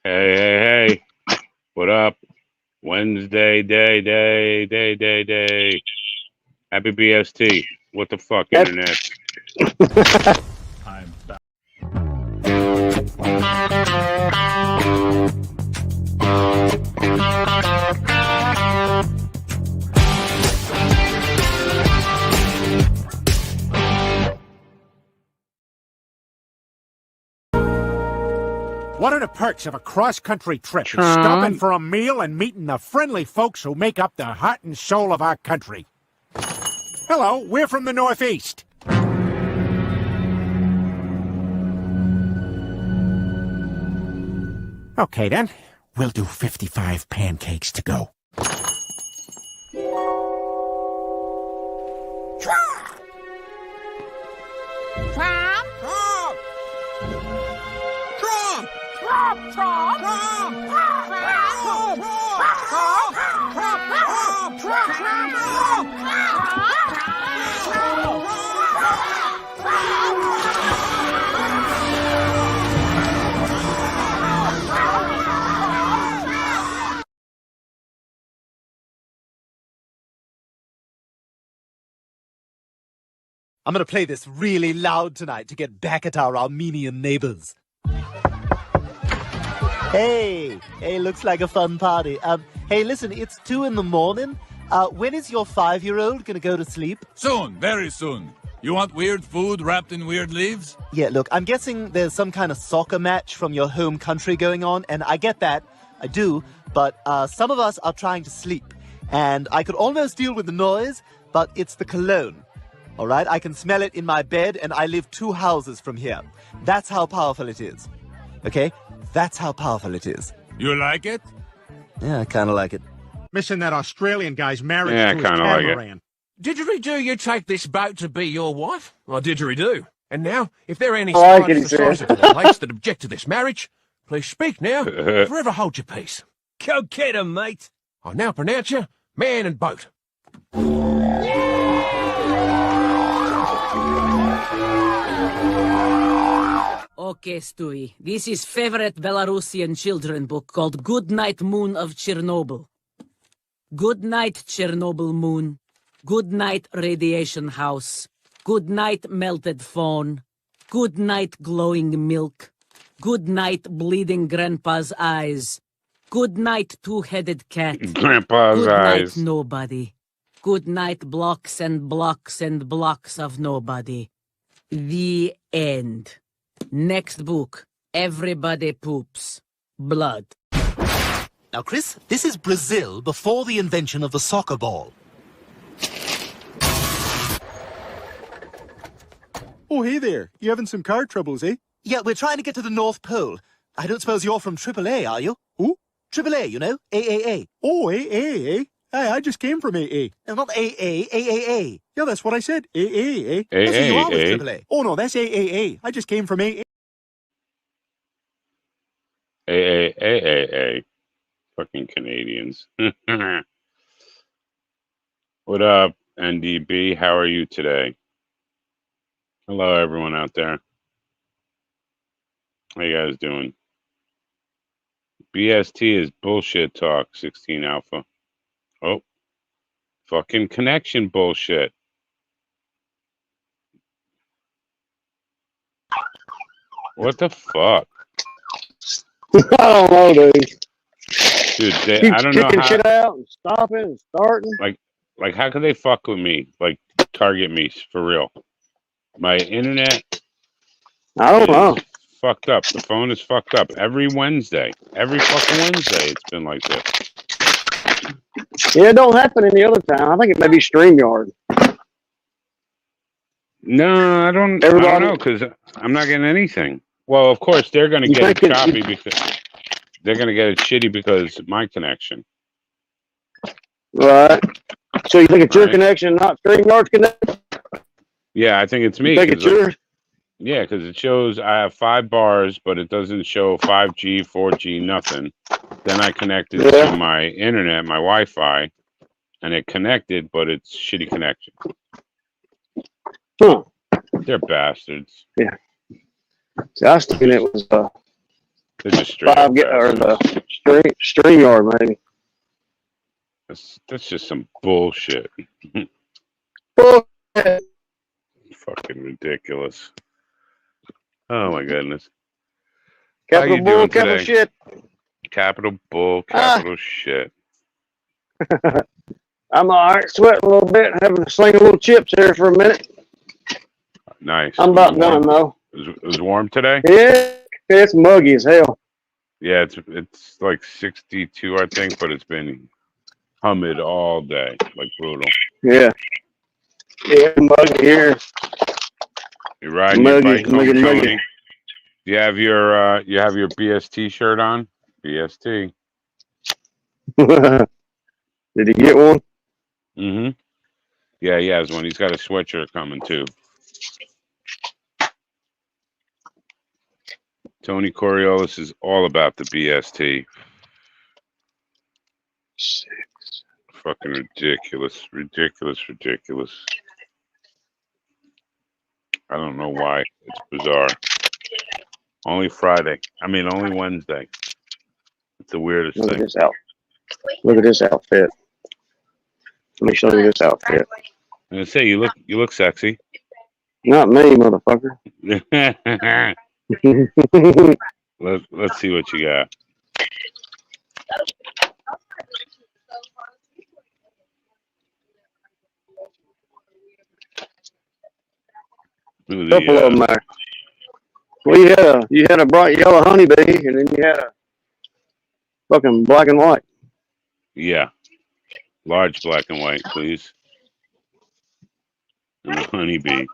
Hey. What up? Wednesday, day. Happy BST. What the fuck, Yep. internet? I'm back. What are the perks of a cross-country trip? It's Trump. stopping for a meal and meeting the friendly folks who make up the heart and soul of our country. Hello, we're from the Northeast. Okay, then. We'll do 55 pancakes to go. I'm going to play this really loud tonight to get back at our Armenian neighbors. Hey, looks like a fun party. Hey, listen, it's 2 in the morning. When is your 5-year-old going to go to sleep? Soon, very soon. You want weird food wrapped in weird leaves? Yeah, look, I'm guessing there's some kind of soccer match from your home country going on, and I get that. I do, but some of us are trying to sleep. And I could almost deal with the noise, but it's the cologne. All right, I can smell it in my bed, and I live 2 houses from here. That's how powerful it is. Okay? That's how powerful it is. You like it? Yeah, I kind of like it. Missing that Australian guy's marriage Yeah, I to his kinda like it. catamaran. Didgeridoo, you take this boat to be your wife? Well, didgeridoo. And now, if there are any I like it, spiders he the size says. of the plates that object to this marriage, please speak now. Forever hold your peace. Go get 'em, mate. I now pronounce you man and boat. Okay, Stewie. This is favorite Belarusian children book called Good Night Moon of Chernobyl. Good night, Chernobyl moon. Good night, radiation house. Good night, melted phone. Good night, glowing milk. Good night, bleeding grandpa's eyes. Good night, two-headed cat. Grandpa's Good eyes. night, nobody. Good night, blocks and blocks and blocks of nobody. The end. Next book. Everybody poops. Blood. Now, Chris, this is Brazil before the invention of the soccer ball. Oh, hey there. You having some car troubles, eh? Yeah, we're trying to get to the North Pole. I don't suppose you're from AAA, are you? Who? AAA, you know? AAA. Oh, AA, eh? Hey, I just came from AA. No, not AA, AAA. Yeah, that's what I said. AA, eh? That's who you are with Hey. AAA. Oh, no, that's AAA. I just came from AA. Hey. Fucking Canadians. What up, NDB? How are you today? Hello, everyone out there. How you guys doing? BST is bullshit talk, 16 Alpha. Oh, fucking connection bullshit. What the fuck? I don't know, dude. Dude, Keep I don't know kicking how, shit out and stopping and starting. like, how could they fuck with me? Like, target me for real? My internet I don't know. is fucked up. The phone is fucked up. Every Wednesday. Every fucking Wednesday it's been like this. Yeah, it don't happen any other time. I think it may be StreamYard. No, I don't know, because I'm not getting anything. Well, of course, they're going to You get it think it's- choppy because they're going to get it shitty because of my connection. Right. So you think it's your Right. connection, not StreamYard's connection? Yeah, I think it's me. You think it's yours? Yeah, because it shows I have 5 bars, but it doesn't show 5G, 4G, nothing. Then I connected Yeah. to my internet, my Wi-Fi, and it connected, but it's shitty connection. Huh. They're bastards. See, I was thinking it was They're just straight up or bastards. the StreamYard maybe. That's just some bullshit. Bullshit. Fucking ridiculous. Oh my goodness. How Capital you bull, doing capital today? shit. Capital bull, capital shit. I'm all right, sweating a little bit, having to sling a little chips here for a minute. Nice. I'm about done though. It was warm today? Yeah, it's muggy as hell. Yeah, it's like 62, I think, but it's been humid all day, like brutal. Yeah. Yeah, muggy here. You riding your bike home, Muggy. Tony? You have your BST shirt on? BST. Did he get one? Mm-hmm. Yeah, he has one. He's got a sweatshirt coming too. Tony Coriolis is all about the BST. Fucking ridiculous. I don't know why. It's bizarre. Only Wednesday. It's the weirdest Look thing. at this Look at this outfit. Let me show you this outfit. I'm gonna say you look sexy. Not me, motherfucker. Let's see what you got. Couple of them there. Well, you had a bright yellow honeybee, and then you had a fucking black and white. Yeah, large black and white, please. And a honeybee.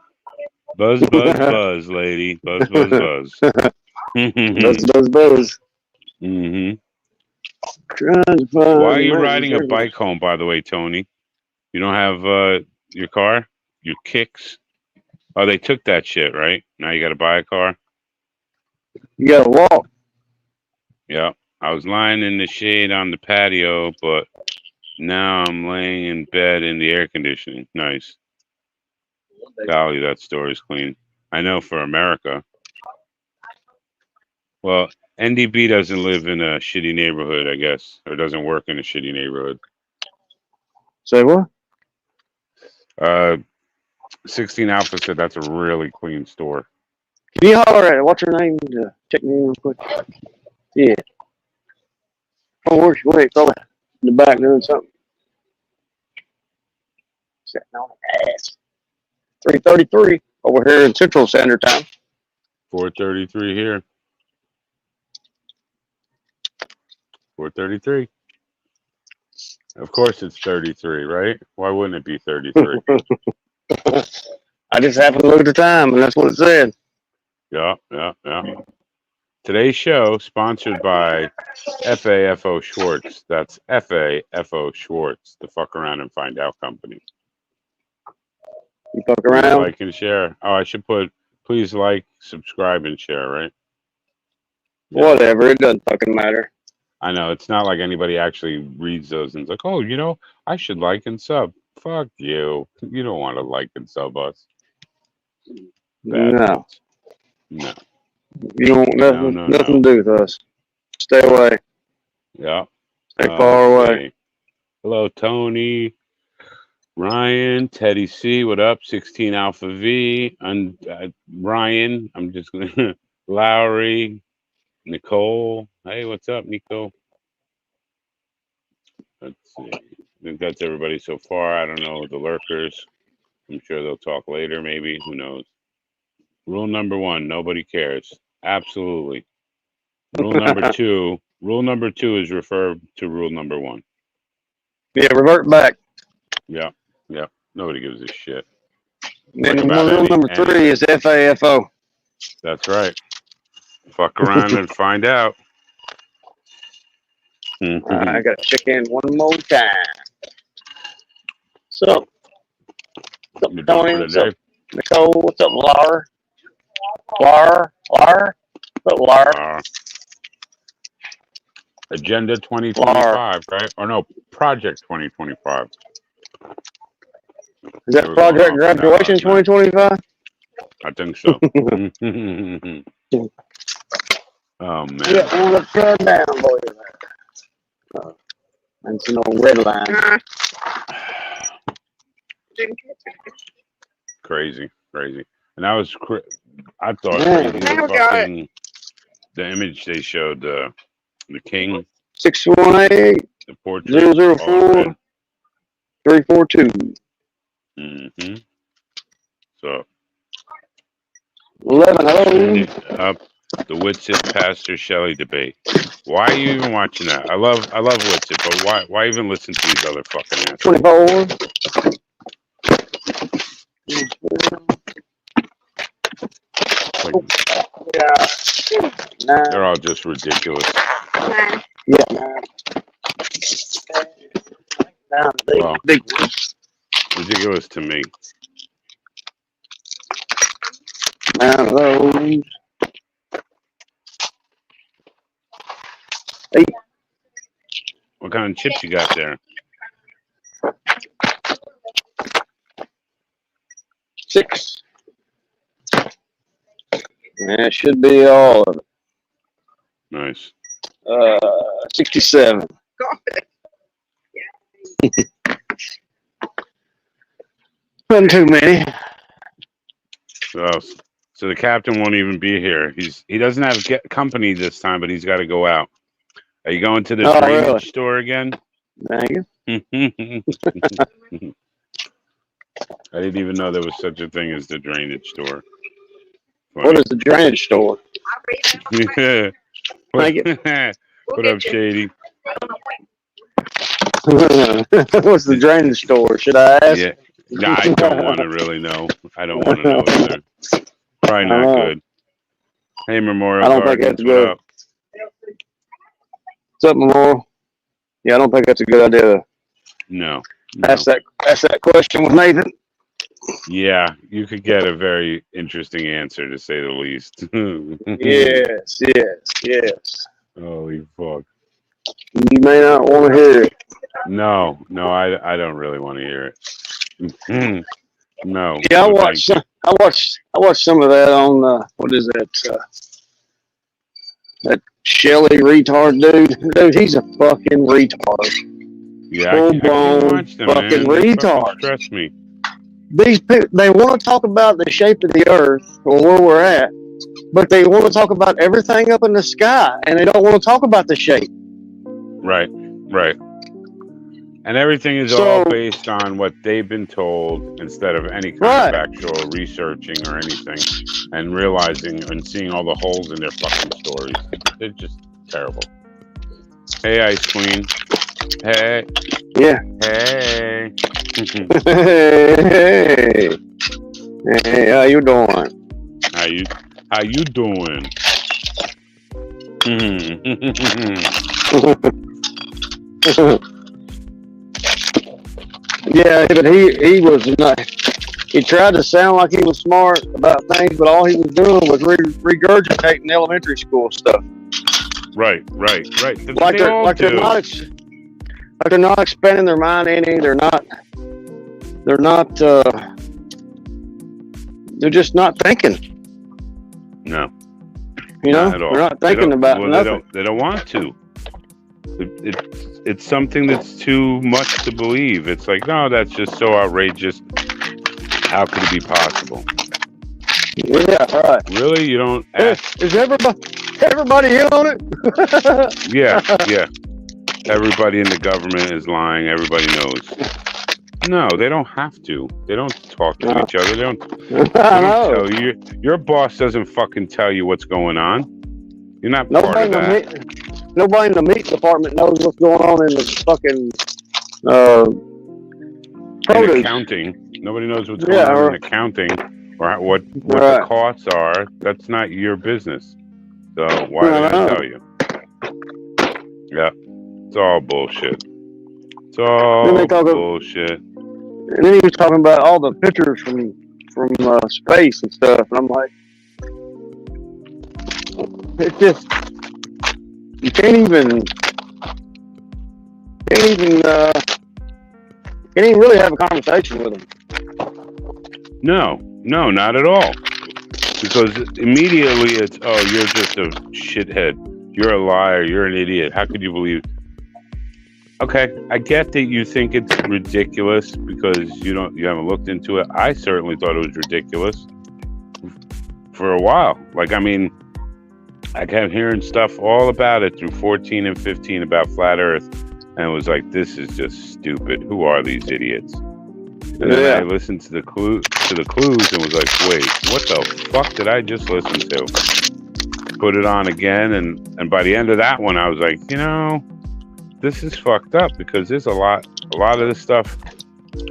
Buzz, lady. Buzz. Buzz. Mm-hmm. Why are you riding a bike home, by the way, Tony? You don't have your car? Your kicks? Oh, they took that shit, right? Now you got to buy a car? You gotta walk. Yeah. I was lying in the shade on the patio, but now I'm laying in bed in the air conditioning. Nice. Golly, that store is clean. I know for America. Well, NDB doesn't live in a shitty neighborhood, I guess, or doesn't work in a shitty neighborhood. Say what? 16 Alpha said that's a really clean store. Can you holler at it? What's her name? Check me in real quick. Yeah. Oh, where's she? Wait, probably in the back doing something. Sitting on the ass. 3:33 over here in Central Standard Time. 4:33 here. 4:33. Of course it's 33, right? Why wouldn't it be 33? I just happened to look at the time, and that's what it said. Yeah. Today's show sponsored by FAFO Schwartz. That's FAFO Schwartz, the fuck around and find out company. You fuck around. Like and share. Oh, I should put please like, subscribe, and share, right? Yeah. Whatever. It doesn't fucking matter. I know. It's not like anybody actually reads those and is like, oh, I should like and sub. Fuck you. You don't want to like and sub us. No. No. You don't want nothing to do with us. Stay away. Yeah. Stay far away. Hello, Tony. Ryan, Teddy C, what up? 16 Alpha V, and Ryan, I'm just gonna Lowry, Nicole. Hey, what's up, Nico? Let's see. I think that's everybody so far. I don't know the lurkers. I'm sure they'll talk later, maybe. Who knows? Rule number 1, nobody cares. Absolutely. Rule number 2. Rule number 2 is refer to rule number 1. Yeah, revert back. Yeah. Nobody gives a shit. Then rule number 3 is FAFO. That's right. Fuck around and find out. I gotta check in one more time. So, what's up, Tony? What's up, Nicole? What's up, Laura? What's up, Laura? Agenda 2025, right? Or no, Project 2025. Is that Project Graduation 2025? I think so. Oh man. Yeah, one upside down, boy. And some old red line. Crazy. And I was, I thought Yeah. crazy. The image they showed, the king, 618 the portrait, 004 342. Mm-hmm. So 11 turn 0. it up. The Witsit Pastor Shelley debate. Why are you even watching that? I love Witsit, but why even listen to these other fucking assholes? 24. Like, they're all just ridiculous. Yeah. Well, Big. ridiculous to me. Nine of those. 8. What kind of chips you got there? 6. That should be all of it. Nice. 67. Wasn't too many. So the captain won't even be here. He doesn't have company this time, but he's got to go out. Are you going to the drainage really? store again? Thank you. I didn't even know there was such a thing as the drainage store. Funny. What is the drainage store? Thank you. What up, Shady? What's the drainage store? Should I ask? Yeah. Nah, I don't want to really know. I don't want to know either. Probably not good. Hey, Memorial I don't Gardens, think that's what good. up? What's up, Memorial? Yeah, I don't think that's a good idea. No. Ask that question with Nathan. Yeah, you could get a very interesting answer, to say the least. Yes. Holy fuck. You may not want to hear it. No, I don't really want to hear it. No. Yeah, no, I watched some of that on what is that? That Shelly retard dude. Dude, he's a fucking retard. Yeah, I can't watch them, fucking man. They retard. fucking stress me. These people, they want to talk about the shape of the earth or where we're at, but they want to talk about everything up in the sky, and they don't want to talk about the shape. Right. And everything is all based on what they've been told instead of any kind of actual researching or anything and realizing and seeing all the holes in their fucking stories. They're just terrible. Hey, Ice Queen. Hey. Yeah. Hey. Hey, how you doing? How you doing? Yeah, but he was not. He tried to sound like he was smart about things, but all he was doing was regurgitating elementary school stuff. Right. That's they're not expanding their mind any. They're just not thinking. No. You know, not at all. they're not thinking about nothing. They don't want to. It's something that's too much to believe. It's like, no, that's just so outrageous. How could it be possible? Yeah, right. Really? You don't ask? Is everybody in on it? Yeah. Everybody in the government is lying. Everybody knows. No, they don't have to. They don't talk to each other. They don't tell you. Your boss doesn't fucking tell you what's going on. You're not part of that. Nobody in the meat department knows what's going on in the fucking produce. In accounting. Nobody knows what's going on in accounting or what the costs are. That's not your business. So why are they going to tell you? Yeah. It's all bullshit. It's all bullshit. And then he was talking about all the pictures from space and stuff, and I'm like, it's just you can't even really have a conversation with him. No, not at all. Because immediately it's, oh, you're just a shithead. You're a liar. You're an idiot. How could you believe? Okay, I get that you think it's ridiculous because you haven't looked into it. I certainly thought it was ridiculous for a while. Like, I mean, I kept hearing stuff all about it through 14 and 15 about flat Earth, and it was like, this is just stupid. Who are these idiots? And then I listened to the clues and was like, wait, what the fuck did I just listen to? Put it on again, and by the end of that one, I was like, this is fucked up because there's a lot of this stuff.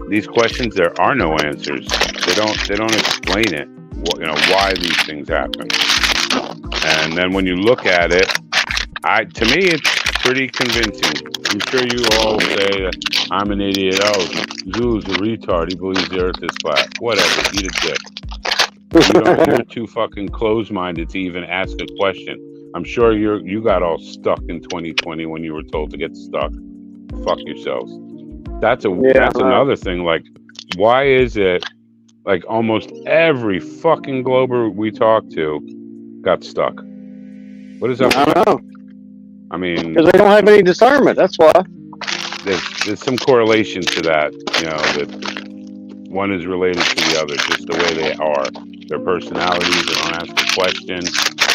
These questions, there are no answers. They don't explain it. Why these things happen. And then when you look at it, to me, it's pretty convincing. I'm sure you all say that I'm an idiot. Oh, Zulu's a retard. He believes the Earth is flat. Whatever. Eat a dick. You're too fucking closed-minded to even ask a question. I'm sure you got all stuck in 2020 when you were told to get stuck. Fuck yourselves. That's another thing. Like, why is it like almost every fucking glober we talk to got stuck? What is up? I don't know. I mean, because they don't have any discernment. That's why. There's some correlation to that. That one is related to the other, just the way they are. Their personalities. They don't ask a question.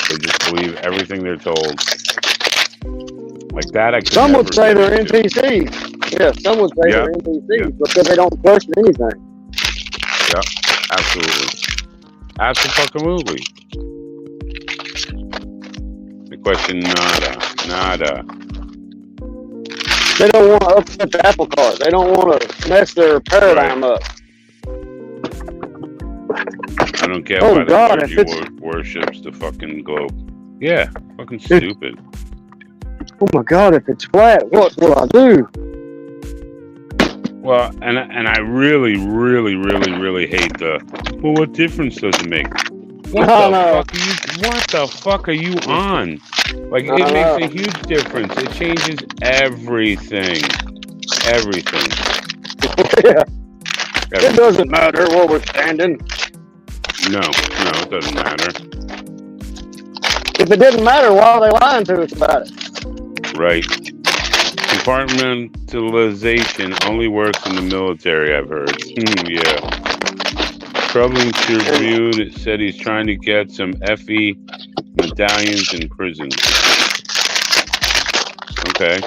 They just believe everything they're told. Like that, some would say they're NPCs. Yeah, some would say they're NPCs because they don't question anything. Yeah, absolutely. Absolutely. The question, nada. They don't want to upset the apple cart. They don't want to mess their paradigm up. I don't get why the clergy worships the fucking globe. Yeah, fucking stupid. Oh my God, if it's flat, what will I do? Well, and I really, really, really, really hate what difference does it make? What the fuck are you on? Like, it makes a huge difference. It changes everything. Everything. Yeah. It doesn't matter where we're standing. No, it doesn't matter. If it didn't matter, why are they lying to us about it? Right. Compartmentalization only works in the military, I've heard. Yeah. Troubling Tribune, it said he's trying to get some FE medallions in prison. Okay.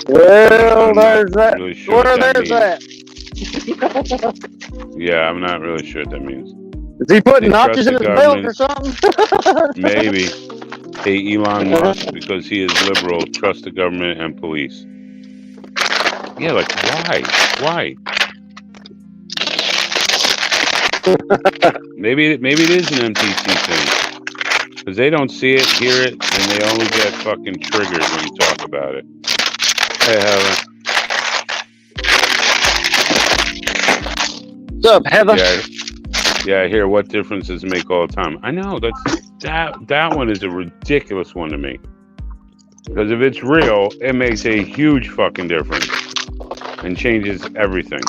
Well, there's that. Really sure there's that. Yeah, I'm not really sure what that means. Is he putting notches in his belt or something? Maybe. Hey, Elon Musk, because he is liberal, trust the government and police. Yeah, like, why? Maybe it is an MTC thing. Because they don't see it, hear it, and they only get fucking triggered when you talk about it. Hey, Heather. What's up, Heather? Yeah, I hear what difference does it make all the time. I know, that one is a ridiculous one to me. Because if it's real, it makes a huge fucking difference. And changes everything.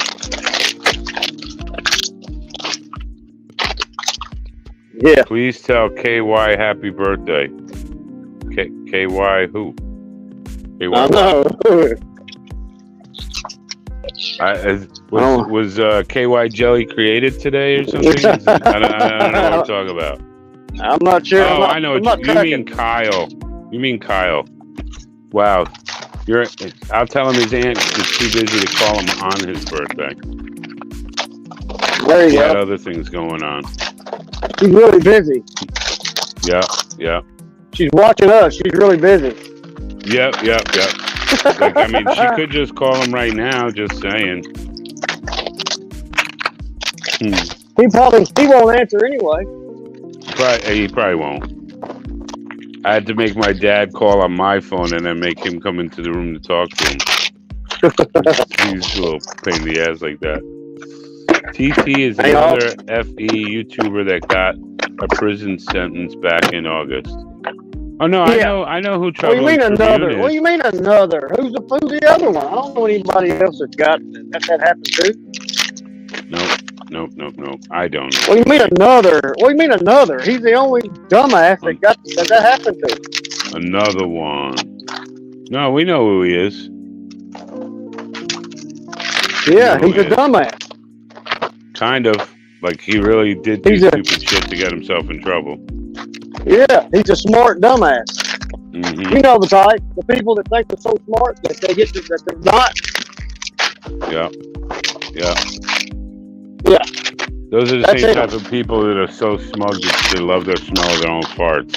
Yeah. Please tell KY happy birthday. KY who? KY I know. Was KY jelly created today or something? I don't know what I'm talking about. I'm not sure. Oh, I know. You mean Kyle. Wow. I'll tell him his aunt is too busy to call him on his birthday. There you He go. had other things going on. She's really busy. Yeah. She's watching us. She's really busy. Yep. Like, I mean, she could just call him right now, just saying. He won't answer anyway. He probably won't. I had to make my dad call on my phone and then make him come into the room to talk to him. He's a little pain in the ass like that. TT is another FE YouTuber that got a prison sentence back in August. Oh no, I know who Trouble What do you mean another? is. What do you mean another? Who's the other one? I don't know anybody else that's got that happened to. I don't know. What do you mean another? What do you mean another? He's the only dumbass that happened to. Another one. No, we know who he is. Yeah, he's a dumbass. Kind of. Like, he really did do stupid shit to get himself in trouble. Yeah, he's a smart dumbass. Mm-hmm. You know the type. The people that think they're so smart that they get that they're not. Yeah. Those are the same type of people that are so smug that they love their smell of their own farts.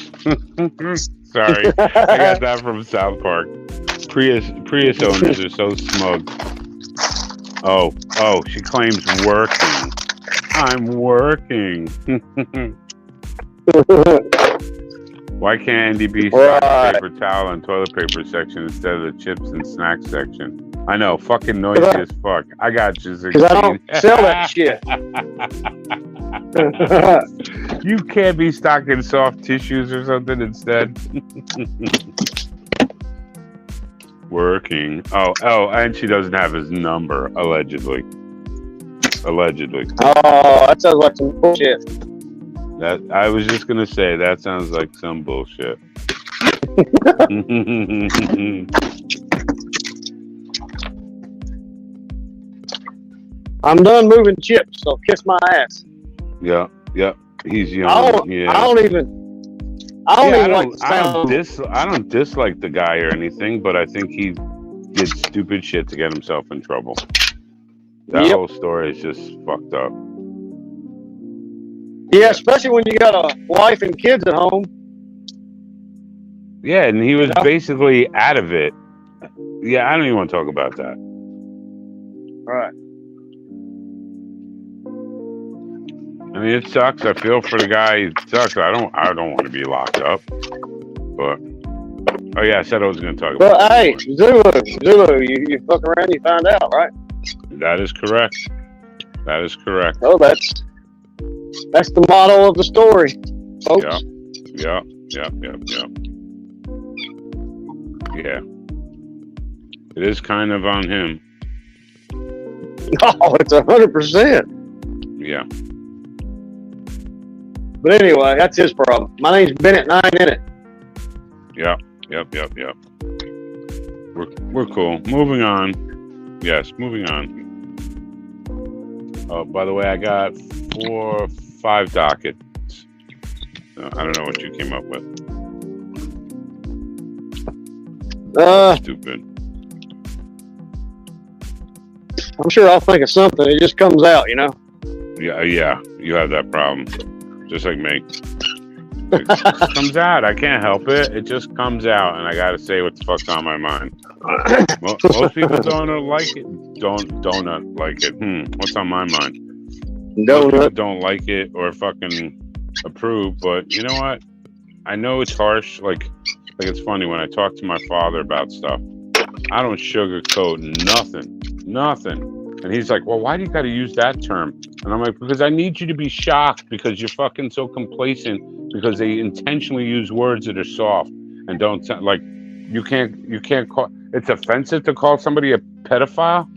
Sorry. I got that from South Park. Prius owners are so smug. Oh, she claims working. I'm working. Why can't Andy be stocked paper towel and toilet paper section instead of the chips and snack section? I know, fucking noisy as fuck. I got you. Because I don't sell that shit. You can't be stocking soft tissues or something instead. Working. Oh, and she doesn't have his number, allegedly. Oh, that sounds like some bullshit. That I was just gonna say that sounds like some bullshit. I'm done moving chips, so kiss my ass. Yeah. He's young. I don't even like the sound. I don't dislike the guy or anything, but I think he did stupid shit to get himself in trouble. That whole story is just fucked up. Yeah, especially when you got a wife and kids at home. Yeah, and he was basically out of it. Yeah, I don't even want to talk about that. Right. I mean, it sucks. I feel for the guy. It sucks. I don't want to be locked up. But I said I was going to talk about. But hey, Zulu, you fuck around, you find out, right? That is correct. Oh, that's the motto of the story, folks. Yeah. It is kind of on him. Oh, it's 100%. Yeah. But anyway, that's his problem. My name's Bennett, 9 in it. Yep. We're cool. Moving on. Yes, moving on. Oh, by the way, I got 5 dockets. I don't know what you came up with. Stupid. I'm sure I'll think of something. It just comes out, you know? Yeah. You have that problem. Just like me. It just comes out. I can't help it. It just comes out, and I gotta say what the fuck's on my mind. Most people don't like it. Don't like it. What's on my mind? Don't like it or fucking approve. But you know what? I know it's harsh. Like it's funny when I talk to my father about stuff. I don't sugarcoat nothing. And he's like, well, why do you got to use that term? And I'm like, because I need you to be shocked because you're fucking so complacent because they intentionally use words that are soft and don't sound like you can't call. It's offensive to call somebody a pedophile.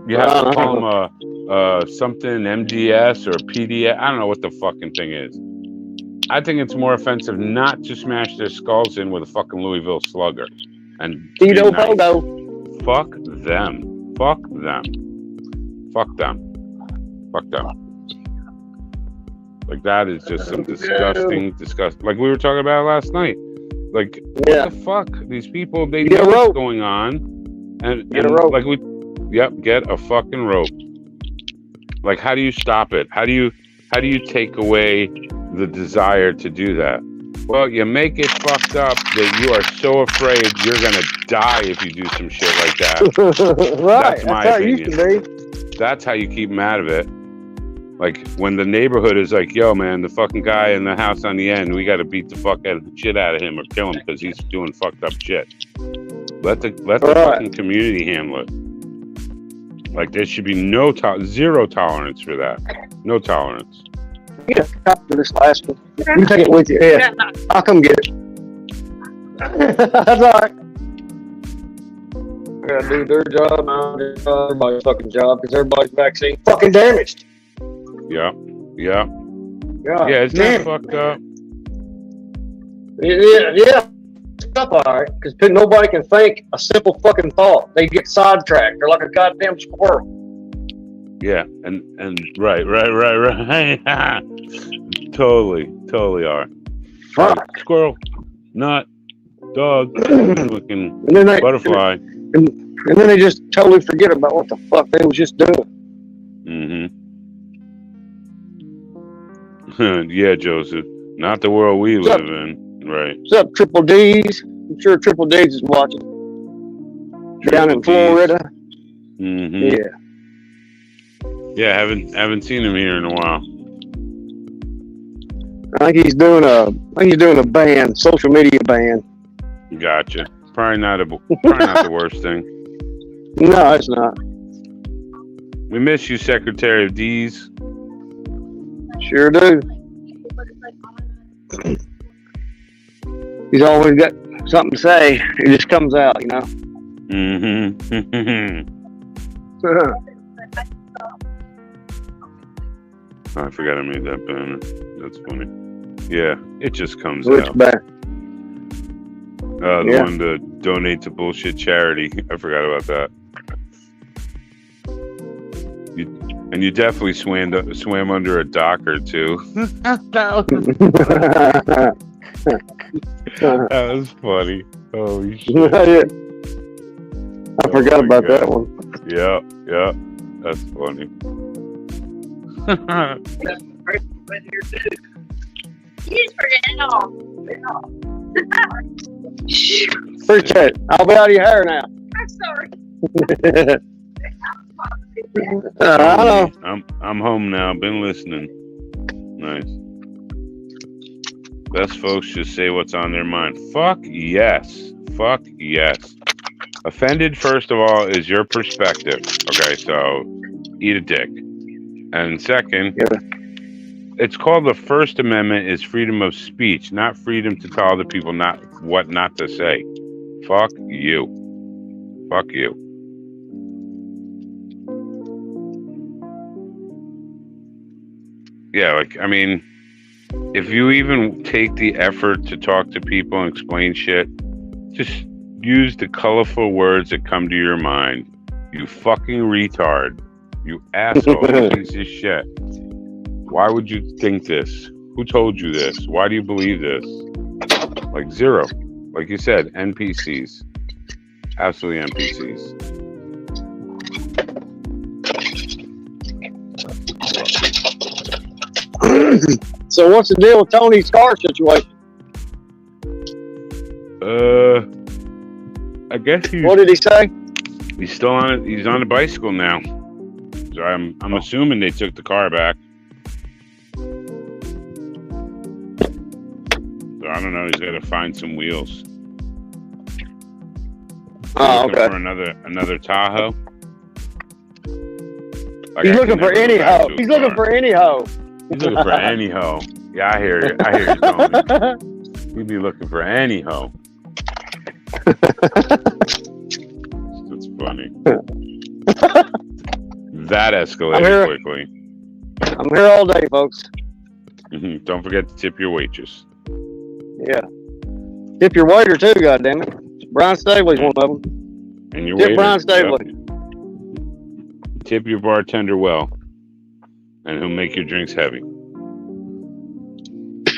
You have to call them something MDS or PDS. I don't know what the fucking thing is. I think it's more offensive not to smash their skulls in with a fucking Louisville Slugger. And fuck them. Like that is just some disgusting. Like we were talking about last night. Like what the fuck? These people, they know what's going on, and get a rope. Like get a fucking rope. Like how do you stop it? How do you take away the desire to do that? Well, you make it fucked up that you are so afraid you're gonna die if you do some shit like that. Right. That's my opinion. It used to be. That's how you keep them out of it. Like when the neighborhood is like, yo, man, the fucking guy in the house on the end, we got to beat the shit out of him or kill him because he's doing fucked up shit. Let the fucking community handle it. Like there should be zero tolerance for that. No tolerance. Get a copy of this last one. You take it with you. Yeah, I'll come get it. That's all right. I gotta do their job, everybody's fucking job, because everybody's vaccine fucking damaged. Yeah. Yeah. God Yeah, isn't damn that fucked up? Yeah. Stuff all right, because nobody can think a simple fucking thought. They get sidetracked. They're like a goddamn squirrel. Yeah, and right. Totally are. Fuck. Squirrel, nut, dog, looking And then they butterfly. and then they just totally forget about what the fuck they was just doing. Yeah, Joseph. Not the world we What's live in. Right. What's up, Triple D's? I'm sure Triple D's is watching down in Florida. Yeah. Yeah, haven't seen him here in a while. I think he's doing a ban, social media ban. Gotcha. Probably not the worst thing. No, it's not. We miss you, Secretary of D's. Sure do. He's always got something to say. It just comes out, you know. I forgot I made that banner. That's funny. Yeah, it just comes Which out. ban? The one to donate to bullshit charity. I forgot about that. You definitely swam under a dock or two. That was funny. Holy shit. I forgot about that one. Yeah, that's funny. Appreciate it. I'll be out of your hair now. I'm sorry. I know. I'm home now. Been listening. Nice. Best folks just say what's on their mind. Fuck yes. Offended, first of all, is your perspective. Okay, so eat a dick. And second, it's called the First Amendment is freedom of speech, not freedom to tell other people what not to say. Fuck you. Yeah, if you even take the effort to talk to people and explain shit, just use the colorful words that come to your mind. You fucking retard. You asshole. Piece of shit. Why would you think this? Who told you this? Why do you believe this? Like zero. Like you said, NPCs. Absolutely NPCs. So what's the deal with Tony's car situation? I guess what did he say? He's still on it. He's on a bicycle now. So I'm assuming they took the car back. So I don't know. He's got to find some wheels. Oh, okay. For another Tahoe. He's looking for any hoe. He's looking for any hoe. He's looking for any hoe. Yeah, I hear you, Tony. He'd be looking for any hoe. That's funny. That escalated quickly. I'm here all day, folks. Don't forget to tip your waitress. Yeah. Tip your waiter, too, goddammit. Brian Stabley's one of them. And your Tip waiter. Brian Stabley. Yep. Tip your bartender well. And he'll make your drinks heavy.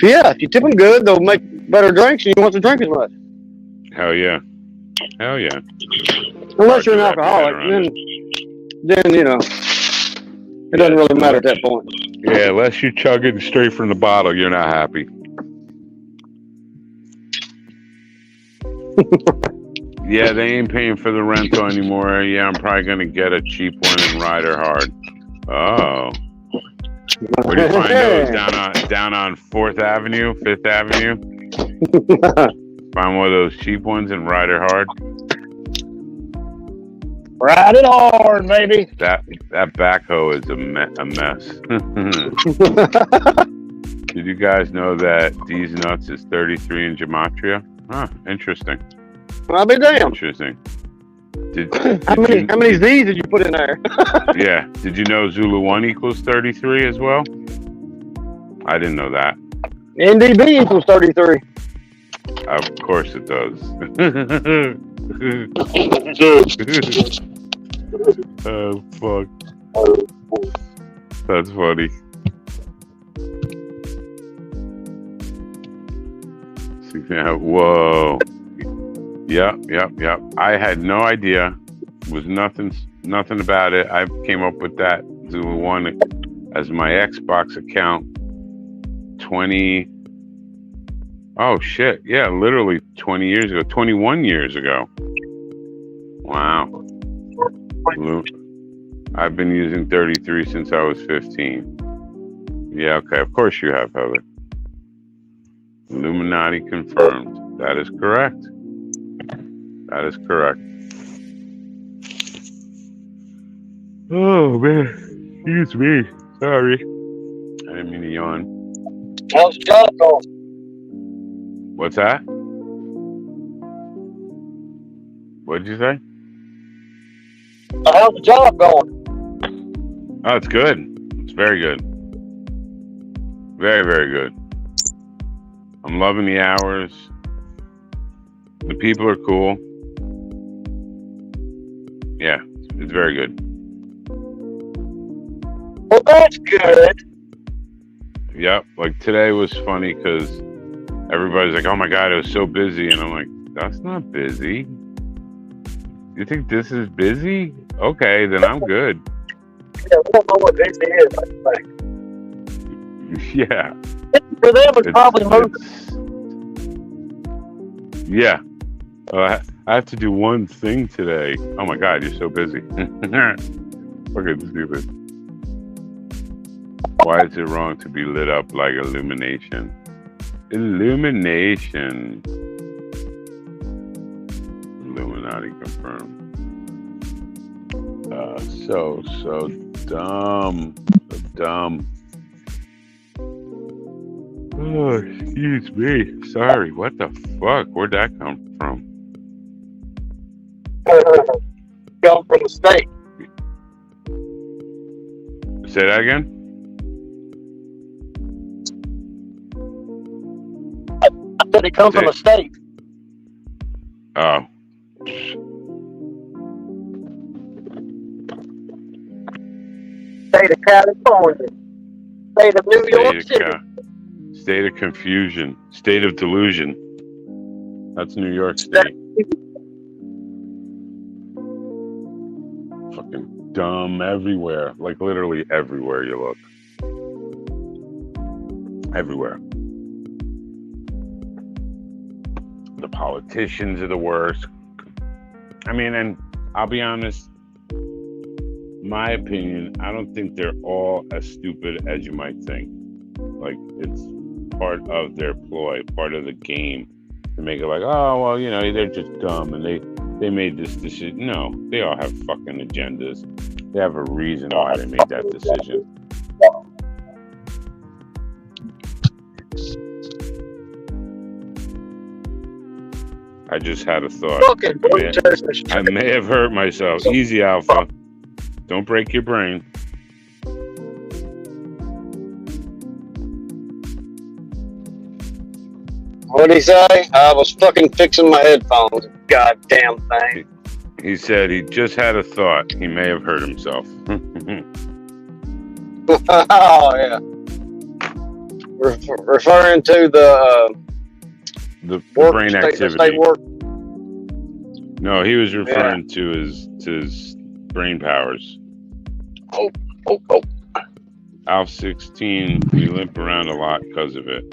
Yeah, if you tip them good, they'll make better drinks and you won't have to drink as much. Hell yeah. Unless you're an alcoholic, then you know, it doesn't really matter at that point. Yeah, unless you chug it straight from the bottle, you're not happy. Yeah, they ain't paying for the rental anymore. Yeah, I'm probably gonna get a cheap one and ride her hard. Oh. Where do you find those? Down on 4th Avenue, 5th Avenue? Find one of those cheap ones and ride her hard? Ride it hard, baby. That backhoe is a mess. Did you guys know that D's Nuts is 33 in gematria? Huh, interesting. I'll be damned. Interesting. How many Z's did you put in there? Yeah. Did you know Zuluone equals 33 as well? I didn't know that. NDB equals 33. Of course it does. Oh, fuck. That's funny. See now, whoa. Yep. I had no idea. Was nothing about it. I came up with that Zuluone as my Xbox account 20. Oh shit! Yeah, literally 20 years ago, 21 years ago. Wow. I've been using 33 since I was 15. Yeah, okay. Of course you have, Heather. Illuminati confirmed. That is correct. That is correct. Oh man, excuse me. Sorry. I didn't mean to yawn. How's the job going? What's that? What did you say? How's the job going? Oh, it's good. It's very good. Very, very good. I'm loving the hours. The people are cool. Yeah, it's very good. Well, that's good. Yep. Like today was funny because everybody's like, oh my God, it was so busy. And I'm like, that's not busy. You think this is busy? Okay, then I'm good. Yeah, we don't know what busy is, I think. Yeah. For them, it's probably moving. Yeah. I have to do one thing today. Oh my God, you're so busy. Fucking stupid. Why is it wrong to be lit up like illumination? Illumination. Illuminati confirmed. So dumb. So dumb. Oh, excuse me. Sorry. What the fuck? Where'd that come from? Come from the state. Say that again? I said it comes from the state. Oh. State of California. State of New York City. State of confusion. State of delusion. That's New York State. Fucking dumb everywhere. Like literally everywhere you look. Everywhere. The politicians are the worst. I mean, and I'll be honest, my opinion, I don't think they're all as stupid as you might think. Like, it's part of their ploy, part of the game to make it like, oh, well, you know, they're just dumb and they made this decision. No, they all have fucking agendas. They have a reason why they made that decision. I just had a thought. I may have hurt myself. Easy, Alpha. Don't break your brain. What'd he say? I was fucking fixing my headphones. Goddamn thing. He said he just had a thought. He may have hurt himself. Oh, yeah. Referring to the brain activity. Work. No, he was referring to his brain powers. Oh. Alpha 16, we limp around a lot because of it.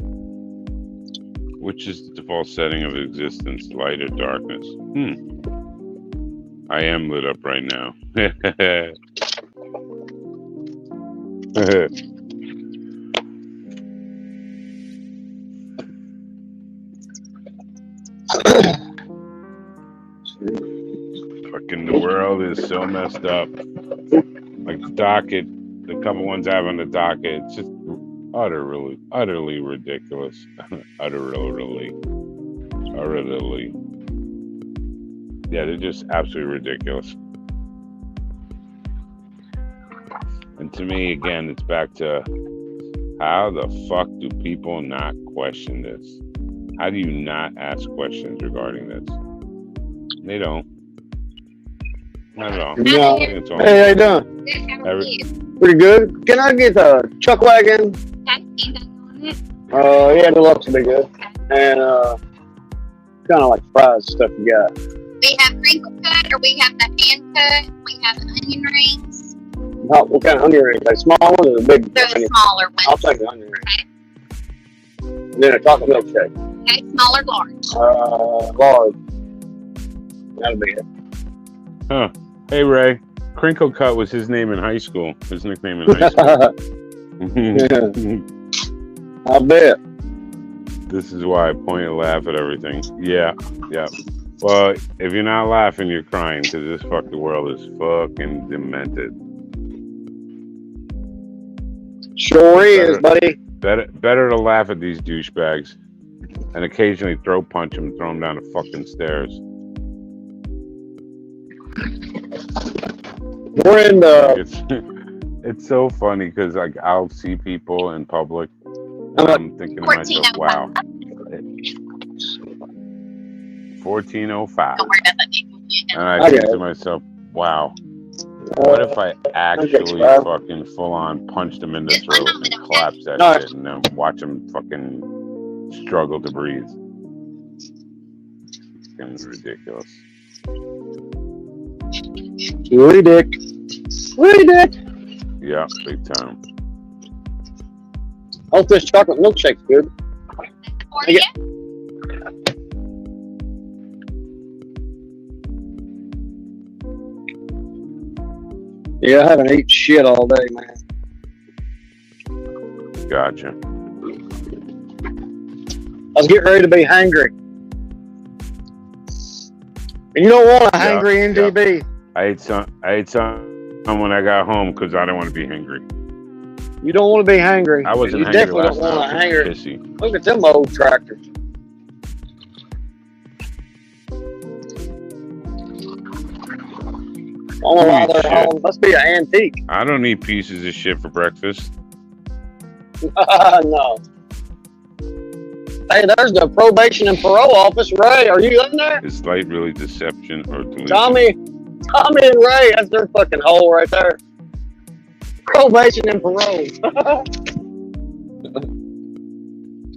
Which is the default setting of existence, light or darkness? I am lit up right now. Fucking the world is so messed up. Like the docket, the couple ones I have on the docket, it's just utterly ridiculous. utterly. Yeah, they're just absolutely ridiculous. And to me, again, it's back to how the fuck do people not question this? How do you not ask questions regarding this? They don't. Not at all. No. I think it's all Hey, how you doing? Good, how are you? Pretty good. Can I get a chuck wagon? Okay, anything on it? Yeah, deluxe would be good. And kind of like fries stuff you got. We have crinkle cut, or we have the hand cut. We have onion rings. What kind of onion rings? Like small ones or the big? They're the smaller ones. I'll take the onion rings. And then a chocolate milkshake. Okay, smaller, large. Large. That'll be it. Huh. Hey, Ray. Crinkle Cut was his name in high school. His nickname in high school. I bet. This is why I point and laugh at everything. Yeah. Well, if you're not laughing, you're crying because this fucking world is fucking demented. Sure is, buddy. Better to laugh at these douchebags and occasionally throw punch them, throw them down the fucking stairs. We're in the. It's so funny because like I'll see people in public and I'm thinking to myself, wow. 1405. Don't worry about that. And I think to myself, wow. What if I actually fucking full on punched him in the throat and collapsed that shit and then watch him fucking struggle to breathe? Fucking ridiculous. Willie Dick. Yeah, big time. Hope this chocolate milkshake's good. For you? Yeah, I haven't eaten shit all day, man. Gotcha. I was getting ready to be hangry. And you don't want a hangry NDB. I ate some when I got home because I didn't want to be hungry. You don't want to be hangry. I wasn't You hangry definitely last don't want time. a hangry. Pissy. Look at them old tractors. Oh, wow, they're home. Must be an antique. I don't eat pieces of shit for breakfast. No. Hey, there's the probation and parole office. Ray, are you in there? Is light really deception or delusion? Tommy and Ray, that's their fucking hole right there. Probation and parole.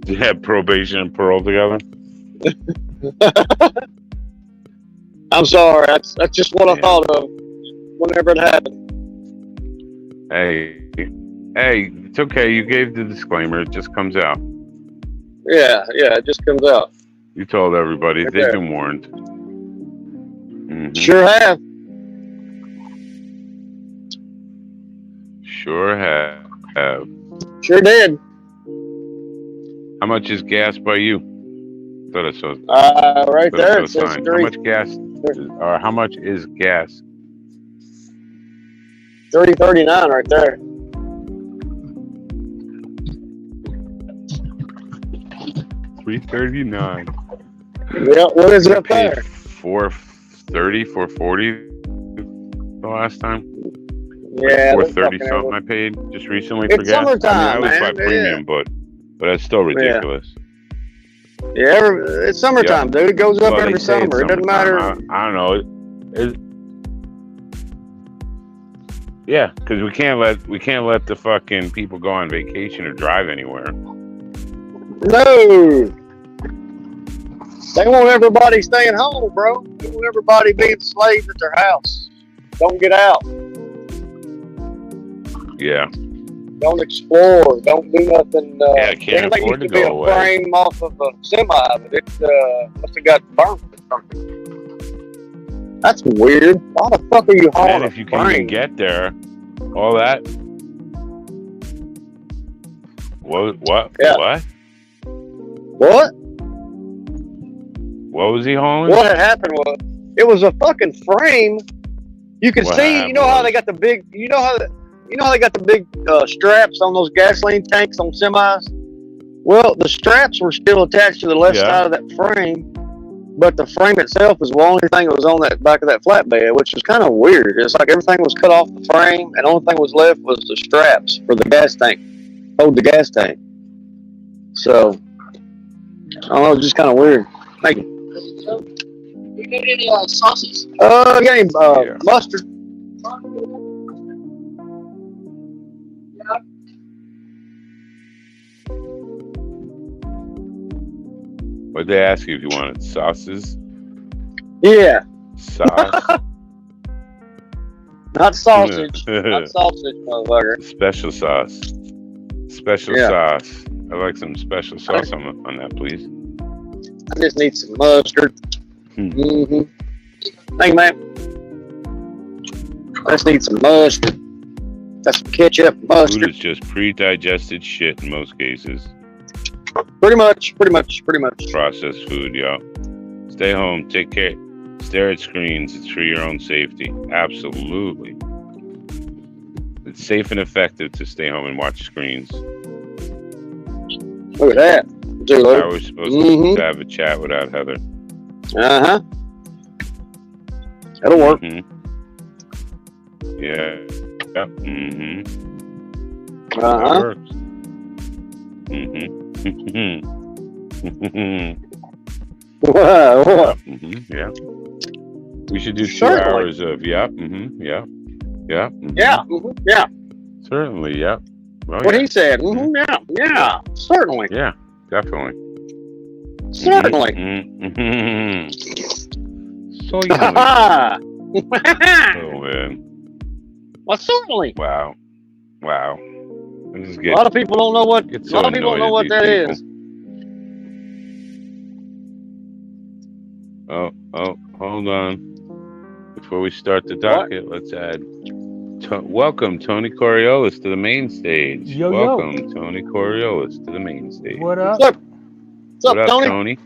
Do you have probation and parole together? I'm sorry. That's just what I thought of whenever it happened. Hey, it's okay. You gave the disclaimer. It just comes out. Yeah, it just comes out. You told everybody. Okay. They've been warned. Sure have. Sure have. Sure did. How much is gas by you? Thought I saw. Right thought I there. saw It says sign. How 3. much gas? Or how much is gas? $3.39 right there. $3.39. Yeah, what is it up there? $4.30, $4.40 the last time. Yeah, $4.30 something I paid just recently for It's gas. summertime, I always buy man, premium, but that's still ridiculous. Yeah, it's summertime, dude. It goes up Well, they every say it's summer. It doesn't summertime. matter. I don't know. Yeah, because we can't let the fucking people go on vacation or drive anywhere. No. They want everybody staying home, bro. They want everybody being slaves at their house. Don't get out. Yeah. Don't explore. Don't do nothing. Yeah, I can't think afford used to be go a away. frame off of a semi, but it must have got burnt or something. That's weird. Why the fuck are you hauling And a if you can even frame? get there, all that. What? Yeah. What? What? What was he hauling? What had happened was it was a fucking frame. You can What see. You happened know how was- they got the big. You know how they got the big straps on those gasoline tanks on semis. Well, the straps were still attached to the left Yeah. side of that frame, but the frame itself was the only thing that was on that back of that flatbed, which was kind of weird. It's like everything was cut off the frame, and the only thing was left was the straps for the gas tank, hold the gas tank. So, I don't know, just kind of weird. Thank you. You need any sauces? Yeah, mustard. What'd they ask you if you wanted sauces? Yeah. Sauce? Not sausage. Not sausage, motherfucker. Special sauce. Special sauce. I like some special sauce on that, please. I just need some mustard. Mm-hmm. Thank you, man. I just need some mustard. That's some ketchup, mustard. Food is just pre-digested shit in most cases. Pretty much. Processed food, y'all. Stay home. Take care. Stare at screens. It's for your own safety. Absolutely. It's safe and effective to stay home and watch screens. Look at that. Zulu. How are we supposed to have a chat without Heather? Uh-huh. That'll work. Yeah. Yep. Uh-huh. That works. What? Yeah. We should do 2 Certainly. hours of yeah. Yeah. Yeah. Certainly. Yeah. Oh, What yeah. he said. Yeah. Certainly. Yeah. Definitely. Certainly. So yummy. Oh man. Well, certainly. Wow. This is A lot of people don't know what. Get A so lot of people don't know what annoyed that at is. Oh, hold on. Before we start the docket, let's add. Welcome, Tony Coriolis, to the main stage. Welcome, Tony Coriolis, to the main stage. What up? What's up, Tony?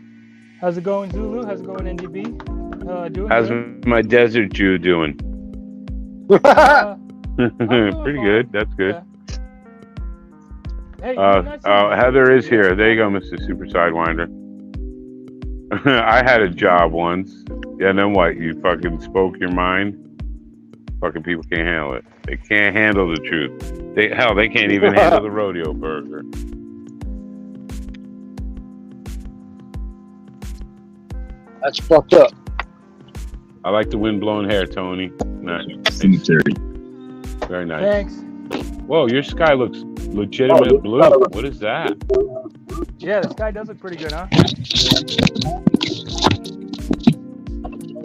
How's it going, Zulu? How's it going, NDB? Doing How's good? my desert Jew doing? Pretty good. That's good. Yeah. Hey, Heather is here. There you go, Mr. Super Sidewinder. I had a job once. Yeah, then what? You fucking spoke your mind? Fucking people can't handle it. They can't handle the truth. They can't even handle the rodeo burger. That's fucked up. I like the windblown hair, Tony. Nice. Very nice. Thanks. Whoa, your sky looks legitimate blue. What is that? Yeah, the sky does look pretty good, huh?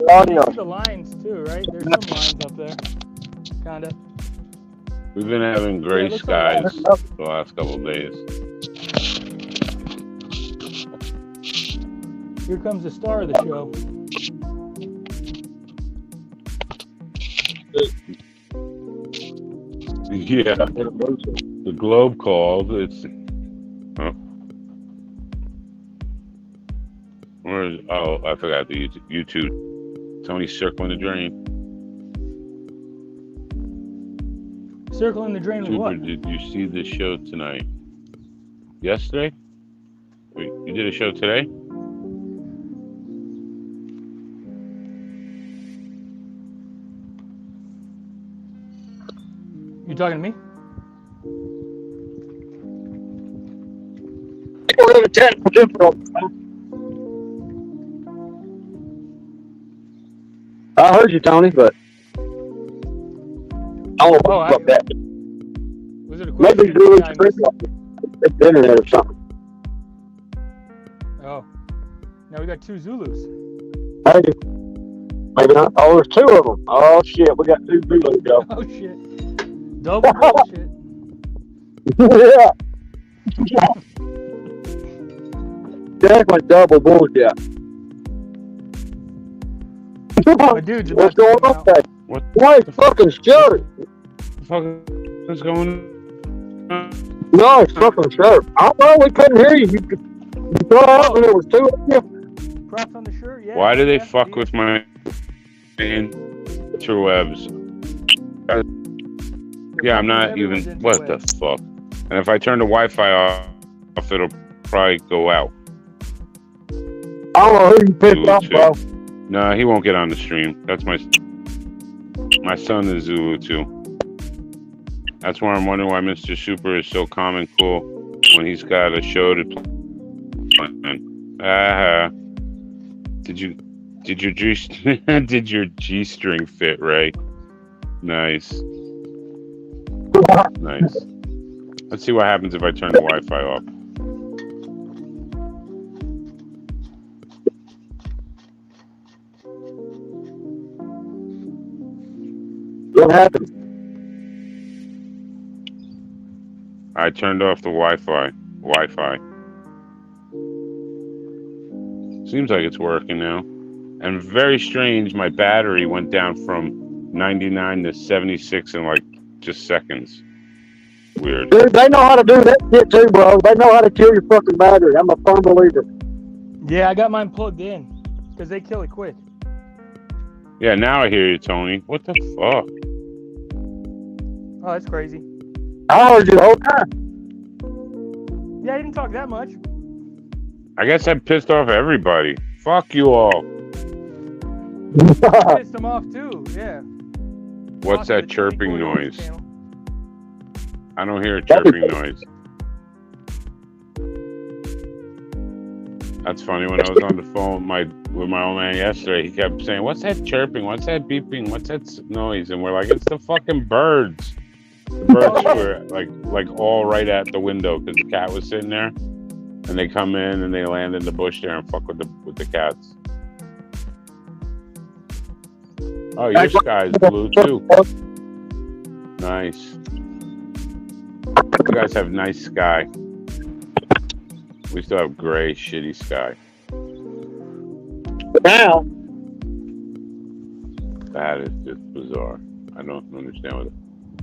Audio. The lines too, right? There's some lines up there. Kinda. We've been having gray looks skies like the last couple of days. Here comes the star of the show. Yeah, the globe called. It's I forgot the YouTube. Tony's circling the drain. Circling the drain with Super, what? did you see this show tonight? Yesterday? Wait, you did a show today? You talking to me? I heard you, Tony, but I don't know about that. Was it a question? Maybe doing the internet or something. Oh. Now we got 2 Zulus. Maybe not. Oh, there's 2 of them. Oh, shit. We got 2 Zulus, go. Oh, shit. Double bullshit. Yeah. Definitely double bullshit. My dude's about What's going on there? What fucking shirt? What is going on? No, it's fucking shirt. I know we couldn't hear you. You thought out when there was 2 of you. Props on the shirt, yeah. Why do they fuck with my interwebs? Yeah, I'm not even. What the fuck? And if I turn the Wi-Fi off, it'll probably go out. I don't know who you picked Zulu up, too. bro. No, he won't get on the stream. That's my son is Zulu too. That's why I'm wondering why Mr. Super is so calm and cool when he's got a show to play. Did your did your G-string fit, Ray? Nice. Nice. Let's see what happens if I turn the Wi-Fi off. What happened? I turned off the Wi-Fi. Seems like it's working now. And very strange, my battery went down from 99 to 76 in like just seconds. Weird. Dude, they know how to do that shit too, bro. They know how to kill your fucking battery. I'm a firm believer. Yeah, I got mine plugged in because they kill it quick. Yeah, now I hear you, Tony. What the fuck? Oh, that's crazy. I heard you the whole time. Yeah, you didn't talk that much. I guess I pissed off everybody. Fuck you all. Pissed them off too. Yeah. What's that chirping noise? I don't hear a chirping noise. That's funny. When I was on the phone with my old man yesterday, he kept saying, "What's that chirping? What's that beeping? What's that noise?" And we're like, "It's the fucking birds." The birds were like all right at the window because the cat was sitting there, and they come in and they land in the bush there and fuck with the cats. Oh, your sky's blue too. Nice. You guys have nice sky. We still have gray, shitty sky. Now, that is just bizarre. I don't understand what it.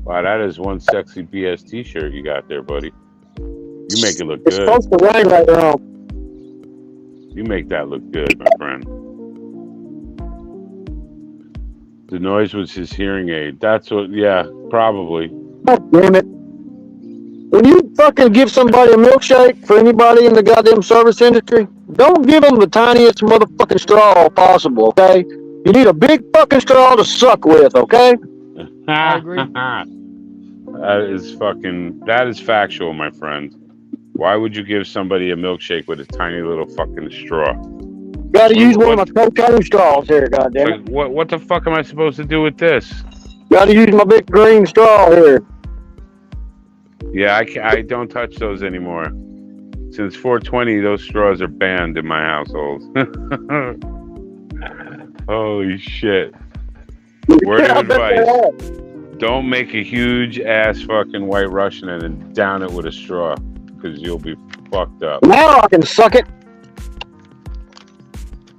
Wow, that is one sexy BS t-shirt you got there, buddy. You make it look it's good. supposed to rain later on. You make that look good, my friend. The noise was his hearing aid. That's what, yeah, probably. God damn it. When you fucking give somebody a milkshake for anybody in the goddamn service industry, don't give them the tiniest motherfucking straw possible, okay? You need a big fucking straw to suck with, okay? I agree. That is factual, my friend. Why would you give somebody a milkshake with a tiny little fucking straw? Gotta use one of my cocaine straws here, goddamn it. What the fuck am I supposed to do with this? Gotta use my big green straw here. Yeah, I don't touch those anymore. Since 420, those straws are banned in my household. Holy shit. Word of advice. Don't make a huge ass fucking White Russian and then down it with a straw, because you'll be fucked up. Now I can suck it.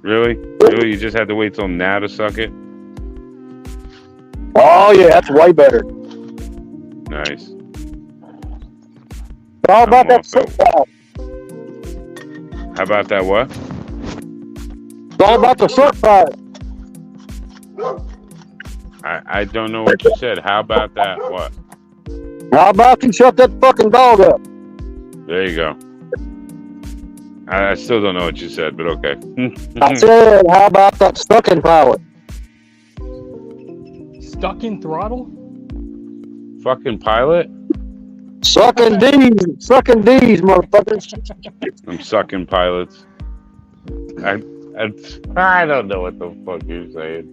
Really? Really? You just have to wait till now to suck it? Oh yeah, that's way better. Nice. It's all about that suck power. How about that what? It's all about the suck power. I don't know what you said. How about that what? How about you shut that fucking dog up? There you go. I still don't know what you said, but okay. I said, how about that sucking power? Stuck in throttle? Fucking pilot? Sucking D's, motherfuckers. I'm sucking pilots. I don't know what the fuck you're saying.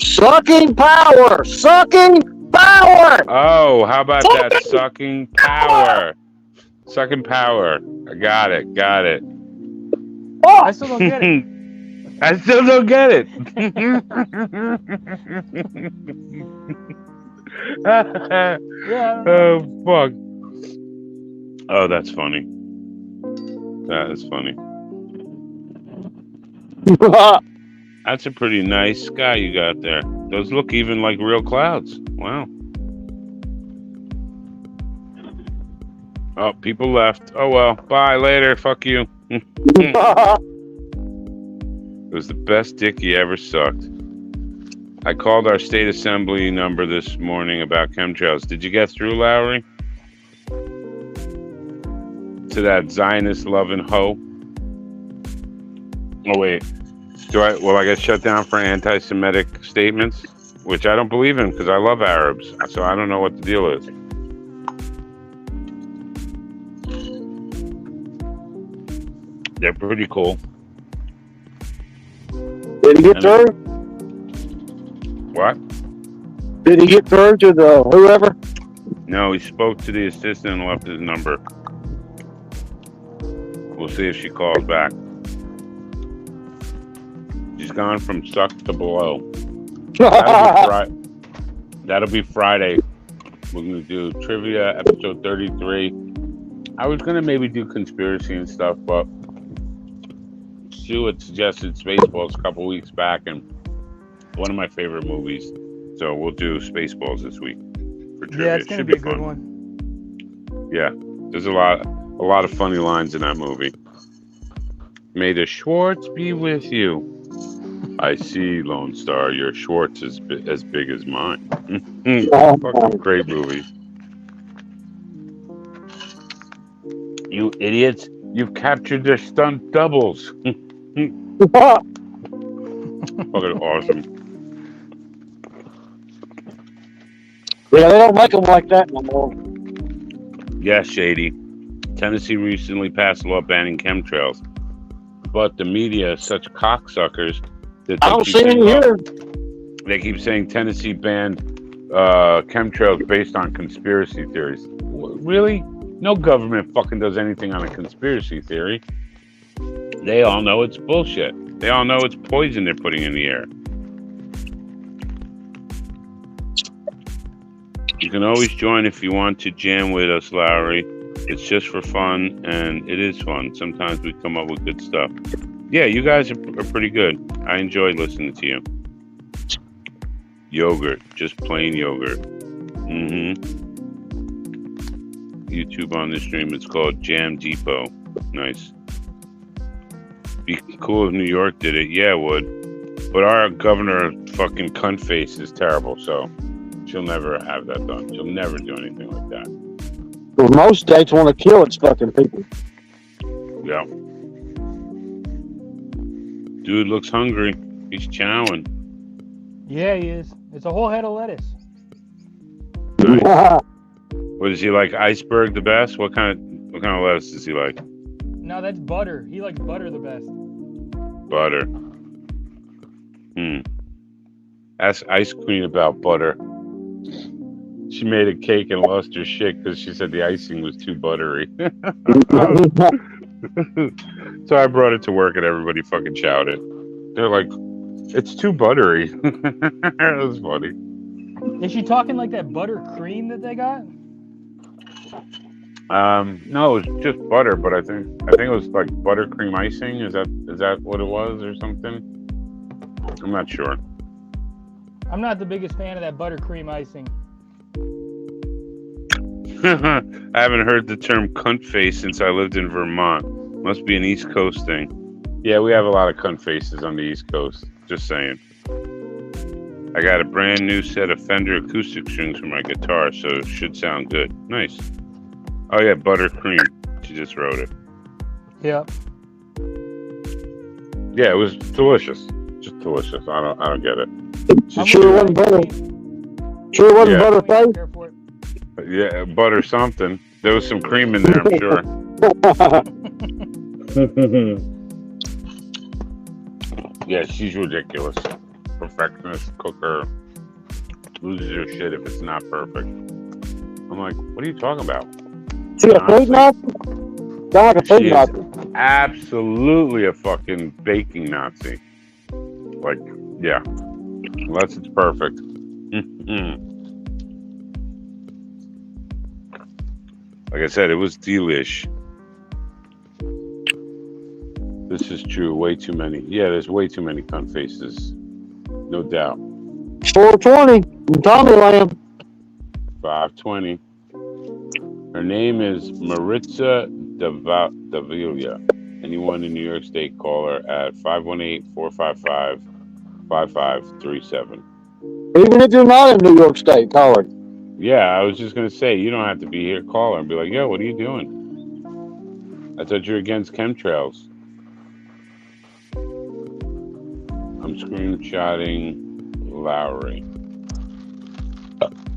Sucking power! Sucking power! Oh, how about that sucking power? Sucking power. I got it. Oh, I still don't get it. I still don't get it. Yeah. Oh, fuck. Oh, that's funny. That is funny. That's a pretty nice sky you got there. Those look even like real clouds. Wow. Oh, people left. Oh, well. Bye, later. Fuck you. It was the best dick you ever sucked. I called our state assembly number this morning about chemtrails. Did you get through, Lowry? To that Zionist loving hoe? Oh wait, will I get shut down for anti-Semitic statements? Which I don't believe in because I love Arabs, so I don't know what the deal is. They're pretty cool. Did he get through? What? Did he get through to the whoever? No, he spoke to the assistant and left his number. We'll see if she calls back. She's gone from suck to below. That'll be Friday. We're going to do trivia, episode 33. I was going to maybe do conspiracy and stuff, but Stu had suggested Spaceballs a couple weeks back, and one of my favorite movies. So we'll do Spaceballs this week for trivia. Yeah, it's going to be a good fun. one. Yeah, there's a lot of funny lines in that movie. May the Schwartz be with you. I see, Lone Star. Your Schwartz is as big as mine. Fucking great movie. You idiots! You've captured their stunt doubles. Fucking awesome. Yeah, they don't make them like that no more. Yeah, Shady. Tennessee recently passed a law banning chemtrails, but the media is such cocksuckers that I don't see any here. They keep saying Tennessee banned chemtrails based on conspiracy theories. Really? No government fucking does anything on a conspiracy theory. They all know it's bullshit. They all know it's poison they're putting in the air. You can always join if you want to jam with us, Lowry. It's just for fun, and it is fun. Sometimes we come up with good stuff. Yeah, you guys are pretty good. I enjoy listening to you. Yogurt, just plain yogurt. YouTube on the stream, it's called Jam Depot. Nice. Be cool if New York did it. Yeah, it would. But our governor, fucking cunt face, is terrible, so she'll never have that done. She'll never do anything like that. Well, most states want to kill its fucking people. Yeah. Dude looks hungry. He's chowing. Yeah, he is. It's a whole head of lettuce. Nice. What is he like? Iceberg the best? What kind of lettuce does he like? No, that's butter. He likes butter the best. Butter. Ask Ice Queen about butter. She made a cake and lost her shit because she said the icing was too buttery. So I brought it to work and everybody fucking shouted. They're like, it's too buttery. That was funny. Is she talking like that buttercream that they got? No, it was just butter, but I think it was like buttercream icing. Is that what it was or something? I'm not sure. I'm not the biggest fan of that buttercream icing. I haven't heard the term cunt face since I lived in Vermont. Must be an East Coast thing. Yeah, we have a lot of cunt faces on the East Coast. Just saying. I got a brand new set of Fender acoustic strings for my guitar, so it should sound good. Nice. Oh yeah, buttercream. She just wrote it. Yeah. Yeah, it was delicious. Just delicious. I don't get it. Sure wasn't butter. Sure wasn't butter face. Yeah, butter something. There was some cream in there, I'm sure. Yeah, she's ridiculous. Perfectionist cooker. Loses her shit if it's not perfect. I'm like, what are you talking about? She a food Nazi? Sound like a food Nazi. Absolutely a fucking baking Nazi. Like, yeah. Unless it's perfect. Like I said, it was delish. This is true. Way too many. Yeah, there's way too many cunt faces. No doubt. 420 in Tommyland. 520. Her name is Maritza Davila. Anyone in New York State, call her at 518-455-5537. Even if you're not in New York State, call her. Yeah, I was just going to say, you don't have to be here. Call her and be like, yo, what are you doing? I thought you were against chemtrails. I'm screenshotting Lowry.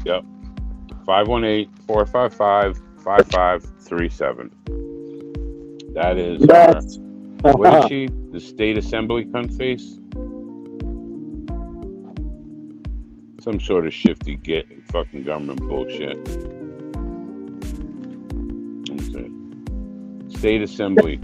Yep. 518-455-5537. That is our, what is she? The state assembly cunt face? Some sort of shifty fucking government bullshit. Let me see. State assembly.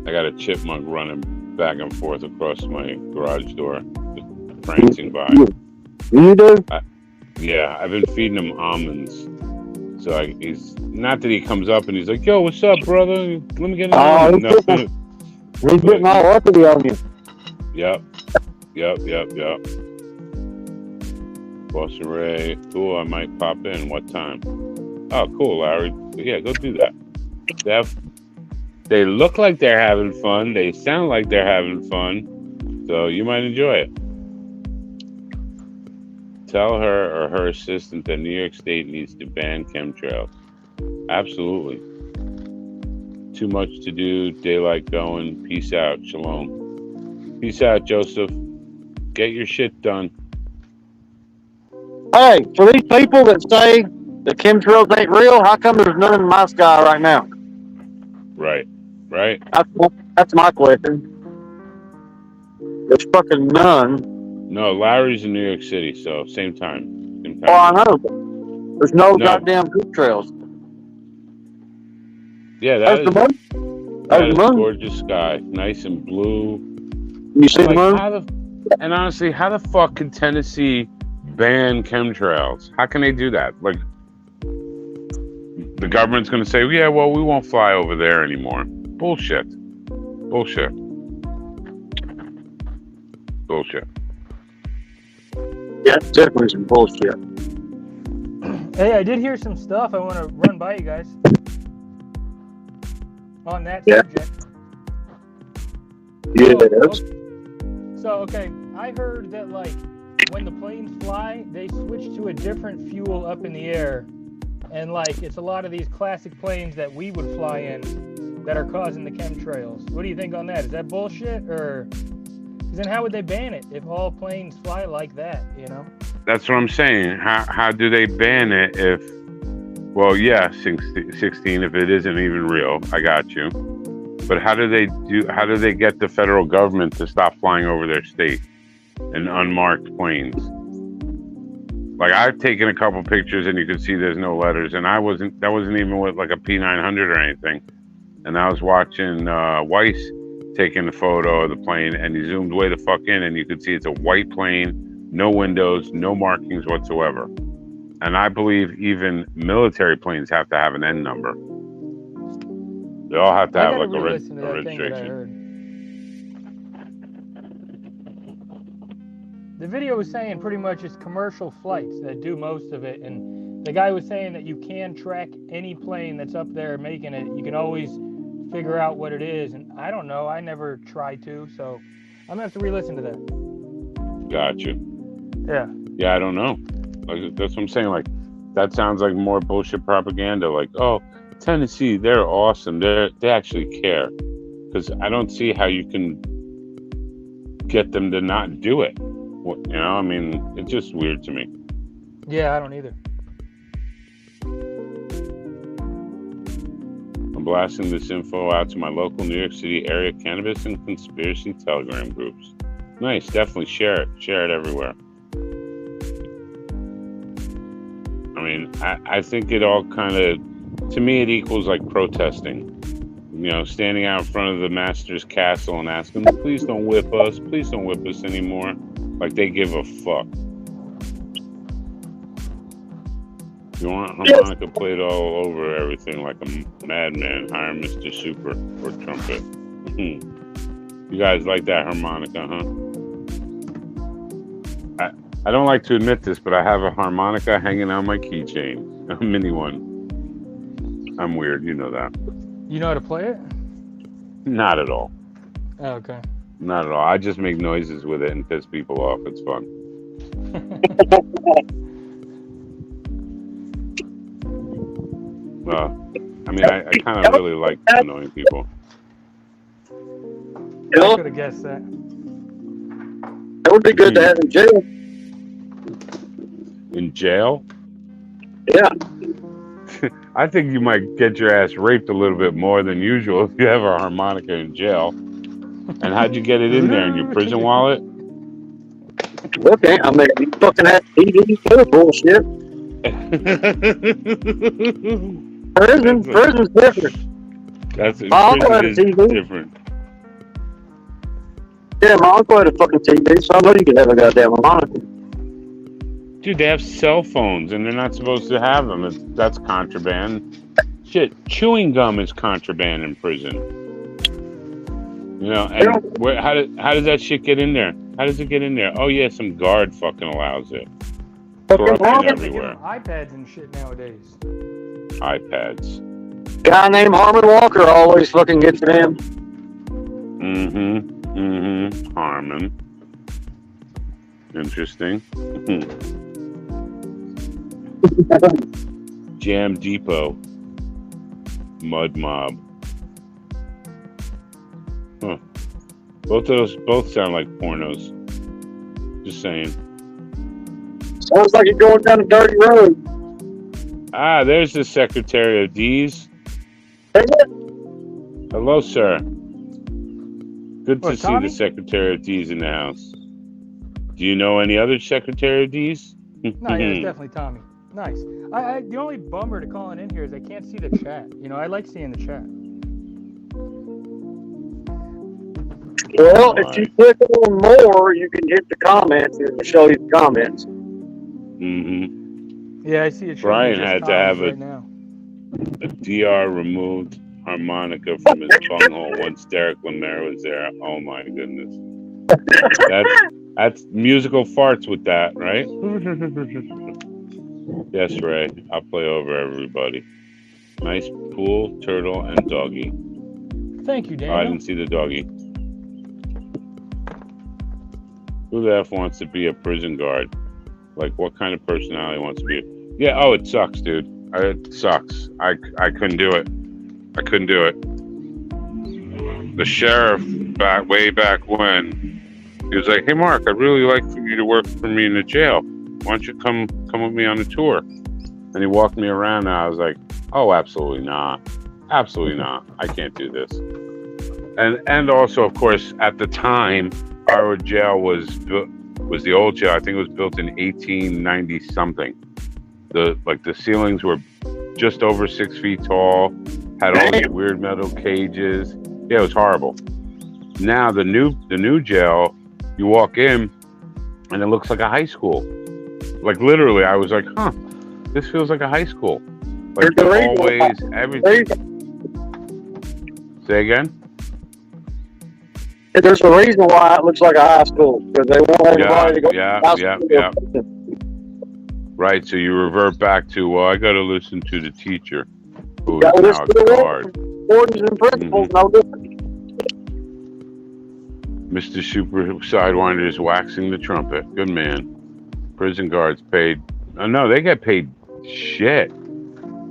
I got a chipmunk running back and forth across my garage door, just prancing by. You do? Yeah, I've been feeding him almonds. So he's not that he comes up and he's like, "Yo, what's up, brother? Let me get an almond." He's getting all uppity on you. Yep. Boston Ray. Cool, I might pop in. What time? Oh, cool, Larry. Yeah, go do that. They look like they're having fun. They sound like they're having fun. So you might enjoy it. Tell her or her assistant that New York State needs to ban chemtrails. Absolutely. Too much to do. Daylight going. Peace out. Shalom. Peace out, Joseph. Get your shit done. Hey, for these people that say the chemtrails ain't real, how come there's none in my sky right now? Right. That's my question. There's fucking none. No, Larry's in New York City, so same time. Oh, I know. There's no goddamn chemtrails. Yeah, that is gorgeous sky. Nice and blue. You see the moon? And honestly, how the fuck can Tennessee ban chemtrails? How can they do that? Like, the government's going to say, yeah, well, we won't fly over there anymore. Bullshit. Yeah, it's definitely some bullshit. Hey, I did hear some stuff I want to run by you guys on that subject. So, okay, I heard that, like, when the planes fly, they switch to a different fuel up in the air. And, like, it's a lot of these classic planes that we would fly in that are causing the chemtrails. What do you think on that? Is that bullshit? Or... Because then how would they ban it if all planes fly like that, you know? That's what I'm saying. How do they ban it if... Well, yeah, 16, if it isn't even real. I got you. But how do they get the federal government to stop flying over their state in unmarked planes? Like, I've taken a couple pictures and you can see there's no letters, and that wasn't even with like a P900 or anything. And I was watching Weiss taking a photo of the plane, and he zoomed way the fuck in, and you could see it's a white plane, no windows, no markings whatsoever. And I believe even military planes have to have an N number. They all have to have like a registration. The video was saying pretty much it's commercial flights that do most of it, and the guy was saying that you can track any plane that's up there making it. You can always figure out what it is, and I don't know. I never tried to, so I'm gonna have to re-listen to that. Gotcha. Yeah, I don't know. Like, that's what I'm saying. Like, that sounds like more bullshit propaganda. Like, oh, Tennessee, they're awesome. They actually care. Because I don't see how you can get them to not do it. You know, I mean, it's just weird to me. Yeah, I don't either. I'm blasting this info out to my local New York City area cannabis and conspiracy Telegram groups. Nice, definitely share it. Share it everywhere. I mean, I think it all kind of, to me, it equals like protesting. You know, standing out in front of the master's castle and asking, please don't whip us. Please don't whip us anymore. Like they give a fuck. You want harmonica played all over everything like a madman, hire Mr. Super or trumpet. You guys like that harmonica, huh? I don't like to admit this, but I have a harmonica hanging on my keychain, a mini one. I'm weird, you know that. You know how to play it? Not at all. Oh, okay. Not at all. I just make noises with it and piss people off. It's fun. Well, I mean, I kind of really like annoying people. I could have guessed that. That would be good to have in jail. In jail? Yeah. I think you might get your ass raped a little bit more than usual if you have a harmonica in jail. And how'd you get it in there? In your prison wallet? Okay, I mean, you fucking have TVs for bullshit. Prison's different. That's my uncle had a TV. Different. Yeah, my uncle had a fucking TV, so I know you could have a goddamn harmonica. Dude, they have cell phones, and they're not supposed to have them. That's contraband. Shit, chewing gum is contraband in prison. You know, and how does that shit get in there? How does it get in there? Oh yeah, some guard fucking allows it. Corruption everywhere. iPads and shit nowadays. iPads. Guy named Harmon Walker always fucking gets it in. Harmon. Interesting. Jam Depot. Mud Mob. Huh. Both sound like pornos. Just saying. Sounds like you're going down a dirty road. Ah, there's the Secretary of D's. Hello, sir. Good to see the Secretary of D's in the house. Do you know any other Secretary of D's? No, yeah, it's definitely Tommy. Nice. The only bummer to calling in here is I can't see the chat. You know, I like seeing the chat. Well, if you click on more, you can hit the comments. It will show you the comments. Yeah, I see it. Brian had to have a DR removed harmonica from his bunghole once Derek Lemaire was there. Oh my goodness. That's musical farts with that, right? Yes, Ray. I'll play over everybody. Nice pool, turtle, and doggy. Thank you, Dan. Oh, I didn't see the doggy. Who the F wants to be a prison guard? Like, what kind of personality wants to be? Yeah, oh, it sucks, dude. It sucks. I couldn't do it. I couldn't do it. The sheriff, way back when, he was like, "Hey, Mark, I'd really like for you to work for me in the jail. Why don't you come with me on the tour?" And he walked me around, and I was like, "Oh, absolutely not. Absolutely not. I can't do this." And also, of course, at the time, our jail was the old jail. I think it was built in 1890 something. The ceilings were just over 6 feet tall, had all these weird metal cages. Yeah, it was horrible. Now the new jail, you walk in and it looks like a high school. Like literally, I was like, huh, this feels like a high school. Like the hallways, everything. Say again? There's a reason why it looks like a high school, because they want everybody to go to high school. Yeah. Right, so you revert back to, well, I got to listen to the teacher, who is now a guard. Orders and principles, no different. Mr. Super Sidewinder is waxing the trumpet. Good man. Prison guards paid. Oh, no, they get paid shit.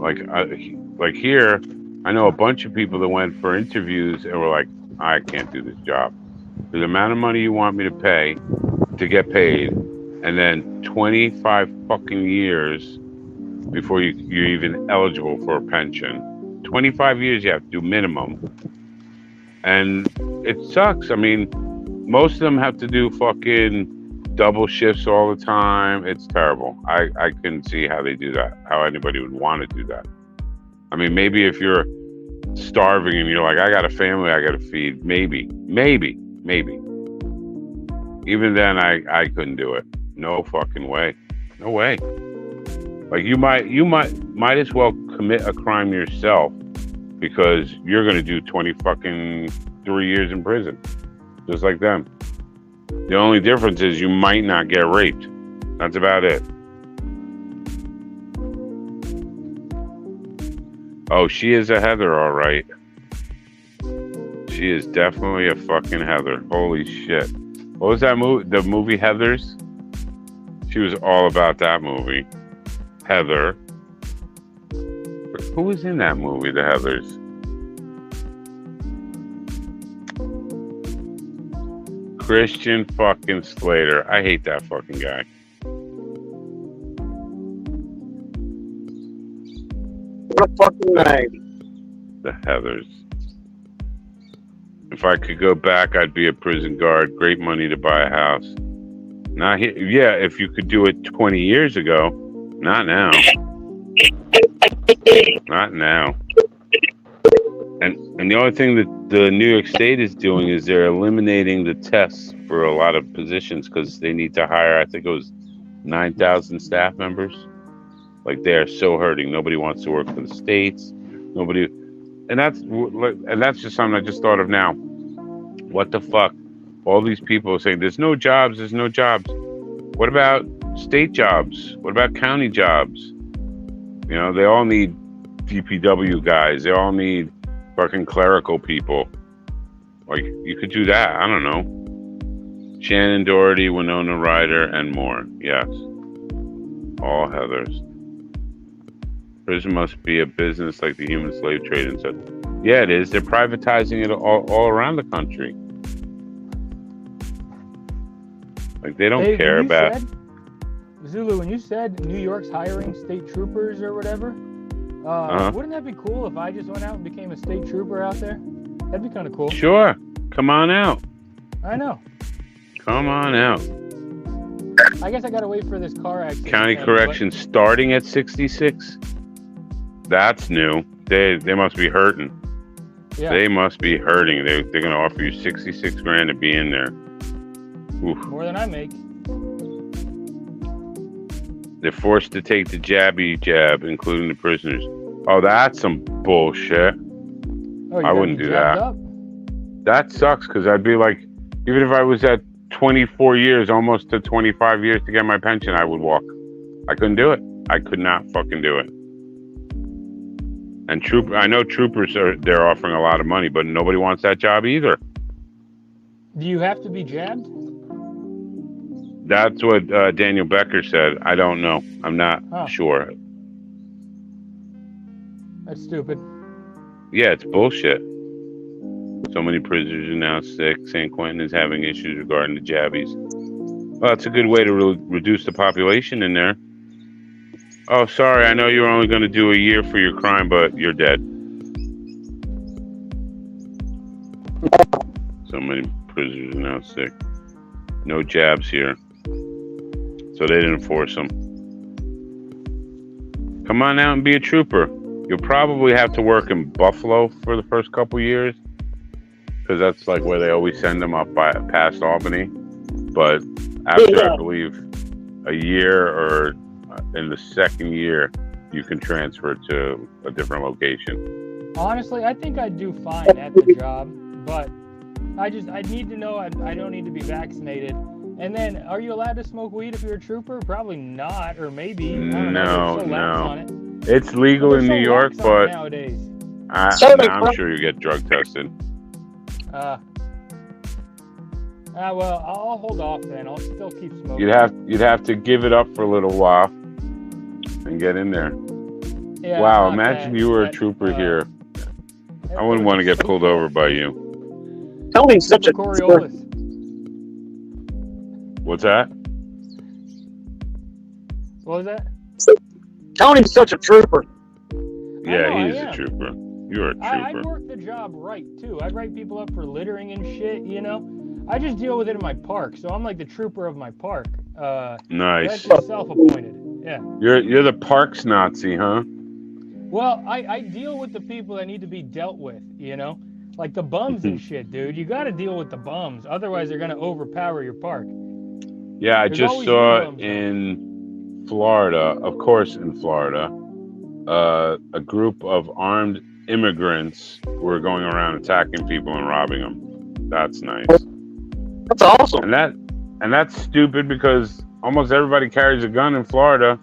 Like here, I know a bunch of people that went for interviews and were like, I can't do this job. The amount of money you want me to pay to get paid, and then 25 fucking years before you're even eligible for a pension. 25 years you have to do minimum. And it sucks. I mean, most of them have to do fucking double shifts all the time. It's terrible. I couldn't see how they do that, how anybody would want to do that. I mean, maybe if you're starving and you're like, I got a family I got to feed, maybe. Even then, I couldn't do it. No fucking way. No way. Like you might as well commit a crime yourself, because you're gonna do 3 years in prison, just like them. The only difference is you might not get raped. That's about it. Oh, she is a Heather, all right. She is definitely a fucking Heather. Holy shit. What was that movie? The movie Heathers? She was all about that movie. Heather. Who was in that movie, The Heathers? Christian fucking Slater. I hate that fucking guy. What a fucking name. The Heathers. If I could go back, I'd be a prison guard. Great money to buy a house. Not here. Yeah, if you could do it 20 years ago. Not now. Not now. And the only thing that the New York State is doing is they're eliminating the tests for a lot of positions because they need to hire, I think it was 9,000 staff members. Like, they are so hurting. Nobody wants to work for the states. Nobody, and that's just something I just thought of now. What the fuck? All these people are saying there's no jobs. There's no jobs. What about state jobs? What about county jobs? You know, they all need DPW guys. They all need fucking clerical people. Like, you could do that. I don't know. Shannon Doherty, Winona Ryder, and more. Yes. All Heathers. Prison must be a business like the human slave trade and such. Yeah, it is. They're privatizing it all around the country. Like, they don't care about... Zulu, when you said New York's hiring state troopers or whatever, wouldn't that be cool if I just went out and became a state trooper out there? That'd be kind of cool. Sure. Come on out. I know. Come on out. I guess I gotta wait for this car accident. County corrections starting at 66? That's new. They must be hurting. Yeah. They must be hurting. They're going to offer you 66 grand to be in there. Oof. More than I make. They're forced to take the jabby jab, including the prisoners. Oh, that's some bullshit. Oh, I wouldn't do that. Up? That sucks, because I'd be like, even if I was at 24 years, almost to 25 years to get my pension, I would walk. I couldn't do it. I could not fucking do it. And I know troopers they're offering a lot of money, but nobody wants that job either. Do you have to be jabbed? That's what Daniel Becker said. I don't know. I'm not sure. That's stupid. Yeah, it's bullshit. So many prisoners are now sick. San Quentin is having issues regarding the jabbies. Well, it's a good way to reduce the population in there. Oh, sorry, I know you were only going to do a year for your crime, but you're dead. So many prisoners are now sick. No jabs here. So they didn't force them. Come on out and be a trooper. You'll probably have to work in Buffalo for the first couple years, because that's like where they always send them up past Albany. But after, I believe, a year or in the second year, you can transfer to a different location. Honestly, I think I'd do fine at the job, but I need to know I don't need to be vaccinated. And then, are you allowed to smoke weed if you're a trooper? Probably not, or maybe. I don't know. No. It's legal in New York, but nowadays. I'm sure you get drug tested. Well, I'll hold off then. I'll still keep smoking. You'd have to give it up for a little while and get in there. Yeah, wow, imagine you were a trooper here. I wouldn't want to get pulled over by you. Tony's such a Coriolis. What's that? What was that? Tony's such a trooper. Yeah, he's a trooper. You're a trooper. I'd work the job right, too. I'd write people up for littering and shit, you know? I just deal with it in my park, so I'm like the trooper of my park. Nice. That's just self-appointed. Yeah. You're the parks Nazi, huh? Well, I deal with the people that need to be dealt with, you know? Like the bums and shit, dude. You got to deal with the bums. Otherwise, they're going to overpower your park. Yeah, I just saw in Florida, of course in Florida, a group of armed immigrants were going around attacking people and robbing them. That's nice. That's awesome. And that's stupid because almost everybody carries a gun in Florida.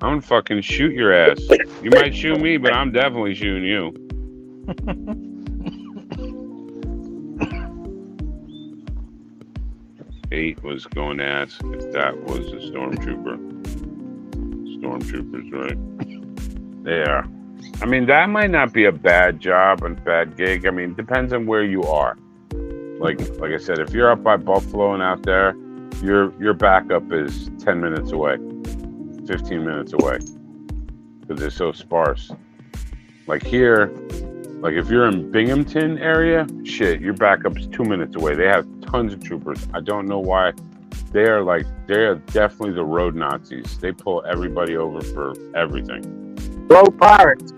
I'm gonna fucking shoot your ass. You might shoot me, but I'm definitely shooting you. Kate was going to ask if that was a stormtrooper. Stormtroopers, right? They are. I mean, that might not be a bad job and bad gig. I mean, it depends on where you are. Like I said, if you're up by Buffalo and out there, your backup is 10 minutes away, 15 minutes away, because they're so sparse. Like here, like if you're in Binghamton area, shit, your backup's 2 minutes away. They have tons of troopers. I don't know why. They're definitely the road Nazis. They pull everybody over for everything. Road pirates.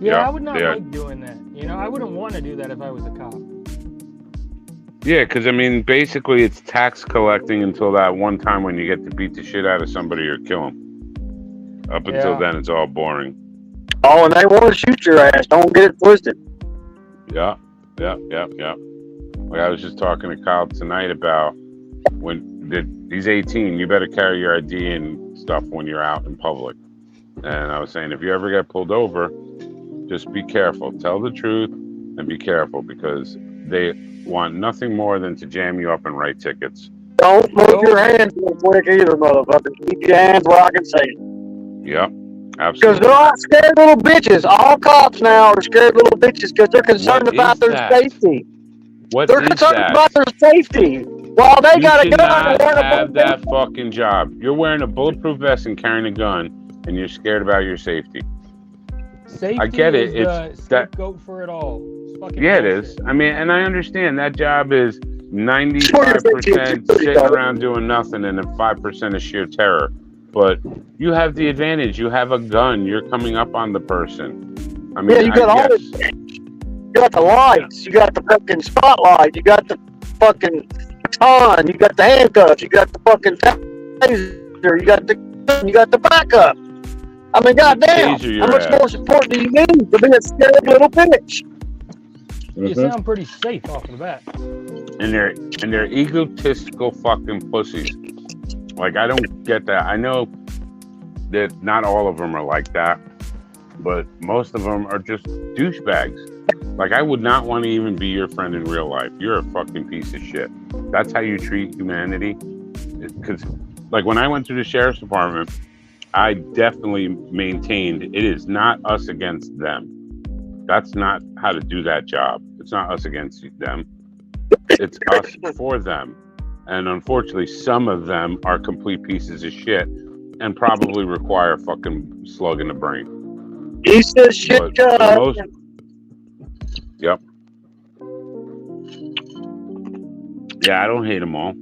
Yeah, I would not like doing that. You know, I wouldn't want to do that if I was a cop. Yeah, because I mean, basically, it's tax collecting until that one time when you get to beat the shit out of somebody or kill them. Up until then, it's all boring. Oh, and they want to shoot your ass. Don't get it twisted. Yeah. Like I was just talking to Kyle tonight about he's 18, you better carry your ID and stuff when you're out in public. And I was saying, if you ever get pulled over, just be careful. Tell the truth and be careful, because they want nothing more than to jam you up and write tickets. Don't move your hands real quick either, motherfucker. Keep your hands where I can see it. Yep, absolutely. Because they're all scared little bitches. All cops now are scared little bitches because they're concerned about their safety. They're concerned about their safety. While they got a gun, you should not have that fucking job. You're wearing a bulletproof vest and carrying a gun, and you're scared about your safety. Safety I get it. Is it's the scapegoat for it all. Yeah, it is. I mean, and I understand that job is 95% sitting around doing nothing, and then 5% is sheer terror. But you have the advantage. You have a gun. You're coming up on the person. I mean, yeah, you got all the, you got the lights. You got the fucking spotlight. You got the fucking baton. You got the handcuffs. You got the fucking taser. You got the backup. I mean, goddamn, how much more support do you need to be a scared little bitch? You sound pretty safe off the bat. And they're egotistical fucking pussies. Like, I don't get that. I know that not all of them are like that, but most of them are just douchebags. Like, I would not want to even be your friend in real life. You're a fucking piece of shit. That's how you treat humanity. Because, like, when I went to the sheriff's department, I definitely maintained it is not us against them. That's not how to do that job. It's not us against them. It's us for them. And unfortunately, some of them are complete pieces of shit and probably require a fucking slug in the brain. Piece of shit. Yep. Yeah, I don't hate them all.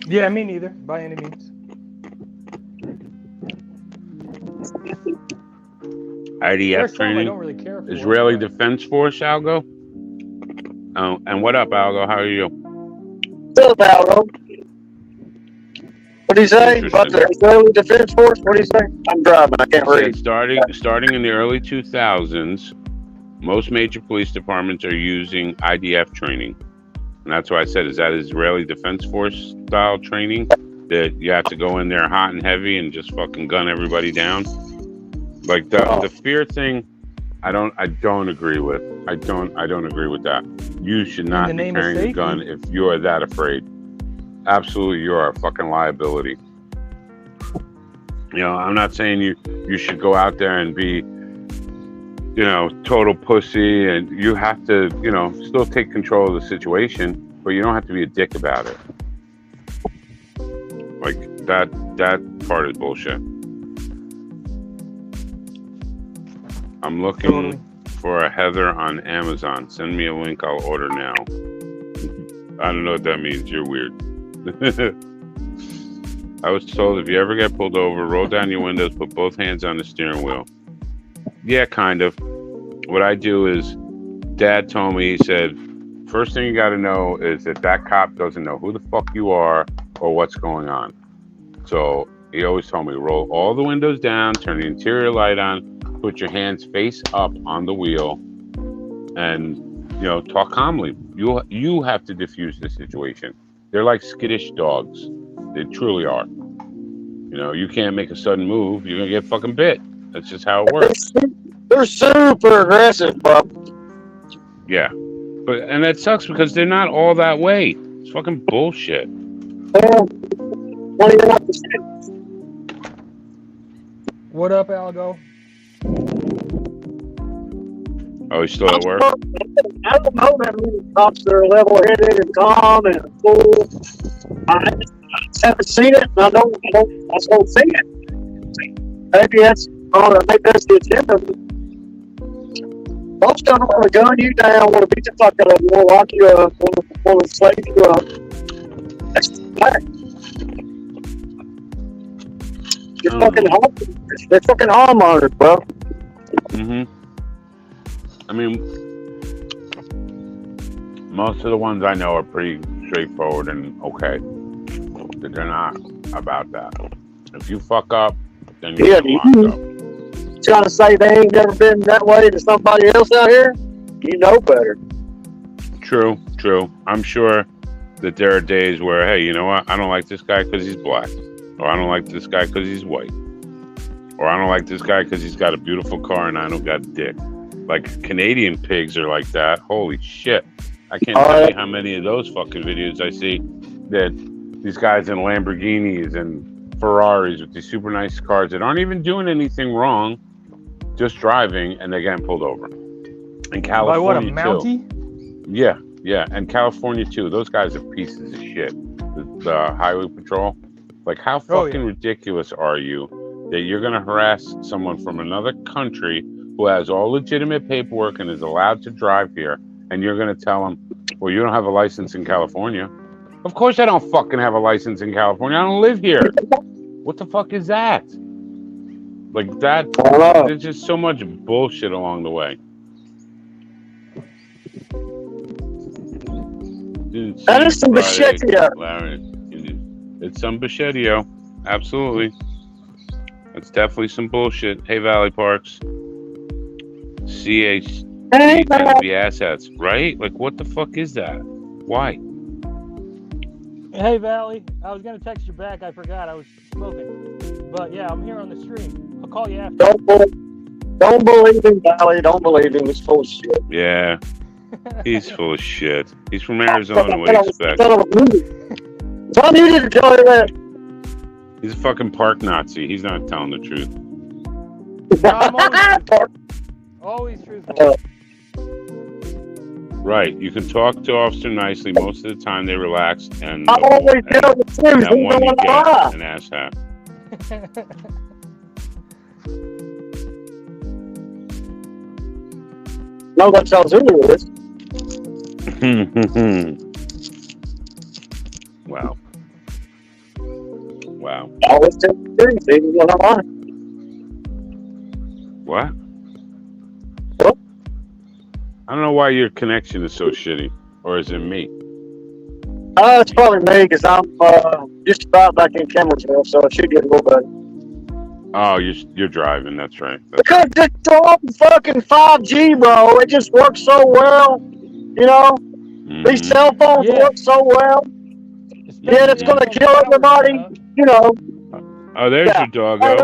Yeah, me neither, by any means. IDF training, really care for Israeli Defense Force, Algo. Oh, and what up, Algo? How are you? What's up, Algo? What do you say about the Israeli Defense Force? What do you say? I'm driving. I can't read. Starting in the early 2000s, most major police departments are using IDF training, and that's why I said, is that Israeli Defense Force style training that you have to go in there hot and heavy and just fucking gun everybody down? Like the fear thing, I don't agree with. I don't agree with that. You should not be carrying a gun if you are that afraid. Absolutely, you are a fucking liability. You know, I'm not saying you should go out there and be, you know, total pussy, and you have to, you know, still take control of the situation, but you don't have to be a dick about it. Like that part is bullshit. I'm looking for a Heather on Amazon. Send me a link. I'll order now. I don't know what that means. You're weird. I was told if you ever get pulled over, roll down your windows, put both hands on the steering wheel. Yeah, kind of. What I do is, Dad told me, he said, first thing you got to know is that cop doesn't know who the fuck you are or what's going on. So he always told me, roll all the windows down, turn the interior light on, put your hands face up on the wheel, and, you know, talk calmly. You have to diffuse the situation. They're like skittish dogs. They truly are. You know, you can't make a sudden move. You're going to get fucking bit. That's just how it works. They're super aggressive, bro. Yeah. And that sucks because they're not all that way. It's fucking bullshit. What up, Algo? Oh, he's still at work? I don't know that many cops that are level-headed and calm and cool. I just haven't seen it, and I don't see it. Maybe that's the agenda. Most of them want to gun you down, want to beat the fuck out of you, want to lock you up, want to slave you up. That's the fact. They're fucking homeowners, bro. I mean, most of the ones I know are pretty straightforward and okay. But they're not about that. If you fuck up, then you get locked up. Trying to say they ain't never been that way to somebody else out here? You know better. True. I'm sure that there are days where, hey, you know what? I don't like this guy because he's black. Or I don't like this guy because he's white. Or I don't like this guy because he's got a beautiful car and I don't got a dick. Like, Canadian pigs are like that. Holy shit. I can't tell you how many of those fucking videos I see that these guys in Lamborghinis and Ferraris with these super nice cars that aren't even doing anything wrong, just driving, and they're getting pulled over. In California, by what, a Mountie? Too. Yeah. And California, too. Those guys are pieces of shit. The highway patrol. Like, how fucking ridiculous are you that you're going to harass someone from another country who has all legitimate paperwork and is allowed to drive here, and you're going to tell them, well, you don't have a license in California? Of course I don't fucking have a license in California. I don't live here. What the fuck is that? Like that, there's just so much bullshit along the way. That is some bullshitio. It's some bullshitio. Absolutely. It's definitely some bullshit. Hey, Valley Parks. CH. Be assets, right? Like, what the fuck is that? Why? Hey, Valley. I was going to text you back. I forgot. I was smoking. But, yeah, I'm here on the stream. I'll call you after. Don't believe him, Valley. Don't believe him. He's full of shit. Yeah. He's full of shit. He's from Arizona. What do you expect? So I needed to tell you that. He's a fucking park Nazi. He's not telling the truth. Always truthful. Right. You can talk to officer nicely. Most of the time they relax and I always tell the truth. that one you get an ass hat. No, that's how Zulu is. Wow. I always tell the truth, even when I'm honest. What? I don't know why your connection is so shitty. Or is it me? It's probably me, because I'm just about back in Camersville, so it should get a little better. Oh, you're driving. That's right. Because it's all fucking 5G, bro. It just works so well. You know? These cell phones work so well. Yeah, it's going to kill everybody. You know. Oh, there's your doggo.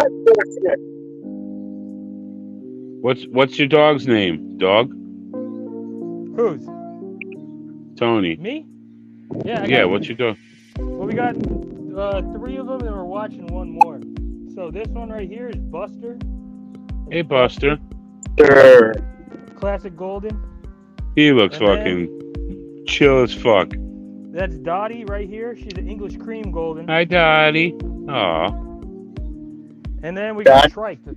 What's your dog's name? Dog? Whose? Tony. Me? Yeah, what's your dog? Well, we got 3 of them, and we're watching one more. So this one right here is Buster. Hey, Buster. Sure. Classic Golden. He looks fucking chill as fuck. That's Dottie right here. She's an English Cream Golden. Hi, Dottie. Aw. And then we got Trike, the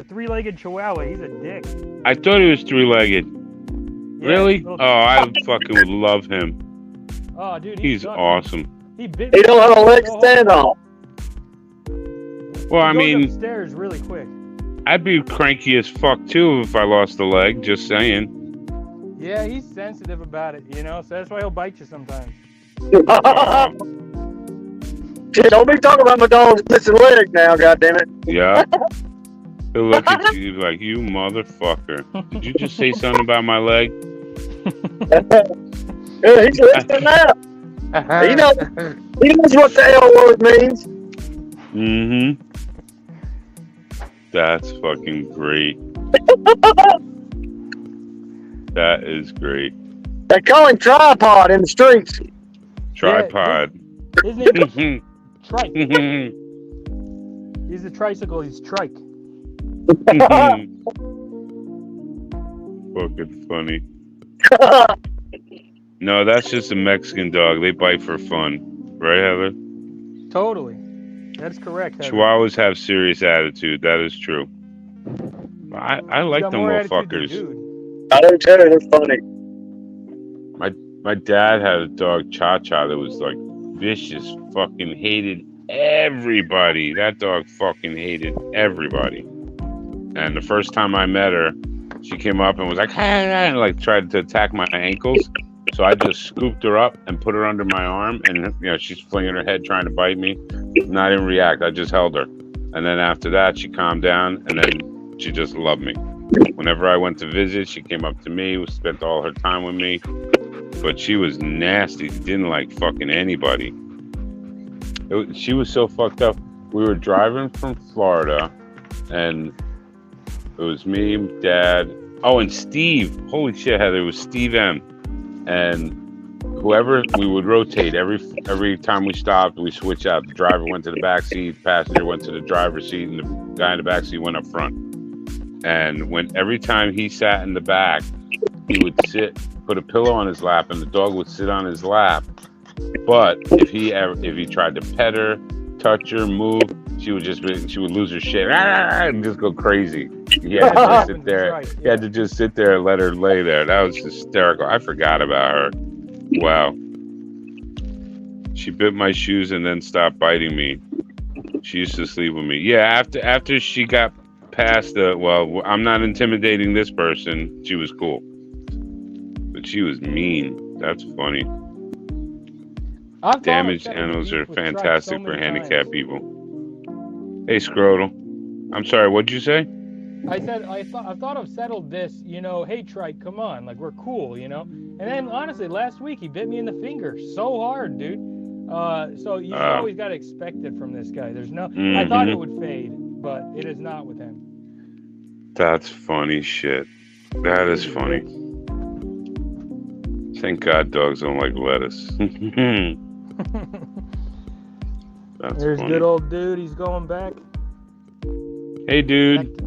3-legged Chihuahua. He's a dick. I thought he was 3-legged. Yeah, really? Oh, I fucking would love him. Oh, dude, he's awesome. He don't have a leg to stand on. Well, I mean, upstairs really quick. I'd be cranky as fuck too if I lost a leg. Just saying. Yeah, he's sensitive about it, you know. So that's why he'll bite you sometimes. Shit, don't be talking about my dog's missing leg now, goddammit. Yeah. He'll look at you like, you motherfucker. Did you just say something about my leg? Yeah, he's listening now. He knows what the L word means. Mm-hmm. That's fucking great. That is great. They call him Tripod in the streets. Tripod. His name is Trike. He's a tricycle. He's Trike. fucking funny. No, that's just a Mexican dog. They bite for fun. Right, Heather? Totally. That's correct, Heather. Chihuahuas have serious attitude. That is true. I like them little fuckers. I do too. They're funny. My dad had a dog, Cha-Cha, that was like vicious, fucking hated everybody. That dog fucking hated everybody. And the first time I met her, she came up and was like, hey, and like tried to attack my ankles. So I just scooped her up and put her under my arm, and she's flinging her head trying to bite me. And I didn't react. I just held her. And then after that, she calmed down, and then she just loved me. Whenever I went to visit, she came up to me, spent all her time with me. But she was nasty. She didn't like fucking anybody. She was so fucked up. We were driving from Florida, and it was me, Dad. Oh, and Steve. Holy shit, Heather. It was Steve M. And whoever, we would rotate every time we stopped, we switch out. The driver went to the back seat, the passenger went to the driver's seat, and the guy in the back seat went up front. And every time he sat in the back, he would put a pillow on his lap, and the dog would sit on his lap. But if he tried to pet her, touch her, move, she would lose her shit and just go crazy. He had to just sit there. He had to just sit there and let her lay there. That was hysterical. I forgot about her. Wow. She bit my shoes and then stopped biting me. She used to sleep with me. Yeah, after she got past I'm not intimidating this person. She was cool. But she was mean. That's funny. Damaged animals are fantastic for handicapped people. Hey, Scrotal. I'm sorry, what'd you say? I said, I thought I've settled this, hey, Trike, come on, like, we're cool, And then, honestly, last week, he bit me in the finger so hard, dude. So you always got to expect it from this guy. There's no, I thought it would fade, but it is not with him. That's funny shit. That is funny. Thank God dogs don't like lettuce. There's funny. Good old dude. He's going back. Hey, dude.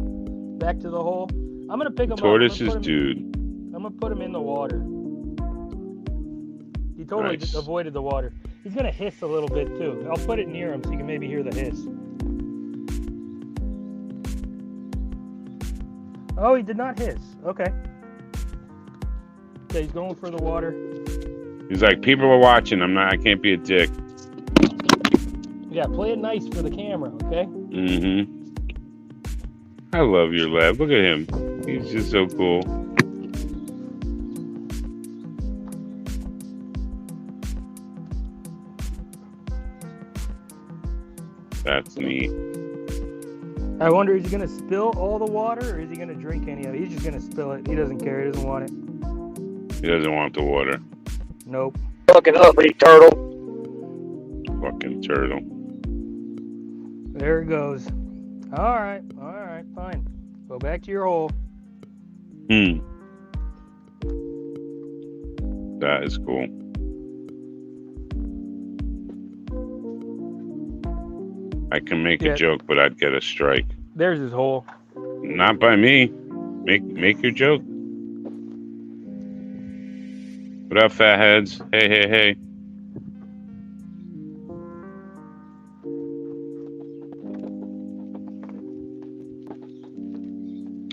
Back to the hole. I'm gonna pick him Tortoise up. is dude. I'm gonna put him in the water. He totally just avoided the water. He's gonna hiss a little bit too. I'll put it near him so you can maybe hear the hiss. Oh, he did not hiss. Okay. Okay, he's going for the water. He's like, people are watching. I can't be a dick. Yeah, play it nice for the camera, okay? Mm-hmm. I love your lab. Look at him. He's just so cool. That's neat. I wonder, is he going to spill all the water, or is he going to drink any of it? He's just going to spill it. He doesn't care. He doesn't want it. He doesn't want the water. Nope. Fucking uppity turtle. Fucking turtle. There it goes. All right, fine. Go back to your hole. That is cool. I can make a joke, but I'd get a strike. There's his hole. Not by me. Make your joke. What up, fatheads? Hey.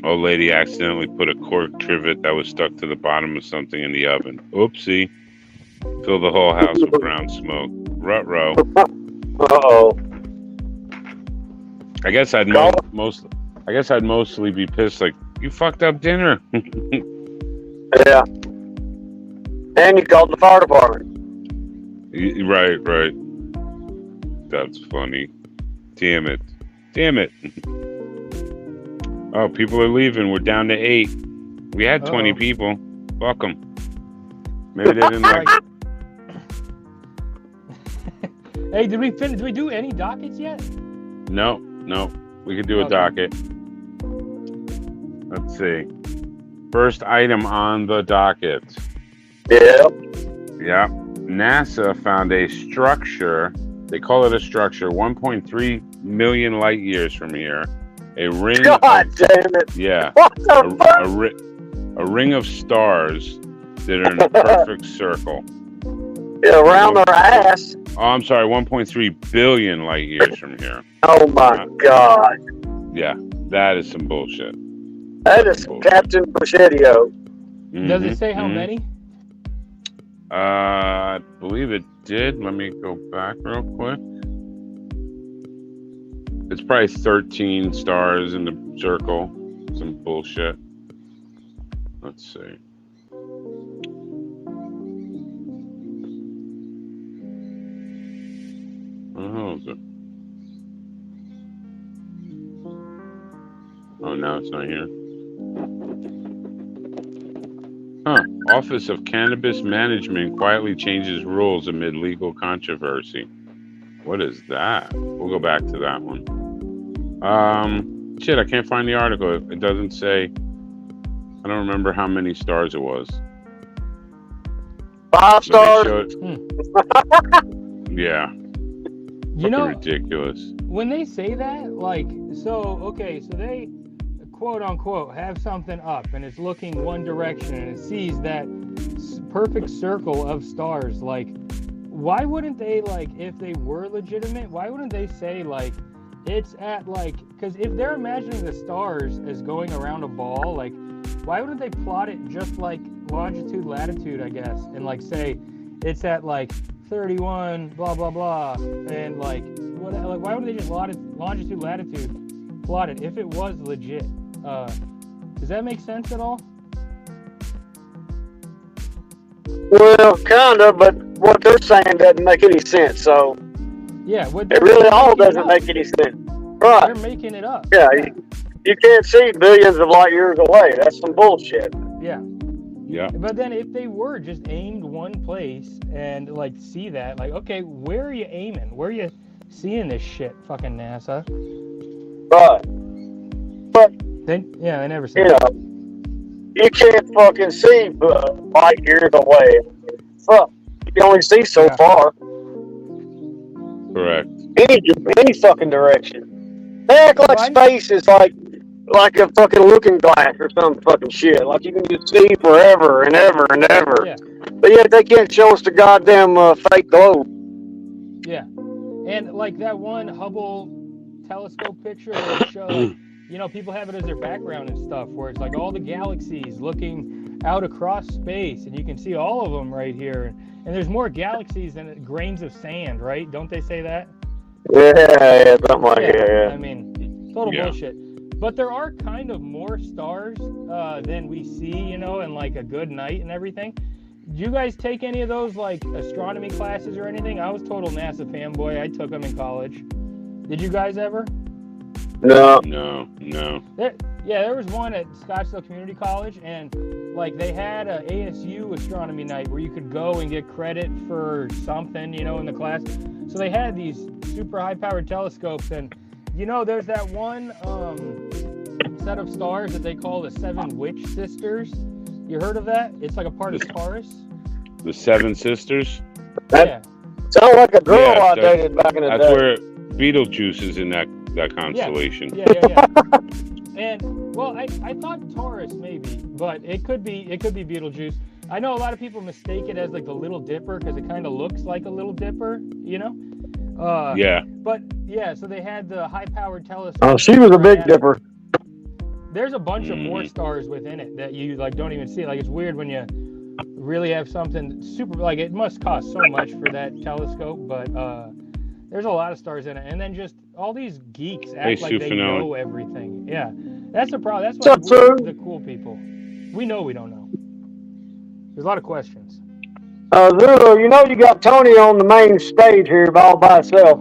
Old lady accidentally put a cork trivet that was stuck to the bottom of something in the oven. Oopsie. Fill the whole house with brown smoke. Ruh-roh. Uh-oh. I guess I'd mostly be pissed, like, you fucked up dinner. Yeah. And you called the fire department. Right. That's funny. Damn it. Oh, people are leaving. We're down to 8. We had 20 people. Fuck them. Maybe they didn't like. Hey, did we do any dockets yet? No. We could do a docket. Let's see. First item on the docket. Yeah. NASA found a structure. They call it a structure 1.3 million light years from here. A ring. God damn it. Yeah. What the fuck? A A ring of stars that are in a perfect circle. Yeah, around their ass. Oh, I'm sorry, 1.3 billion light years from here. Oh my God. Yeah, that is some bullshit. That is Captain Pochettio. Does it say how many? I believe it did. Let me go back real quick. It's probably 13 stars in the circle. Some bullshit. Let's see. What the hell is it? Oh, now it's not here. Huh. Office of Cannabis Management quietly changes rules amid legal controversy. What is that? We'll go back to that one. Shit, I can't find the article. It doesn't say. I don't remember how many stars it was. 5 stars? Yeah. You know, ridiculous. When they say that, like, so they quote unquote have something up and it's looking one direction and it sees that perfect circle of stars. Like, why wouldn't they, like, if they were legitimate, why wouldn't they say, like, it's at, like, because if they're imagining the stars as going around a ball, like, why wouldn't they plot it just like longitude, latitude, I guess, and, like, say it's at, like, 31, blah, blah, blah, and, like, what, like, why wouldn't they just longitude, latitude plot it if it was legit? Does that make sense at all? Well, kind of, but what they're saying doesn't make any sense, so yeah, it really all doesn't make any sense. Right. They're making it up. Yeah, you can't see billions of light years away. That's some bullshit. Yeah. Yeah. But then if they were just aimed one place and, like, see that, like, okay, where are you aiming? Where are you seeing this shit, fucking NASA? Right. But then, yeah, they never say you know, you can't fucking see light years away. Fuck, you can only see so far. Correct. Any fucking direction. They act like space is like a fucking looking glass or some fucking shit. Like you can just see forever and ever and ever. Yeah. But yet they can't show us the goddamn fake globe. Yeah. And, like, that one Hubble telescope picture where it shows, like, you know, people have it as their background and stuff, where it's like all the galaxies looking out across space, and you can see all of them right here. And there's more galaxies than grains of sand, right? Don't they say that? Yeah, something like that, yeah. I mean, total bullshit. But there are kind of more stars than we see, you know, and, like, a good night and everything. Do you guys take any of those, like, astronomy classes or anything? I was total NASA fanboy. I took them in college. Did you guys ever? No. There was one at Scottsdale Community College, and, like, they had a ASU astronomy night where you could go and get credit for something, you know, in the class. So they had these super high-powered telescopes, and, you know, there's that one set of stars that they call the 7 Witch Sisters. You heard of that? It's like a part of Taurus. The 7 Sisters? That sounds like a girl I dated back in the day. That's where Beetlejuice is in that constellation. Yeah. And, well, I thought Taurus maybe, but it could be Beetlejuice. I know a lot of people mistake it as, like, the Little Dipper because it kind of looks like a Little Dipper, you know? Yeah. But, yeah, so they had the high-powered telescope. Oh, she was a big dipper. There's a bunch of more stars within it that you, like, don't even see. Like, it's weird when you really have something super, like, it must cost so much for that telescope, but there's a lot of stars in it. And then just all these geeks act like they know everything. Yeah, that's the problem. That's why we're the cool people. We know we don't know. There's a lot of questions. Zulu, you know you got Tony on the main stage here all by himself.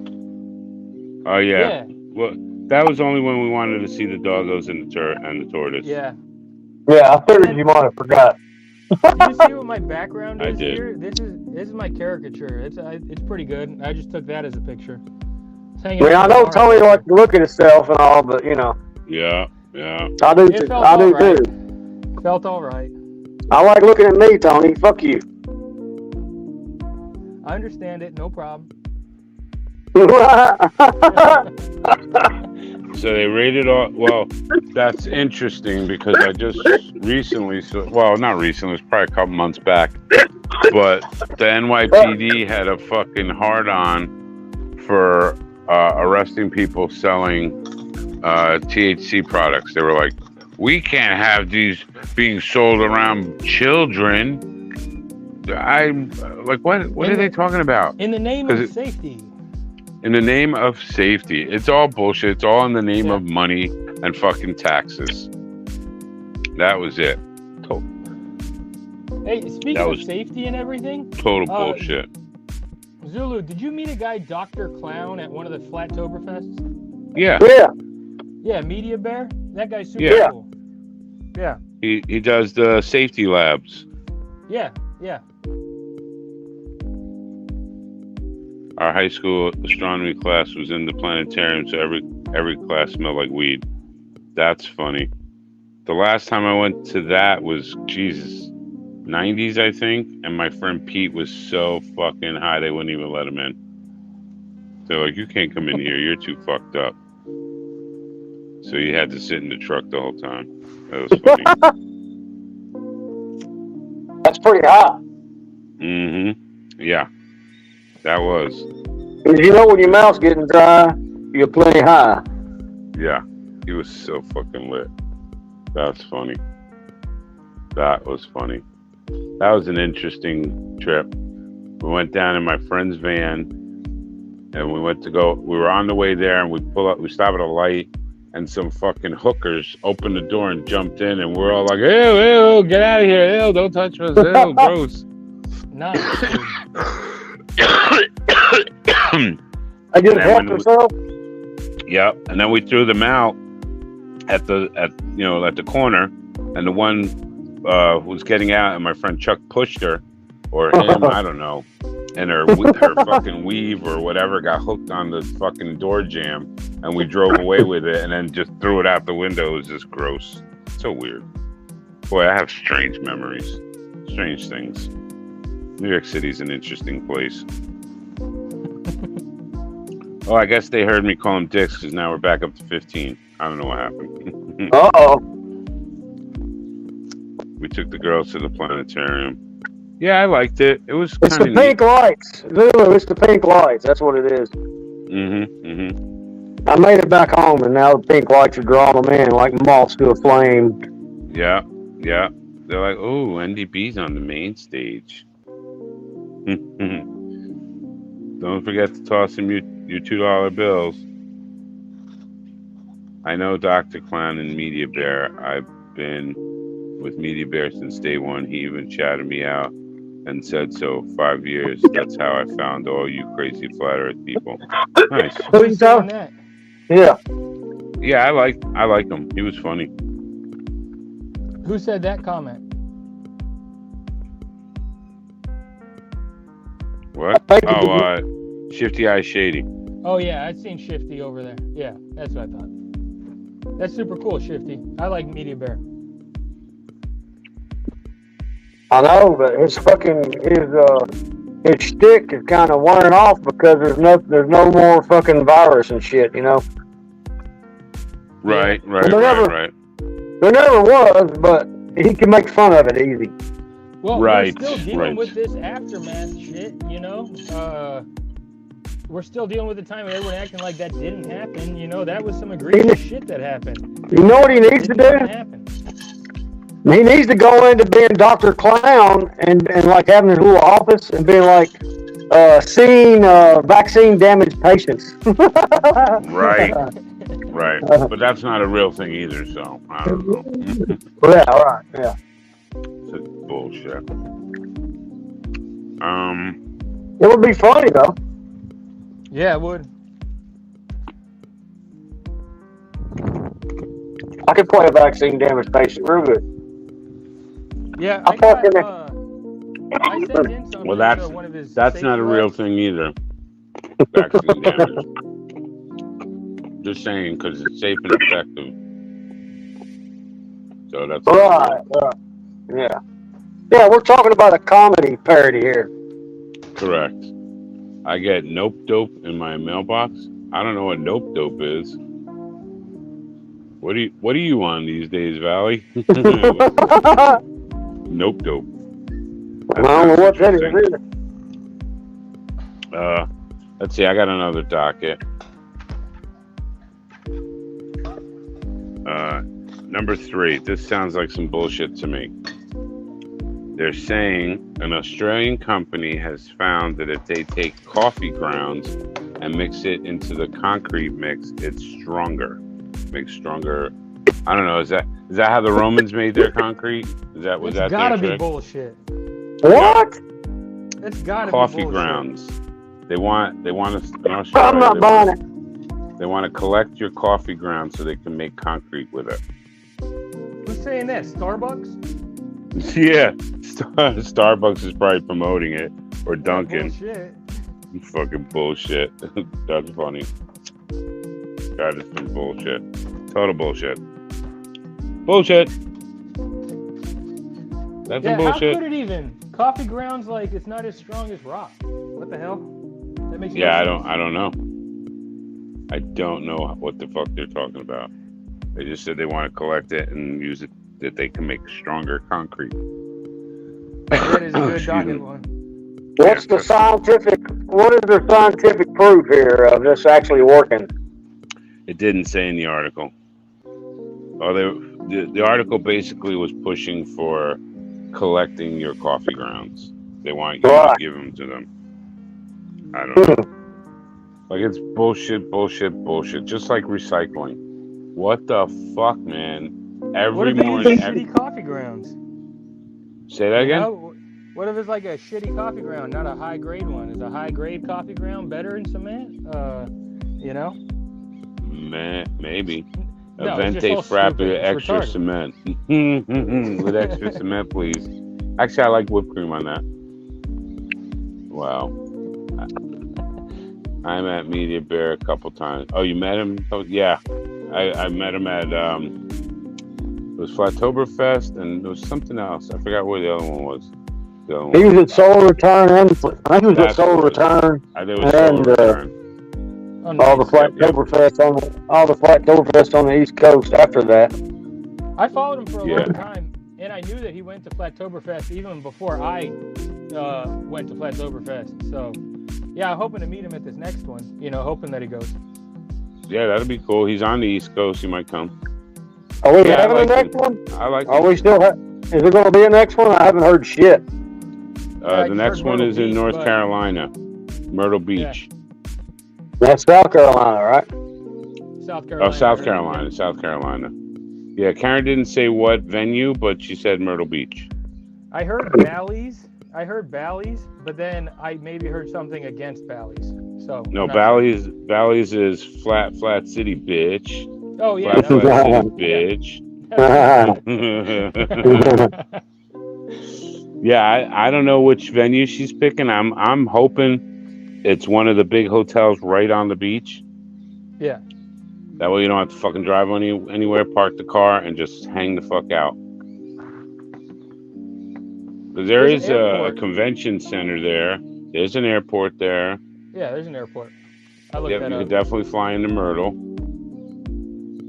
Oh, yeah. Well, that was only when we wanted to see the doggos and the tortoise. Yeah. Yeah, I figured you might have forgot. Did you see what my background is I did. here? This is my caricature. It's pretty good. I just took that as a picture. I know Tony likes to look at himself and all, but you know. Yeah. I do too. Felt all right. I like looking at me, Tony. Fuck you. I understand it. No problem. So they raided all. Well, that's interesting because I just recently, well, not recently, it's probably a couple months back, but the NYPD had a fucking hard on for arresting people selling THC products. They were like, we can't have these being sold around children. I'm like, what are they talking about? In the name of safety. In the name of safety. It's all bullshit. It's all in the name of money and fucking taxes. That was it. Hey, speaking of safety and everything. Total bullshit. Zulu, did you meet a guy, Dr. Clown, at one of the Flattoberfests? Yeah. Yeah, Media Bear? That guy's super cool. Yeah. He does the safety labs. Yeah. Our high school astronomy class was in the planetarium, so every class smelled like weed. That's funny. The last time I went to that was, Jesus, 90s, I think, and my friend Pete was so fucking high they wouldn't even let him in. They're like, you can't come in here, you're too fucked up. So you had to sit in the truck the whole time. That was funny. That's pretty high. Mm-hmm. Yeah. That was. You know when your mouth's getting dry, you're plenty high. Yeah. He was so fucking lit. That's funny. That was funny. That was an interesting trip. We went down in my friend's van and we were on the way there and we stopped at a light and some fucking hookers opened the door and jumped in and we're all like, ew, get out of here, ew, don't touch us, ew, gross. Nice. I just helped herself. Yep, and then we threw them out at the corner, and the one was getting out, and my friend Chuck pushed her, or him, I don't know, and her fucking weave or whatever got hooked on the fucking door jamb, and we drove away with it, and then just threw it out the window. It was just gross. So weird. Boy, I have strange memories, strange things. New York City's an interesting place. Oh, I guess they heard me call them dicks because now we're back up to 15. I don't know what happened. Uh-oh. We took the girls to the planetarium. Yeah, I liked it. It was It's kind the of pink lights. Zulu, it's the pink lights. That's what it is. I made it back home, and now the pink lights are drawing them in like moths to a flame. Yeah. They're like, oh, NDP's on the main stage. Don't forget to toss him your $2 bills. I know Dr. Clown and Media Bear. I've been with Media Bear since day one. He even shouted me out and said so. 5 years. That's how I found all you crazy flat earth people. Nice. Who's saying that? Yeah. Yeah, I like him. He was funny. Who said that comment? What? Oh, Shifty Eye Shady. Oh yeah, I've seen Shifty over there. Yeah, that's what I thought. That's super cool, Shifty. I like Media Bear. I know, but his shtick is kind of wearing off because there's no more fucking virus and shit, you know. Right. There never was, but he can make fun of it easy. Well, we're still dealing with this aftermath shit, you know. We're still dealing with the time of everyone acting like that didn't happen. You know, that was some egregious shit that happened. You know what he needs to do? He needs to go into being Dr. Clown and like having his little office and being like seeing vaccine damaged patients. Right. But that's not a real thing either, so I don't know. Yeah, all right. Yeah. It's bullshit. It would be funny though. Yeah, it would. I could play a vaccine damaged patient real good. Yeah, I sent in something well, to one of his that's not a real thing either. Vaccine damage. Just saying, because it's safe and effective. So that's right. Yeah. Yeah, we're talking about a comedy parody here. Correct. I get nope dope in my mailbox. I don't know what nope dope is. What are you on these days, Valley? Nope dope. I don't know what that is either. Let's see. I got another docket. Number 3. This sounds like some bullshit to me. They're saying an Australian company has found that if they take coffee grounds and mix it into the concrete mix, it's stronger. Makes stronger. I don't know. Is that how the Romans made their concrete? Was that It's their gotta be trick? bullshit. What? It's gotta Coffee be bullshit. grounds. They want us in I'm Australia. not buying it. They want to collect your coffee grounds so they can make concrete with it. Who's saying that? Starbucks? Yeah, Starbucks is probably promoting it, or Dunkin'. Bullshit. Fucking bullshit. That's funny. That is some bullshit. Total bullshit. Bullshit. That's some bullshit. How could it even? Coffee grounds, like, it's not as strong as rock. What the hell? That makes no Yeah, sense. I don't know. I don't know what the fuck they're talking about. They just said they want to collect it and use it that they can make stronger concrete. That is a good Excuse me. docket one. What is the scientific proof here of this actually working? It didn't say in the article. Oh, the article basically was pushing for collecting your coffee grounds. They want you to give them to them. I don't know. Like, it's bullshit. Just like recycling. What the fuck, man? What Every if they morning. use shitty coffee grounds? Say that again? You know, what if it's like a shitty coffee ground, not a high grade one? Is a high grade coffee ground better in cement? You know? Maybe. No, A it's just Vente all Frappe stupid. with It's extra retarded. cement. With extra cement, please. Actually, I like whipped cream on that. Wow. I met Media Bear a couple times. Oh, you met him? Oh, yeah. I met him at, it was Flattoberfest, and there was something else. I forgot where the other one was. He was at Solar Return, and I think he was at That's Solar what it was. Return, I think it was Solar and Return. all the Flattoberfest on the East Coast after that. I followed him for a Yeah. long time, and I knew that he went to Flattoberfest even before I went to Flattoberfest. So, yeah, I'm hoping to meet him at this next one. You know, hoping that he goes. Yeah, that'd be cool. He's on the East Coast. He might come. Are we Yeah, I having like the next it. one? I like Are it. we still? Is there going to be a next one? I haven't heard shit. I The just next heard one Myrtle is in Beach, North but- Carolina. Myrtle Beach. That's South Carolina, right? South Carolina. Oh, South Carolina. South Carolina. Yeah, Karen didn't say what venue, but she said Myrtle Beach. I heard Bally's. But then I maybe heard something against Bally's. So No, I'm not sure. Bally's is flat city, bitch. Oh yeah. Flat that city, bitch. Yeah, I don't know which venue she's picking. I'm hoping it's one of the big hotels right on the beach. Yeah. That way you don't have to fucking drive anywhere, park the car, and just hang the fuck out. But there There's is an a airport. convention center there. There's an airport there. Yeah, there's an airport. I looked Yep, that you up. could definitely fly into Myrtle.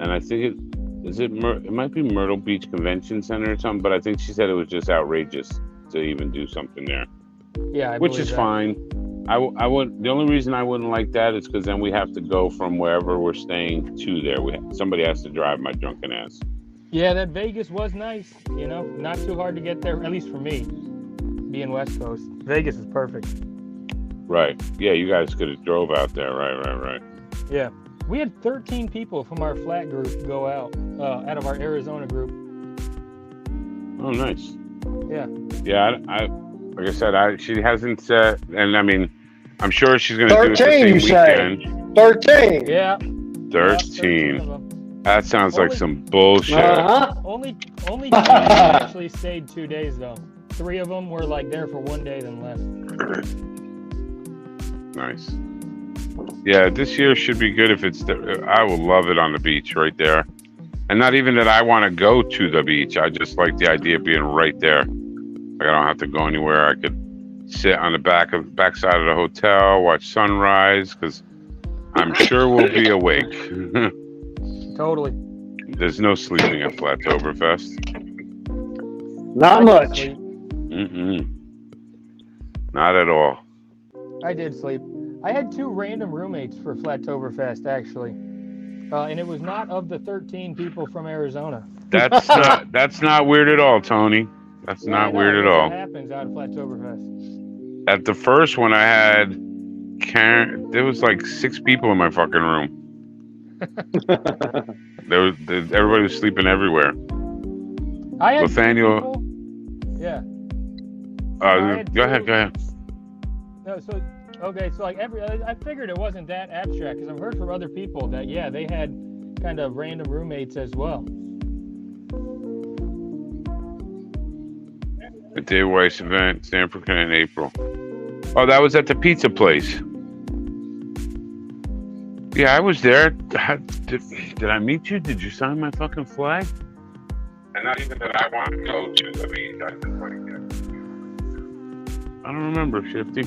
And I think it might be Myrtle Beach Convention Center or something, but I think she said it was just outrageous to even do something there. Yeah, Which is fine. I would. The only reason I wouldn't like that is because then we have to go from wherever we're staying to there. Somebody has to drive my drunken ass. Yeah, that Vegas was nice. You know, not too hard to get there. At least for me, being West Coast, Vegas was perfect. Right. Yeah, you guys could have drove out there. Right. Yeah, we had 13 people from our flat group go out of our Arizona group. Oh, nice. Yeah. Yeah, I like I said, she hasn't said, and I mean, I'm sure she's going to do it the 13, same you say? weekend. 13. Yeah. 13. That sounds like some bullshit. Only 2 actually stayed 2 days though. 3 of them were like there for 1 day, then left. Nice. Yeah, this year should be good if it's. I will love it on the beach right there, and not even that I want to go to the beach. I just like the idea of being right there. Like I don't have to go anywhere. I could sit on the backside of the hotel, watch sunrise, because I'm sure we'll be awake. Totally. There's no sleeping at Flattoberfest. Not much. Not at all. I did sleep. I had 2 random roommates for Flattoberfest, actually. And it was not of the 13 people from Arizona. That's not weird at all, Tony. That's not weird at all. That happens out of Flattoberfest. At the first one I had, Karen, there was like 6 people in my fucking room. Everybody was sleeping everywhere. I had Nathaniel. people, yeah. Go ahead. No, so okay, so like I figured it wasn't that abstract because I've heard from other people that they had kind of random roommates as well. A Dave Weiss event, Stanford in April. Oh, that was at the pizza place. Yeah, I was there. Did I meet you? Did you sign my fucking flag? And not even that I wanted to go to. I mean, I just like it. I don't remember, Shifty.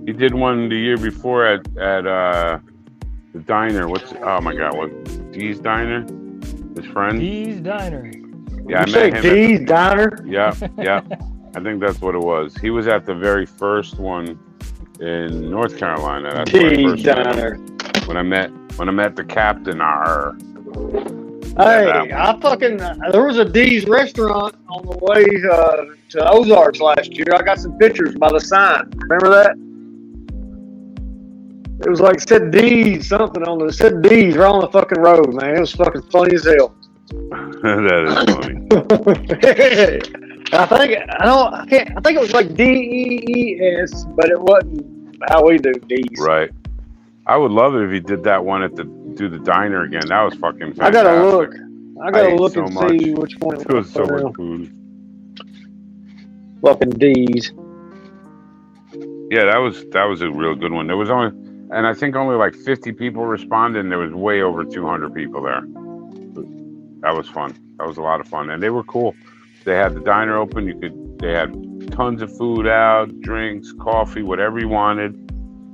He did one the year before at the diner. Oh my God, what? Dee's Diner? His friend? Dee's Diner. Yeah, I met him. Dee's Diner? Yeah. I think that's what it was. He was at the very first one in North Carolina. That's Dee's Diner. When I met the captain. Hey, there was a Dee's restaurant on the way to Ozarks last year. I got some pictures by the sign. Remember that? It was like said Dee's something on it. Said Dee's right on the fucking road, man. It was fucking funny as hell. That is funny. I think it was like DEES, but it wasn't how we do D's. Right. I would love it if he did that one do the diner again. That was fucking fantastic. I gotta look and see which one it was. So much food. Fucking D's. Yeah, that was a real good one. There was only like 50 people responded, and there was way over 200 people there. That was fun. That was a lot of fun, and they were cool. They had the diner open. They had tons of food out, drinks, coffee, whatever you wanted.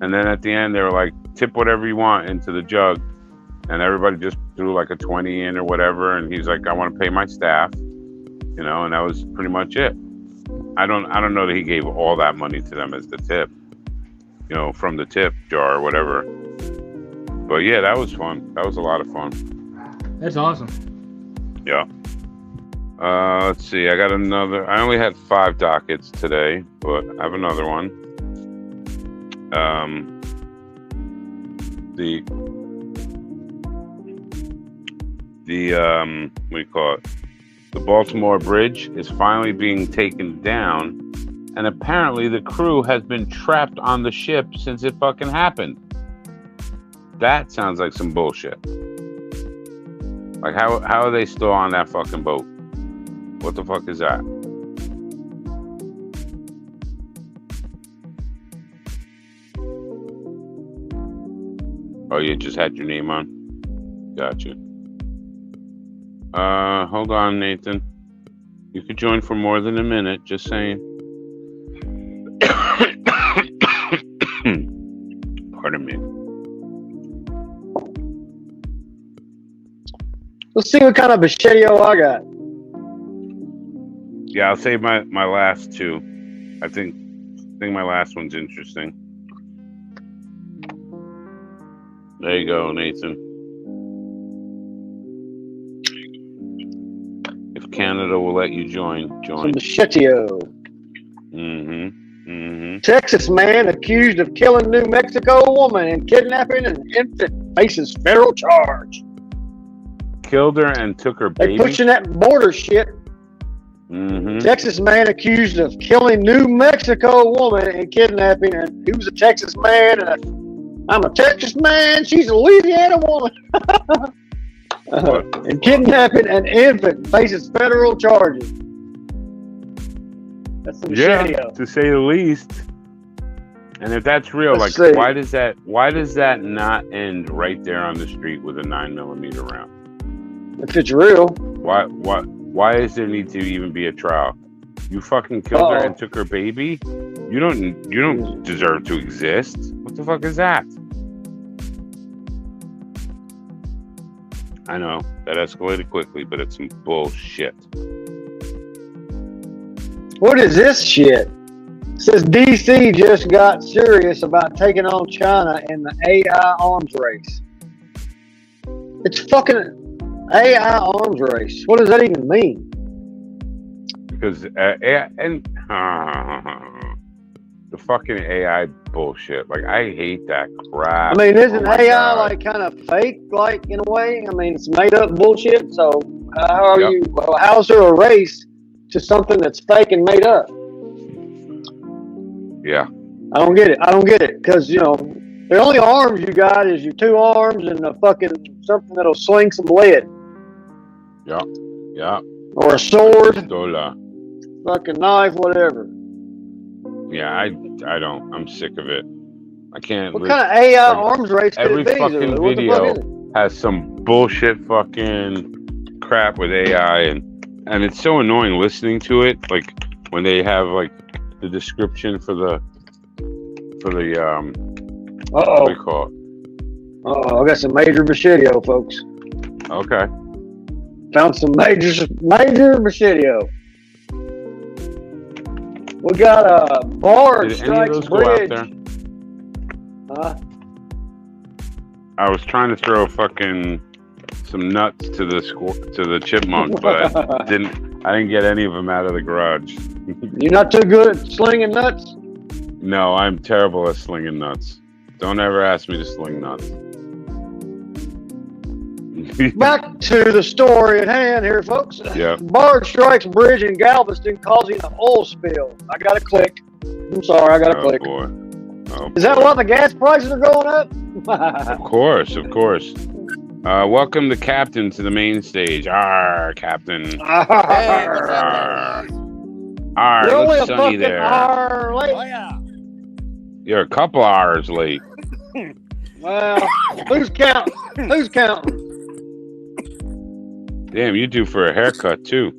And then at the end, they were like, tip whatever you want into the jug. And everybody just threw like a 20 in or whatever. And he's like, I want to pay my staff, and that was pretty much it. I don't know that he gave all that money to them as the tip, from the tip jar or whatever. But yeah, that was fun. That was a lot of fun. That's awesome. Yeah. Let's see. I got another. I only had 5 dockets today, but I have another one. The what do you call it? The Baltimore Bridge is finally being taken down, and apparently the crew has been trapped on the ship since it fucking happened. That sounds like some bullshit. Like how are they still on that fucking boat? What the fuck is that? Oh, you just had your name on? Gotcha. Hold on, Nathan. You could join for more than a minute, just saying. Pardon me. Let's see what kind of Bachetio I got. Yeah, I'll save my last 2. I think my last one's interesting. There you go, Nathan. If Canada will let you join. Some Bachetio. Texas man accused of killing New Mexico woman and kidnapping an infant faces federal charge. Killed her and took her baby. They pushing that border shit. Texas man accused of killing New Mexico woman and kidnapping, and he was a Texas man, and I'm a Texas man, she's a Louisiana woman. And kidnapping an infant faces federal charges. That's some shitty, to say the least. And if that's real, why does that not end right there on the street with a 9mm round? If it's real. Why does there need to even be a trial? You fucking killed her and took her baby? You don't deserve to exist. What the fuck is that? I know that escalated quickly, but it's some bullshit. What is this shit? It says DC just got serious about taking on China in the AI arms race. It's fucking AI arms race. What does that even mean? Because AI and the fucking AI bullshit. Like, I hate that crap. I mean, isn't my AI God. like kind of fake, like in a way? I mean, it's made up bullshit. So how are you? How's there a race to something that's fake and made up? Yeah. I don't get it. Because the only arms you got is your two arms and a fucking something that'll sling some lead. Yeah. Yeah. Or a sword. Pistola. Fucking knife, whatever. Yeah, I don't. I'm sick of it. I can't. What kind of AI like, arms race could every it be? fucking What the fuck video is it? has some bullshit fucking crap with AI, and it's so annoying listening to it. Like when they have like the description for the what do you call it? I got some major machete, folks. Okay. Found some major machete. We got a barge Did any of strikes those go out bridge. there? Huh? I was trying to throw fucking some nuts to the chipmunk, but I didn't get any of them out of the garage. You're not too good at slinging nuts? No, I'm terrible at slinging nuts. Don't ever ask me to sling nuts. Back to the story at hand here, folks. Yeah. Barge strikes bridge in Galveston, causing an oil spill. I got to click. I'm sorry, I got to click. Boy. Oh, Is that why the gas prices are going up? Of course. Welcome the captain to the main stage. Arr, captain. Arr. Arr, You're only a looks sunny fucking there. hour late. Oh, yeah. You're a couple hours late. Well, who's counting? Who's counting? Damn, you due for a haircut too.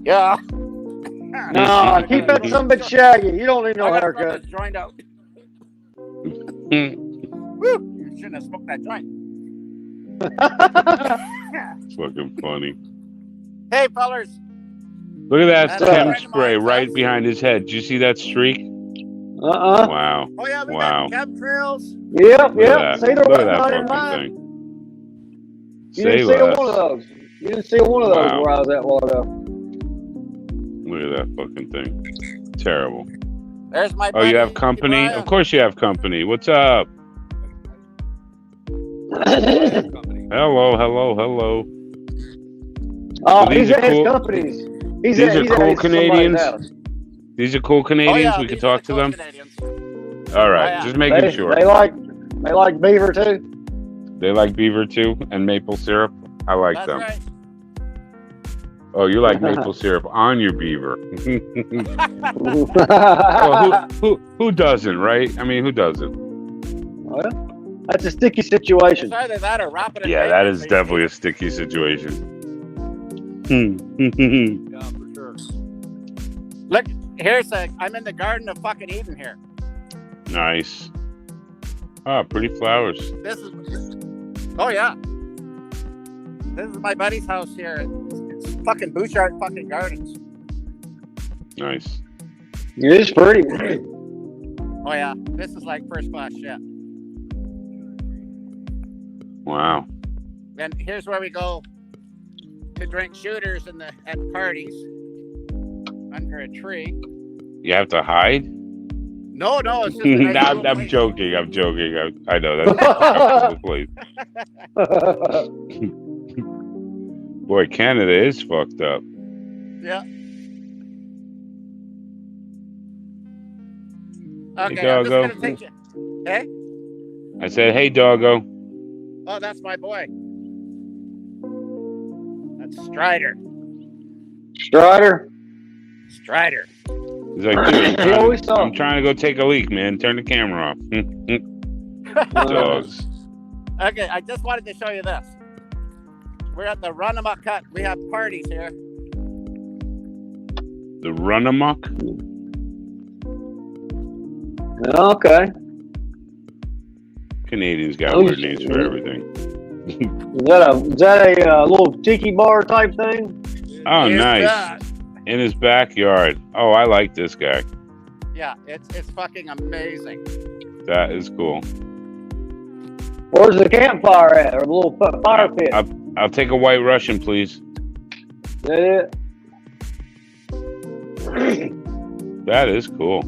Yeah. No, keep that some bit shaggy. You don't need no haircut. Joint out. Woo! You shouldn't have smoked that joint. It's fucking funny. Hey, fellers. Look at that That's Tim right. spray right behind his head. Did you see that streak? Wow. Oh, yeah, we Wow. got chemtrails. Yep. Look at that. See, there Look was at that not in fucking mine. thing. You Say didn't see less. one of those. You didn't see one of those Wow. where I was at a while ago. Look at that fucking thing. Terrible. There's my Oh, you have buddy, company? Brian. Of course you have company. What's up? Hello. Oh, So these he's are at his cool- companies. He's these at, are he's cool at somebody's Canadians? house. These are cool Canadians. Oh, yeah, We can these talk are to cool them. Canadians. All right, Oh, yeah. just making They, sure. they like beaver too. They like beaver too and maple syrup. I like That's them. right. Oh, you like maple syrup on your beaver? Well, who doesn't, right? I mean, who doesn't? Well, that's a sticky situation. It's either that or wrap it in Yeah, bacon, that is so you definitely a eat sticky situation. it. Yeah, for sure. Look, I'm in the Garden of fucking Eden here. Nice. Ah, pretty flowers. This is, oh yeah. This is my buddy's house here. It's fucking Bouchard fucking Gardens. Nice. It is pretty. Oh yeah, this is like first class shit. Wow. Then here's where we go to drink shooters at parties under a tree. You have to hide? No, it's just a nice Nah, little I'm place. joking. I know that's a place. Boy, Canada is fucked up. Yeah. Hey, Okay, I'm just doggo. gonna take you. Hey? I said, hey, doggo. Oh, that's my boy. That's Strider. Strider. He's like, dude, He always saw. I'm trying to go take a leak, man. Turn the camera off. Dogs. Okay, I just wanted to show you this. We're at the Runamuck Cut. We have parties here. The Run Amok. Okay. Canadians got Oh, weird names for everything. Is that a little tiki bar type thing? Oh, Here's nice. that. In his backyard. Oh, I like this guy. Yeah, it's fucking amazing. That is cool. Where's the campfire at? Or the little fire pit? I'll take a White Russian, please. Is that it? That is cool.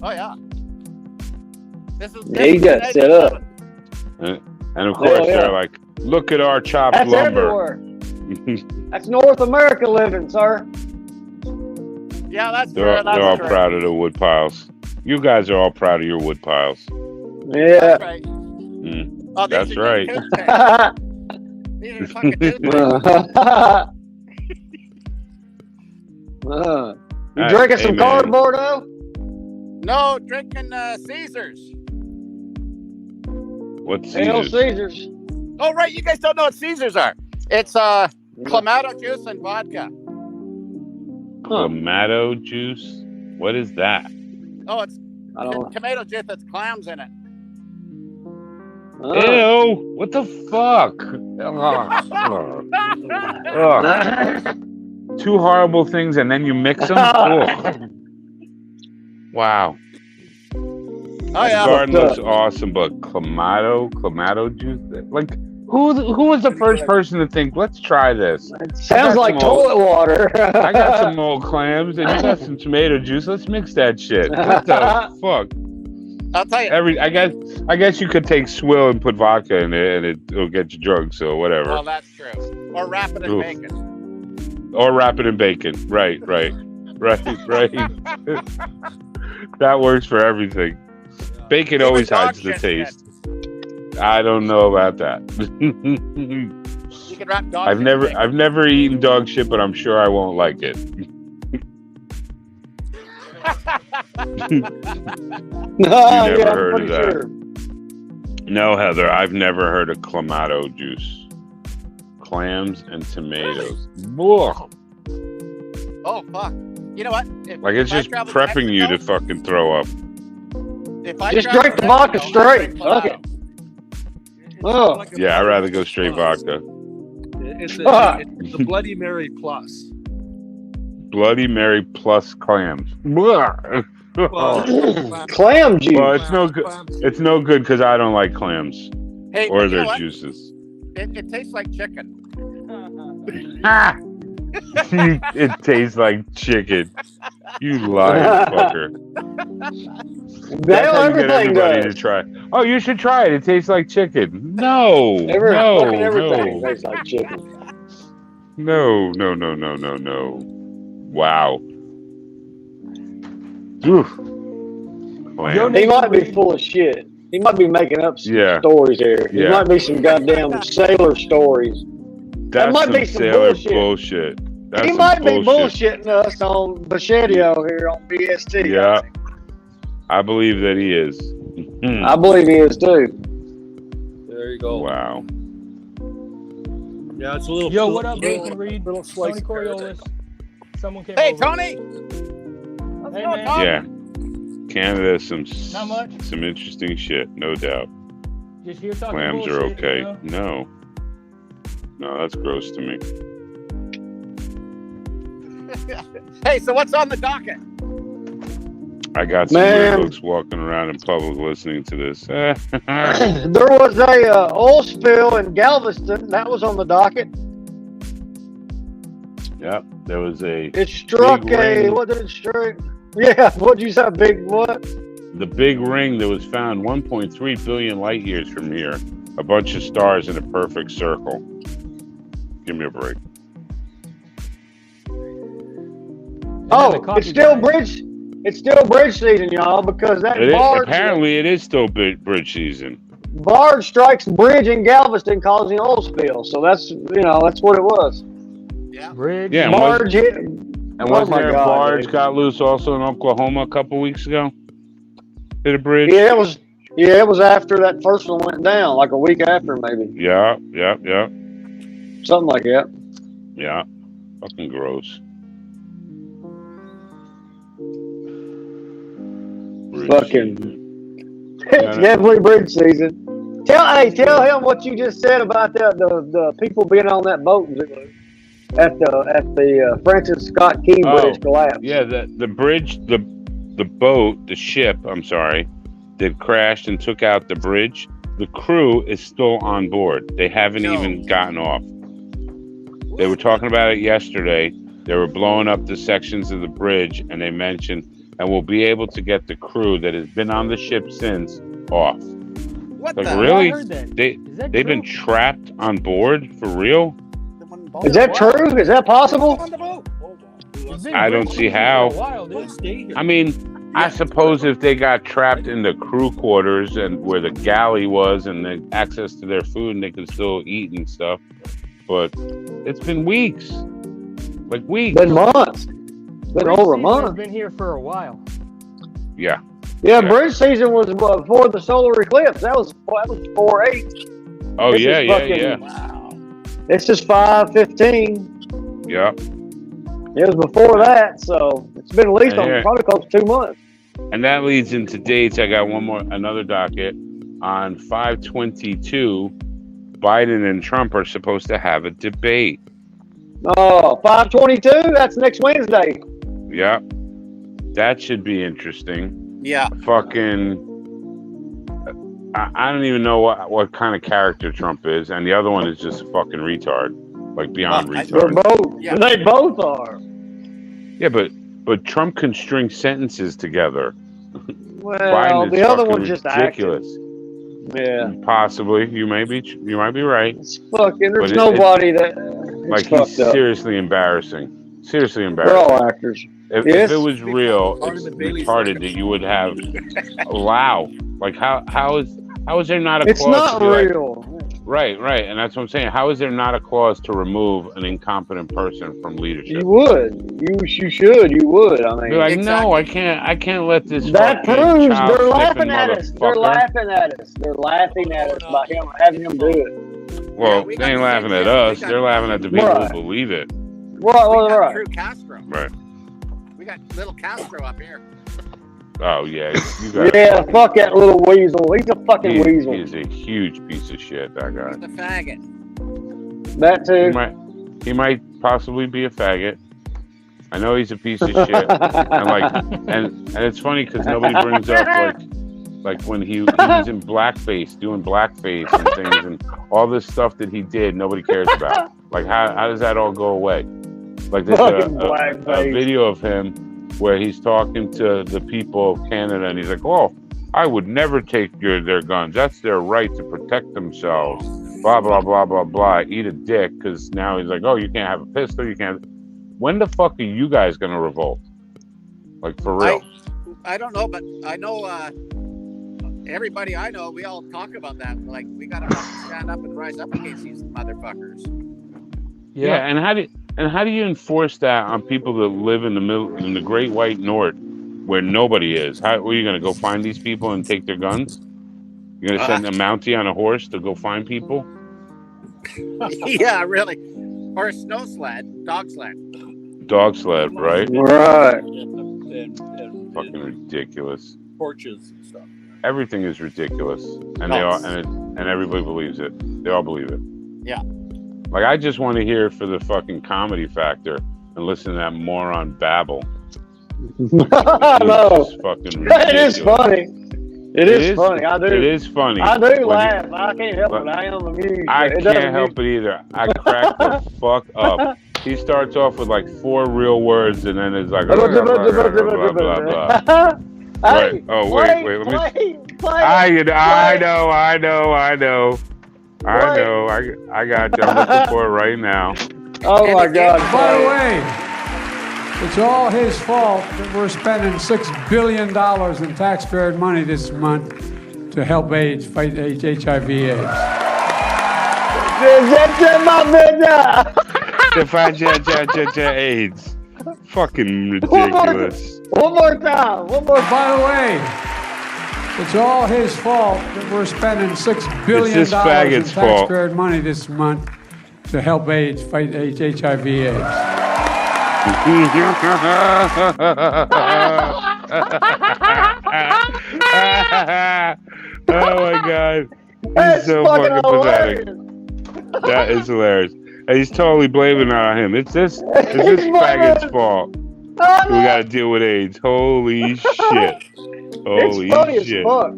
Oh yeah. This is. Yeah, you got it set up. And of course, yeah. they're like, look at our chopped That's lumber. everywhere. That's North America living, sir. Yeah, that's They're true. all proud of the wood piles. You guys are all proud of your wood piles. Yeah. That's right. Oh, That's these right. are these are fucking toothpicks. You drinking some man. cardboard, though? No, drinking Caesars. What's Hell, Caesars? Caesars. Oh, right. You guys don't know what Caesars are. It's clamato juice and vodka. Clamato juice? What is that? Oh, it's I don't. tomato juice that's clams in it. Ew! What the fuck? Ugh. Two horrible things and then you mix them? Ugh. Wow. Oh yeah. Garden looks awesome, but clamato juice? Like, who was the first person to think, let's try this? It sounds like toilet water. I got some old clams and you got some tomato juice. Let's mix that shit. What the fuck? I'll tell you. I guess you could take swill and put vodka in it and it'll get you drunk, so whatever. Oh, that's true. Or wrap it in bacon. Or wrap it in bacon. Right. That works for everything. Bacon always hides the taste. I don't know about that. You can wrap dog I've never eaten dog shit, but I'm sure I won't like it. You never heard of that? Sure. No, Heather, I've never heard of clamato juice. Clams and tomatoes. Ugh. Oh fuck! You know what? It's just prepping you to fucking throw up. Just drink the vodka straight. Fuck it. Oh. Yeah, I'd rather go straight vodka. It's a Bloody Mary plus. Bloody Mary plus clams. Clam juice. Well, it's no good. It's no good because I don't like clams Hey, or you know their what? juices. It tastes like chicken. It tastes like chicken. You lying fucker. That's how you get everybody to try. Oh, you should try it. It tastes like chicken. No, Everything tastes like chicken. No. Wow. Oof. He might be full of shit. He might be making up some stories here. He might be some goddamn sailor stories. That might some be some sailor bullshit. That's He might be bullshitting us on Bachetio here on BST. Yeah. I believe that he is. I believe he is too. There you go. Wow. Yeah, it's a little. Yo, what up, Bacon Reed? Little slice Tony of Coriolis. Someone came Hey, over. Tony. Hey, man. Yeah. Canada has Not much. some interesting shit, no doubt. Just here talking Clams are bullshit, okay. you know? No, that's gross to me. Hey, so what's on the docket? I got some weird looks walking around in public listening to this. There was a oil spill in Galveston. That was on the docket. Yep, there was a. It struck a. What did it strike? Yeah, what'd you say? Big what? The big ring that was found 1.3 billion light years from here. A bunch of stars in a perfect circle. Give me a break. Oh, it's still bridge. It's still bridge season, y'all, because that barge. Apparently, it is still bridge season. Barge strikes bridge in Galveston, causing oil spill. So that's that's what it was. Yeah. Bridge. Yeah, barge hit. And wasn't there a barge got loose also in Oklahoma a couple weeks ago? Hit a bridge? Yeah, it was. Yeah, it was after that first one went down, like a week after, maybe. Yeah. Something like that. Yeah. Fucking gross. Fucking, it's definitely bridge season. Tell him what you just said about the people being on that boat at the Francis Scott Key Bridge collapse. Yeah, the bridge, the boat, the ship, I'm sorry, that crashed and took out the bridge, the crew is still on board. They haven't even gotten off. They were talking about it yesterday. They were blowing up the sections of the bridge, and they mentioned, and we'll be able to get the crew that has been on the ship since off. What like, the? really? I heard that. They've been trapped on board for real? Is that true? Is that possible? I don't see how. I mean, I suppose if they got trapped in the crew quarters and where the galley was and the access to their food and they could still eat and stuff, but it's been weeks. Like weeks. Been months. Been over a month. Been here for a while. Yeah. Yeah, bridge season was before the solar eclipse. That was 4/8. Oh, This yeah, is yeah, fucking- yeah. Wow. It's just 5/15. Yeah. It was before that, so it's been at least I hear it. probably close to 2 months. And that leads into dates. I got another docket. On 5/22, Biden and Trump are supposed to have a debate. Oh, 5/22? That's next Wednesday. Yeah. That should be interesting. Yeah. Fucking, I don't even know what kind of character Trump is, and the other one is just a fucking retard, like beyond They're retard. both. Yeah. They both are. Yeah, but Trump can string sentences together. Well, Biden is the other fucking one's just ridiculous. Yeah. Possibly, you might be right. It's fucking. There's But nobody that. Like It's he's fucked up. seriously embarrassing. Seriously They're embarrassing. all actors. If Yes. it was real, it's retarded that you would have allow. Like how is there not a It's clause not to be like, real. right, and that's what I'm saying. How is there not a clause to remove an incompetent person from leadership? You would. You should. You would. I mean, Be like, no, I can't let this. that fucking proves child they're sniffing laughing at us. They're motherfucker- laughing at us. They're laughing at us by having him do it. Well, we they got ain't the laughing same at thing. us. We got- They're laughing at the people Right. who believe it. Right. True Castro. Right. We got little Castro up here. Oh yeah, you got. Yeah, fuck that little weasel. He's a fucking weasel. He is a huge piece of shit. That guy. The faggot. That too. He might possibly be a faggot. I know he's a piece of shit, and it's funny because nobody brings up like when he was in blackface, doing blackface and things, and all this stuff that he did. Nobody cares about. Like how does that all go away? Like there's a video of him where he's talking to the people of Canada, and he's like, "Oh, I would never take their guns. That's their right to protect themselves." Blah blah blah blah blah. Eat a dick, because now he's like, "Oh, you can't have a pistol. You can't." When the fuck are you guys gonna revolt? Like for real? I don't know, but I know everybody I know. We all talk about that. Like we gotta stand up and rise up against these motherfuckers. Yeah, and how do you enforce that on people that live in the Great White North, where nobody is? How are you gonna go find these people and take their guns? You're gonna send a Mountie on a horse to go find people? Yeah, really. Or a snow sled, dog sled. Dog sled, right? Right. And Fucking ridiculous. torches and stuff. Everything is ridiculous, and they all and everybody believes it. They all believe it. Yeah. Like I just want to hear it for the fucking comedy factor and listen to that moron babble. No. It's fucking ridiculous. It is funny. It is funny. I do. It is funny. I do When laugh. I can't help it. I am amused. I It doesn't can't help it either. I crack the fuck up. He starts off with like 4 real words, and then it's like blah, blah, blah, blah, blah. Hey, Right. Oh wait, let me. play. I know. I got you. I'm looking for it right now. Oh my God. By the way, it's all his fault that we're spending $6 billion in taxpayer money this month to help AIDS fight HIV/AIDS. That's my business. To fight AIDS. Fucking ridiculous. One more time. By the way, it's all his fault that we're spending $6 billion in this faggot's fault. taxpayer money this month to help AIDS fight HIV/AIDS. Oh my god. That's He's so fucking pathetic. hilarious. That is hilarious. And he's totally blaming it on him. It's this faggot's fault. We gotta deal with AIDS. Holy shit. Holy It's funny shit. as fuck.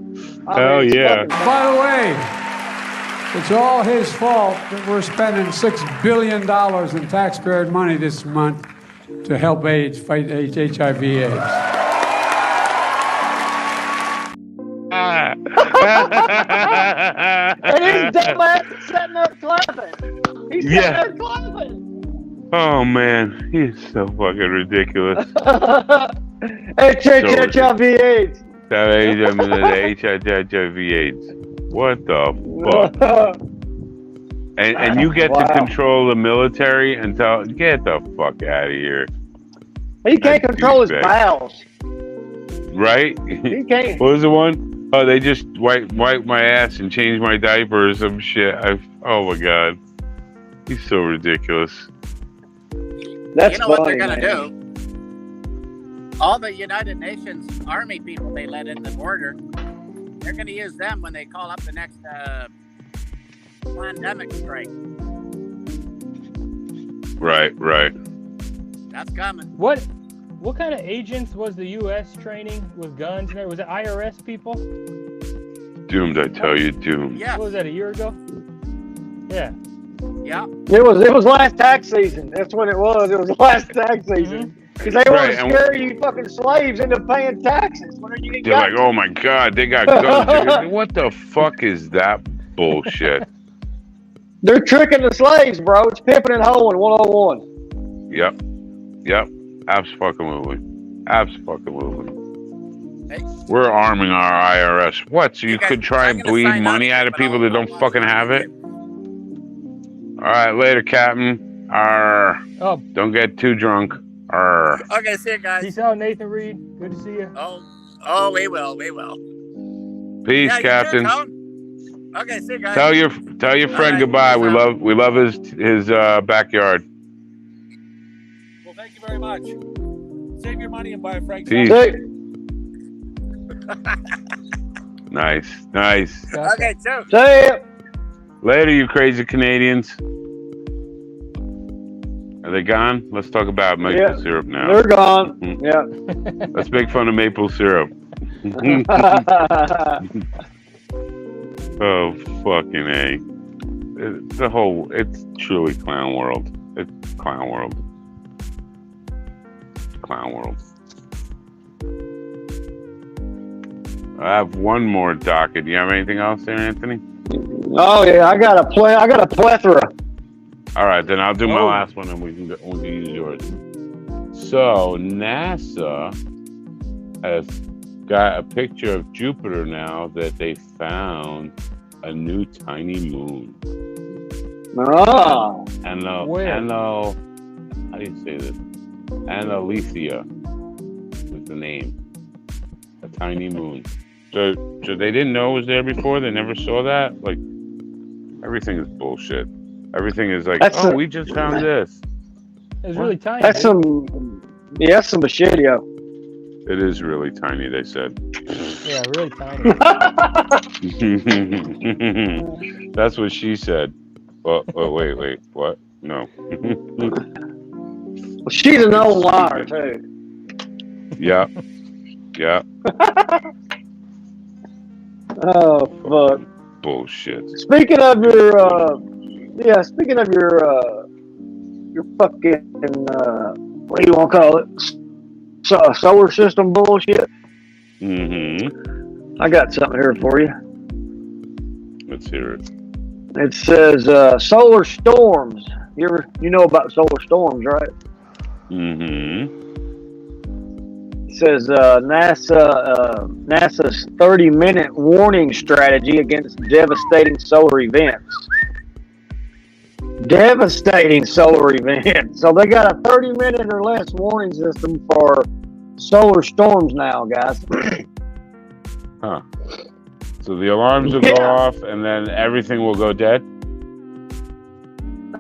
Hell yeah. By the way, it's all his fault that we're spending $6 billion in taxpayer money this month to help AIDS fight HIV/AIDS. And he's dumbass sitting there clapping. He's sitting there clapping. Oh man, he's so fucking ridiculous. HIV/AIDS. HIV/AIDS. What the fuck? And you get to control the military and tell, get the fuck out of here. He can't control his bowels. Right? He can't. What was the one? Oh, they just wipe my ass and change my diaper or some shit. Oh my god. He's so ridiculous. That's you know what they're gonna do? All the United Nations Army people they let in the border, they're gonna use them when they call up the next pandemic strike. Right. That's coming. What kind of agents was the U.S. training with guns? Was it IRS people? Doomed, I tell you, doomed. Yeah. What was that, a year ago? Yeah. Yeah. It was last tax season. That's when it was. It was last tax season. Because they want to scare you fucking slaves into paying taxes. They're like, oh my god, they got guns. What the fuck is that bullshit? They're tricking the slaves, bro. It's pimping and hoeing 101. Yep. Absolutely. We're arming our IRS. What? So you could try and bleed money out of people that don't fucking have it? All right, later, Captain. Don't get too drunk. Okay, see you guys. Peace out, Nathan Reed. Good to see you. Oh, we will. Peace, Yeah, Captain. Okay, see you guys. Tell your friend goodbye. We love his backyard. Well, thank you very much. Save your money and buy a Frank's. Peace. Nice. Okay, too. See ya. Later, you crazy Canadians. Are they gone? Let's talk about maple syrup now. They're gone. Yeah. Let's make fun of maple syrup. Oh, fucking A. It's truly clown world. It's clown world. Clown world. I have one more docket. Do you have anything else there, Anthony? Oh yeah, I got a plethora. All right, then I'll do my last one, and we'll use yours. So NASA has got a picture of Jupiter now that they found a new tiny moon. Oh. How do you say this? Annalethea is the name. A tiny moon. So they didn't know it was there before? They never saw that? Like, everything is bullshit. Everything is like, we just found this. It's really tiny. That's some shit, yo. It is really tiny, they said. Yeah, really tiny. That's what she said. Well, wait, what? No. Well, she's an old liar, too. Yeah. Oh, fuck. Bullshit. Speaking of your fucking, what do you want to call it? Solar system bullshit. I got something here for you. Let's hear it. It says solar storms. You know about solar storms, right? It says NASA's 30-minute warning strategy against devastating solar events. Devastating solar events. So they got a 30-minute or less warning system for solar storms now, guys. Huh. So the alarms will go off and then everything will go dead?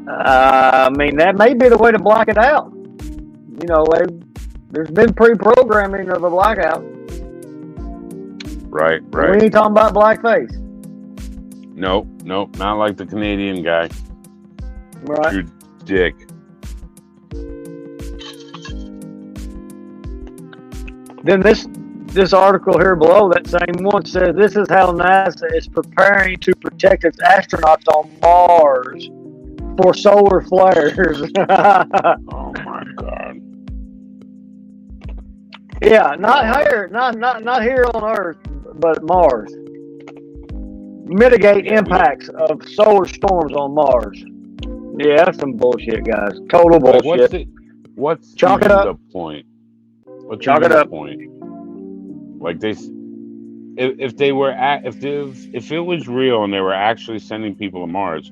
I mean, that may be the way to block it out. You know, there's been pre-programming of a blackout. Right, We right. ain't talking about blackface. Nope, not like the Canadian guy. Right. You dick. Then this article here below, that same one, says this is how NASA is preparing to protect its astronauts on Mars for solar flares. Oh my God. Yeah, not here, not here on Earth, but Mars. Mitigate impacts of solar storms on Mars. Yeah, that's some bullshit, guys. Total Like, bullshit. what's Chalk it even up. the point? What's Chalk even it the up. point? Like if they were if it was real and they were actually sending people to Mars,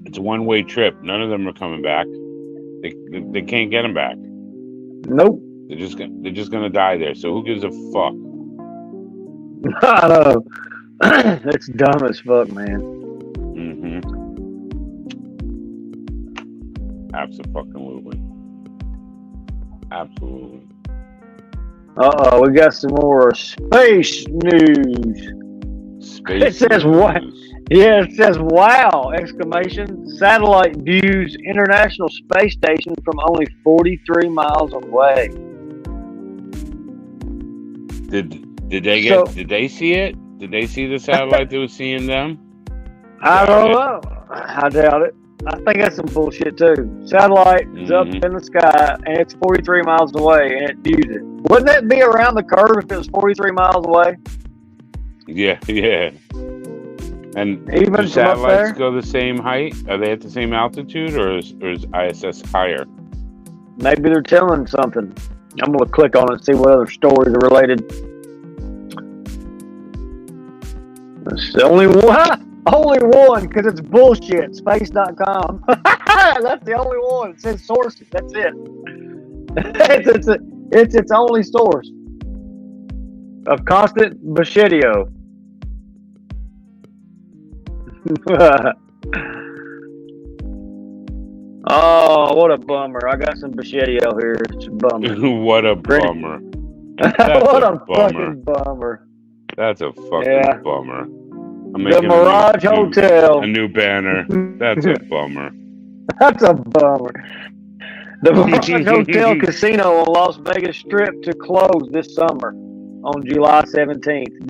it's a one-way trip. None of them are coming back. They can't get them back. Nope. They're just gonna die there. So who gives a fuck? I know. That's dumb as fuck, man. Mm-hmm. Absolutely. Absolutely. Uh-oh, we got some more space news. Space It says what? Yeah, it says wow! Exclamation! Satellite views International Space Station from only 43 miles away. Did they see it? Did they see the satellite that was seeing them? I don't know. I doubt it. I think that's some bullshit too. Satellite is up in the sky and it's 43 miles away and it views it. Wouldn't that be around the curve if it was 43 miles away? Yeah. And Even do from up satellites there? go the same height? Are they at the same altitude, or is ISS higher? Maybe they're telling something. I'm going to click on it and see what other stories are related. It's the only one. Only one, because it's bullshit. Space.com. That's the only one. It says sources. That's it. It's its only source of constant Bashitio. Oh, what a bummer. I got some Bashitio here. It's a bummer. What a bummer. What a fucking bummer. That's a fucking bummer. I'm The making Mirage Hotel. a new banner. That's a bummer. That's a bummer. The Mirage Hotel Casino on Las Vegas Strip to close this summer on July 17th.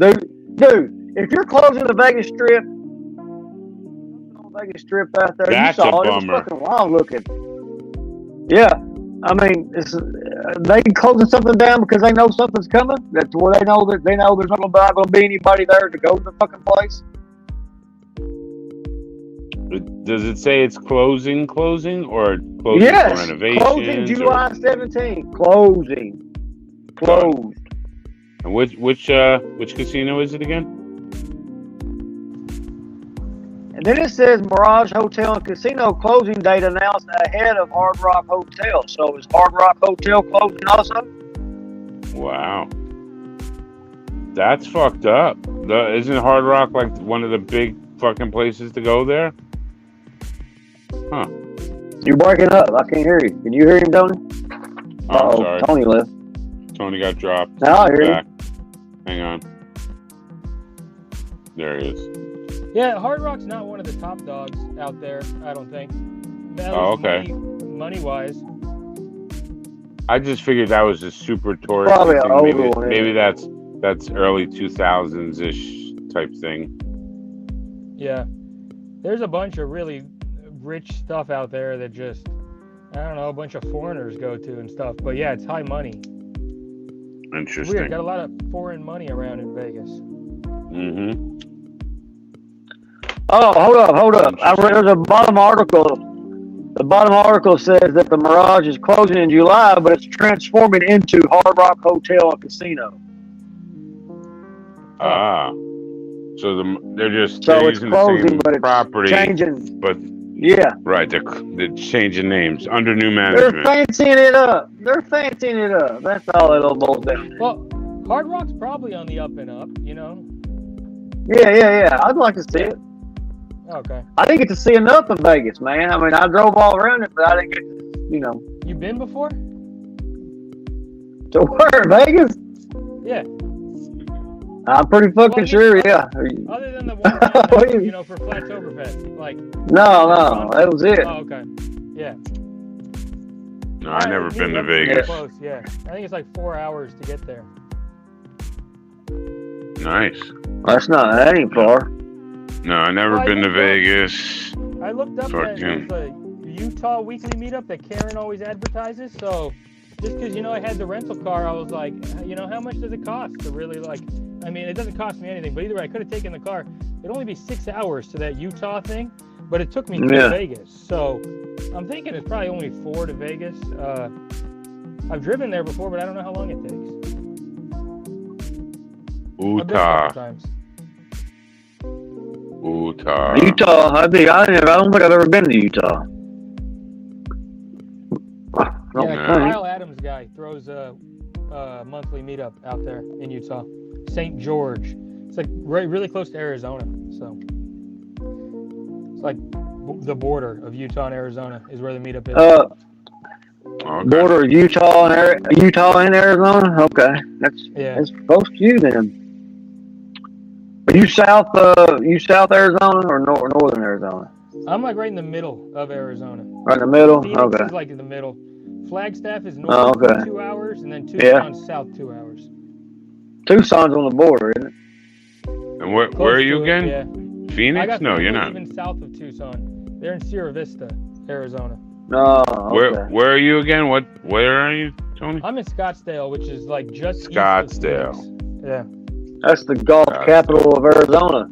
Dude, if you're closing the Vegas Strip, out there, That's you saw a it. bummer. It was fucking wild looking. Yeah. I mean, they closing something down because they know something's coming. That's where they know there's not going to be anybody there to go to the fucking place. Does it say it's closing, or closing for Yes, renovations? closing July 17th. Closing. Closed. And which casino is it again? And then it says Mirage Hotel and Casino closing date announced ahead of Hard Rock Hotel. So is Hard Rock Hotel closing also? Wow. That's fucked up. Isn't Hard Rock like one of the big fucking places to go there? Huh. You're breaking up. I can't hear you. Can you hear him, Tony? Oh, sorry. Tony left. Tony got dropped. Now I hear Back. Hang on. There he is. Yeah, Hard Rock's not one of the top dogs out there, I don't think. Oh, okay. Money wise. I just figured that was a super tourist Probably an thing. older one. Maybe that's early 2000s ish type thing. Yeah. There's a bunch of really rich stuff out there that just, I don't know, a bunch of foreigners go to and stuff. But yeah, it's high money. Interesting. Weird, got a lot of foreign money around in Vegas. Mm-hmm. Oh, hold up. There's a bottom article. The bottom article says that the Mirage is closing in July, but it's transforming into Hard Rock Hotel and Casino. Ah. So they're just So they're it's using closing, the same but it's property, changing. but Yeah. right, they're changing names under new They're management. fancying it up. That's all it all boils down to. Well, Hard Rock's probably on the up and up, you know? Yeah. I'd like to see it. Okay. I didn't get to see enough of Vegas, man. I mean, I drove all around it, but I didn't get to, You been before? To where, Vegas? Yeah. I'm pretty fucking sure, yeah. Other than the one time, you know, for Flattoberfest, like. No, that was it. Oh, okay. Yeah. No, I've never been to Vegas. Close, yeah. I think it's like 4 hours to get there. Nice. That ain't far. No, I've never been to Vegas. I looked up the Utah weekly meetup that Karen always advertises. So just because, you know, I had the rental car, I was like, you know, how much does it cost to really, like, I mean, it doesn't cost me anything, but either way, I could have taken the car. It'd only be 6 hours to that Utah thing, but it took me to Vegas. So I'm thinking it's probably only 4 to Vegas. I've driven there before, but I don't know how long it takes. Utah. I don't think I've ever been to Utah. Yeah, Kyle Adams guy throws a monthly meetup out there in Utah. St. George. It's like really close to Arizona. So it's like the border of Utah and Arizona is where the meetup is. Border of Utah and Arizona? Okay. That's close to you then. Are you south Arizona or northern Arizona? I'm like right in the middle of Arizona. Right in the middle? Phoenix Okay. is like in the middle. Flagstaff is north 2 hours, and then Tucson's south 2 hours. Tucson's on the border, isn't it? And where are you again? Yeah. Phoenix? No, you're not. Even south of Tucson. They're in Sierra Vista, Arizona. No. Okay. Where are you again? Where are you, Tony? I'm in Scottsdale, which is like just Scottsdale. East of Phoenix. Yeah. That's the golf capital of Arizona.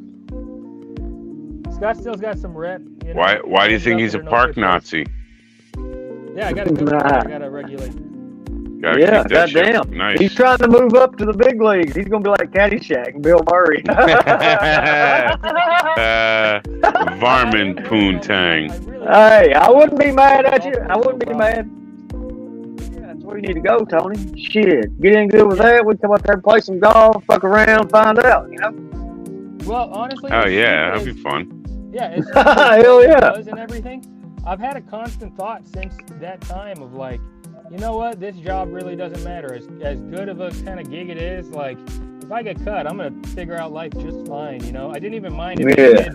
Scottsdale's got some rep. You know, Why do you think he's a park Nazi? Yeah, I gotta regulate. Yeah, goddamn. Nice. He's trying to move up to the big leagues. He's gonna be like Caddyshack and Bill Murray. Varmin Poontang. Hey, I wouldn't be mad at you. I wouldn't be mad. Yeah, that's where you need to go, Tony. Shit, get in good with that. We come up there and play some golf, fuck around, find out. You know. Well, honestly. Oh yeah, that'd be fun. Yeah, it's hell yeah. And everything. I've had a constant thought since that time of like, you know what, this job really doesn't matter. As good of a kind of gig it is, like, if I get cut, I'm going to figure out life just fine, you know? I didn't even mind if they did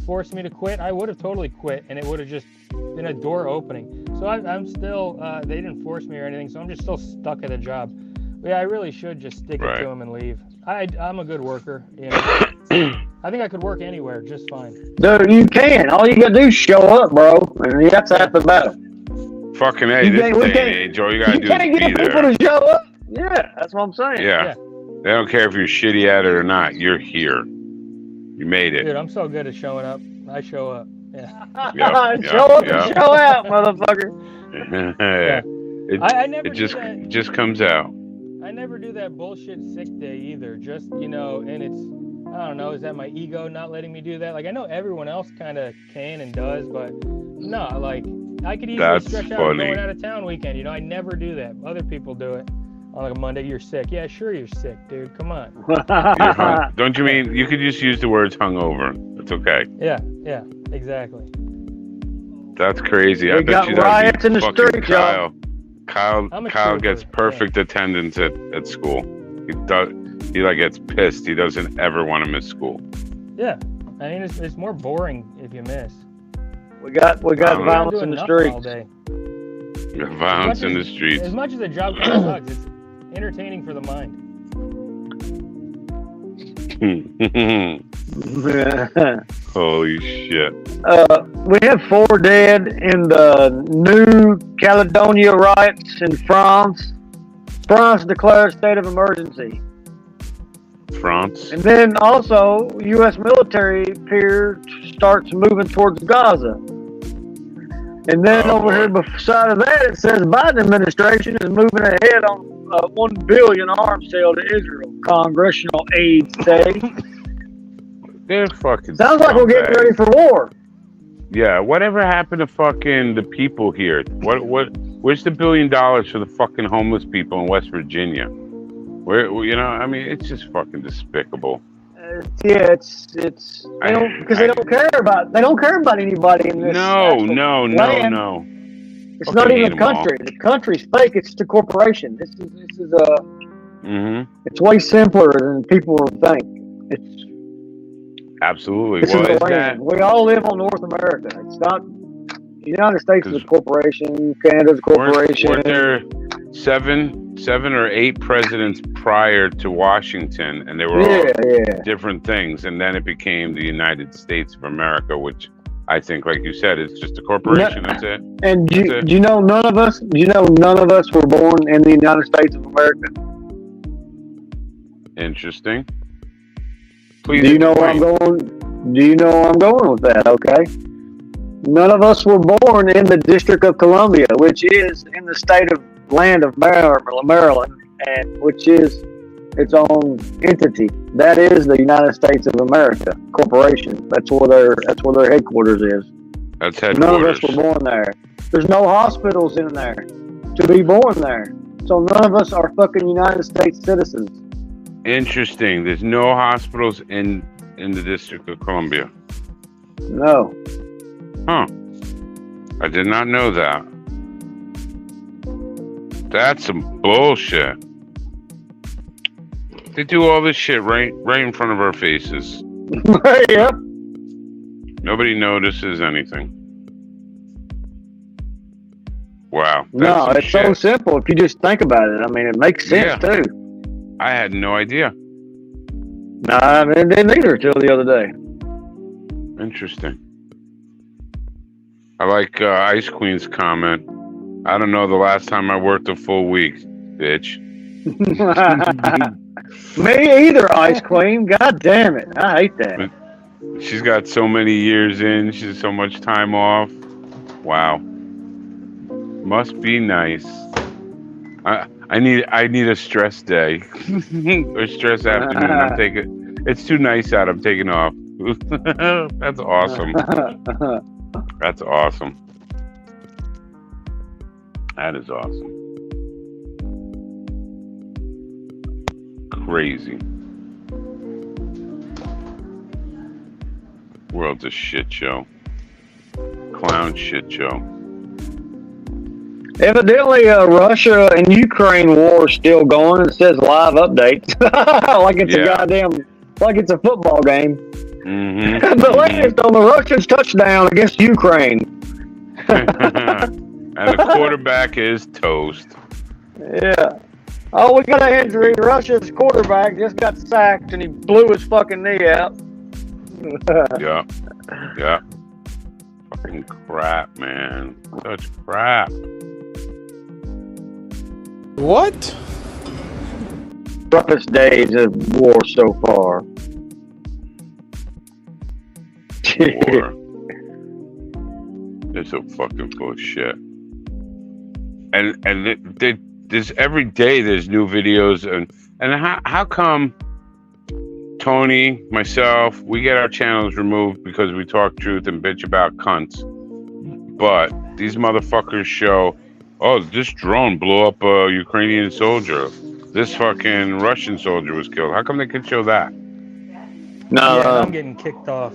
force me to quit. I would have totally quit, and it would have just been a door opening. So I'm still, they didn't force me or anything, so I'm just still stuck at a job. But yeah, I really should just stick it to them and leave. I'm a good worker, you know? I think I could work anywhere just fine. Dude, you can. All you got to do is show up, bro. And that's half the battle. Fucking A, this day and age, all you gotta do is be get people there. to show up. Yeah, that's what I'm saying. Yeah. They don't care if you're shitty at it or not. You're here. You made it. Dude, I'm so good at showing up. I show up. Yeah. Show up and show out, motherfucker. I never it just comes out. I never do that bullshit sick day either. Just, you know, and it's, I don't know, is that my ego not letting me do that? Like, I know everyone else kind of can and does, but no, like, I could easily stretch out a going out of town weekend. You know, I never do that. Other people do it. On like a Monday, you're sick. Yeah, sure you're sick, dude. Come on. Don't you mean you could just use the words hungover? It's okay. Yeah, exactly. That's crazy. I bet you riots in the street, Kyle. Kyle gets perfect attendance at school. He like gets pissed. He doesn't ever want to miss school. Yeah, I mean it's more boring if you miss. We got violence in the streets. All day. Violence in the streets. As much as the job kind of sucks, it's entertaining for the mind. Holy shit. We have 4 dead in the New Caledonia riots in France. France declared state of emergency. France. And then also, U.S. military pier starts moving towards Gaza. And then over here beside of that, it says Biden administration is moving ahead on $1 billion arms sale to Israel. Congressional aides say. They're fucking. Sounds like we're getting ready for war. Yeah. Whatever happened to fucking the people here? Where's the $1 billion for the fucking homeless people in West Virginia? Where you know? I mean, it's just fucking despicable. Yeah, it's they don't care about anybody in this. No. It's not even a country. The country's fake. It's just a corporation. This is Mm-hmm. It's way simpler than people think. It's Absolutely. this Well, is is the that land. We all live on North America. It's not. The United States is a because corporation. Canada's a corporation. weren't there seven or eight presidents prior to Washington, and they were all different things, and then it became the United States of America, which I think, like you said, is just a corporation. That's it. And do you know none of us? Do you know none of us were born in the United States of America? Interesting. Please Do you know where I'm explain. going? Do you know where I'm going with that? Okay. None of us were born in the District of Columbia, which is in the state of land of Maryland, and which is its own entity. That is the United States of America corporation. That's where their headquarters is. That's headquarters. None of us were born there. There's no hospitals in there to be born there. So none of us are fucking United States citizens. Interesting. There's no hospitals in the District of Columbia. No. Huh. I did not know that. That's some bullshit. They do all this shit right in front of our faces. Yep. Nobody notices anything. Wow. No, it's shit. so simple if you just think about it. I mean, it makes sense too. I had no idea. No, I didn't either till the other day. Interesting. I like Ice Queen's comment. I don't know the last time I worked a full week, bitch. Me either, Ice Queen. God damn it. I hate that. She's got so many years in. She's so much time off. Wow. Must be nice. I need a stress day. Or stress afternoon. I'm taking. It's too nice out. I'm taking off. That's awesome. That's awesome. That is awesome. Crazy. World's a shit show. Clown shit show. Evidently, Russia and Ukraine war is still going. It says live updates. Like it's a goddamn, like it's a football game. Mm-hmm. The latest on the Russians' touchdown against Ukraine. And the quarterback is toast. Yeah. Oh, we got an injury. Russia's quarterback just got sacked and he blew his fucking knee out. Yeah. Yeah. Fucking crap, man. Such crap. What? Roughest days of war so far. War. They're so fucking full of shit. And there's every day there's new videos and how come Tony, myself, we get our channels removed because we talk truth and bitch about cunts, but these motherfuckers show, oh, this drone blew up a Ukrainian soldier, this fucking Russian soldier was killed. How come they can show that? No, yeah, I'm getting kicked off.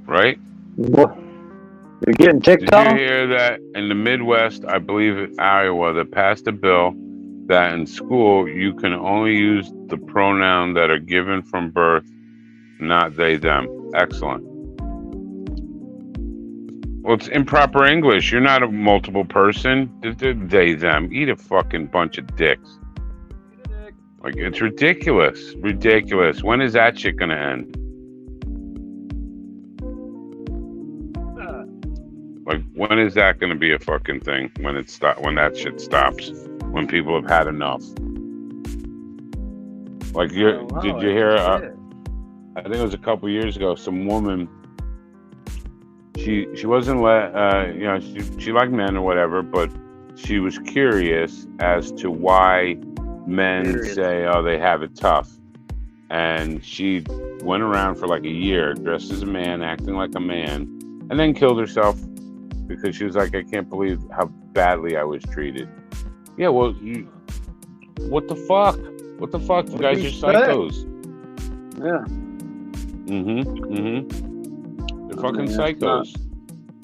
Right? What? You're getting ticked off? Did you hear that in the Midwest, I believe in Iowa, that passed a bill that in school you can only use the pronoun that are given from birth, not they, them. Excellent. Well, it's improper English. You're not a multiple person. They, them. Eat a fucking bunch of dicks. Like, it's ridiculous. Ridiculous. When is that shit gonna end? Like, when is that going to be a fucking thing? When when that shit stops? When people have had enough? Like, did you hear? I think it was a couple years ago. Some woman. She wasn't she liked men or whatever, but she was curious as to why men say, oh, they have it tough, and she went around for like a year dressed as a man, acting like a man, and then killed herself. Because she was like, I can't believe how badly I was treated. Yeah, well, what the fuck? What the fuck? You guys are psychos. Yeah. They're fucking psychos.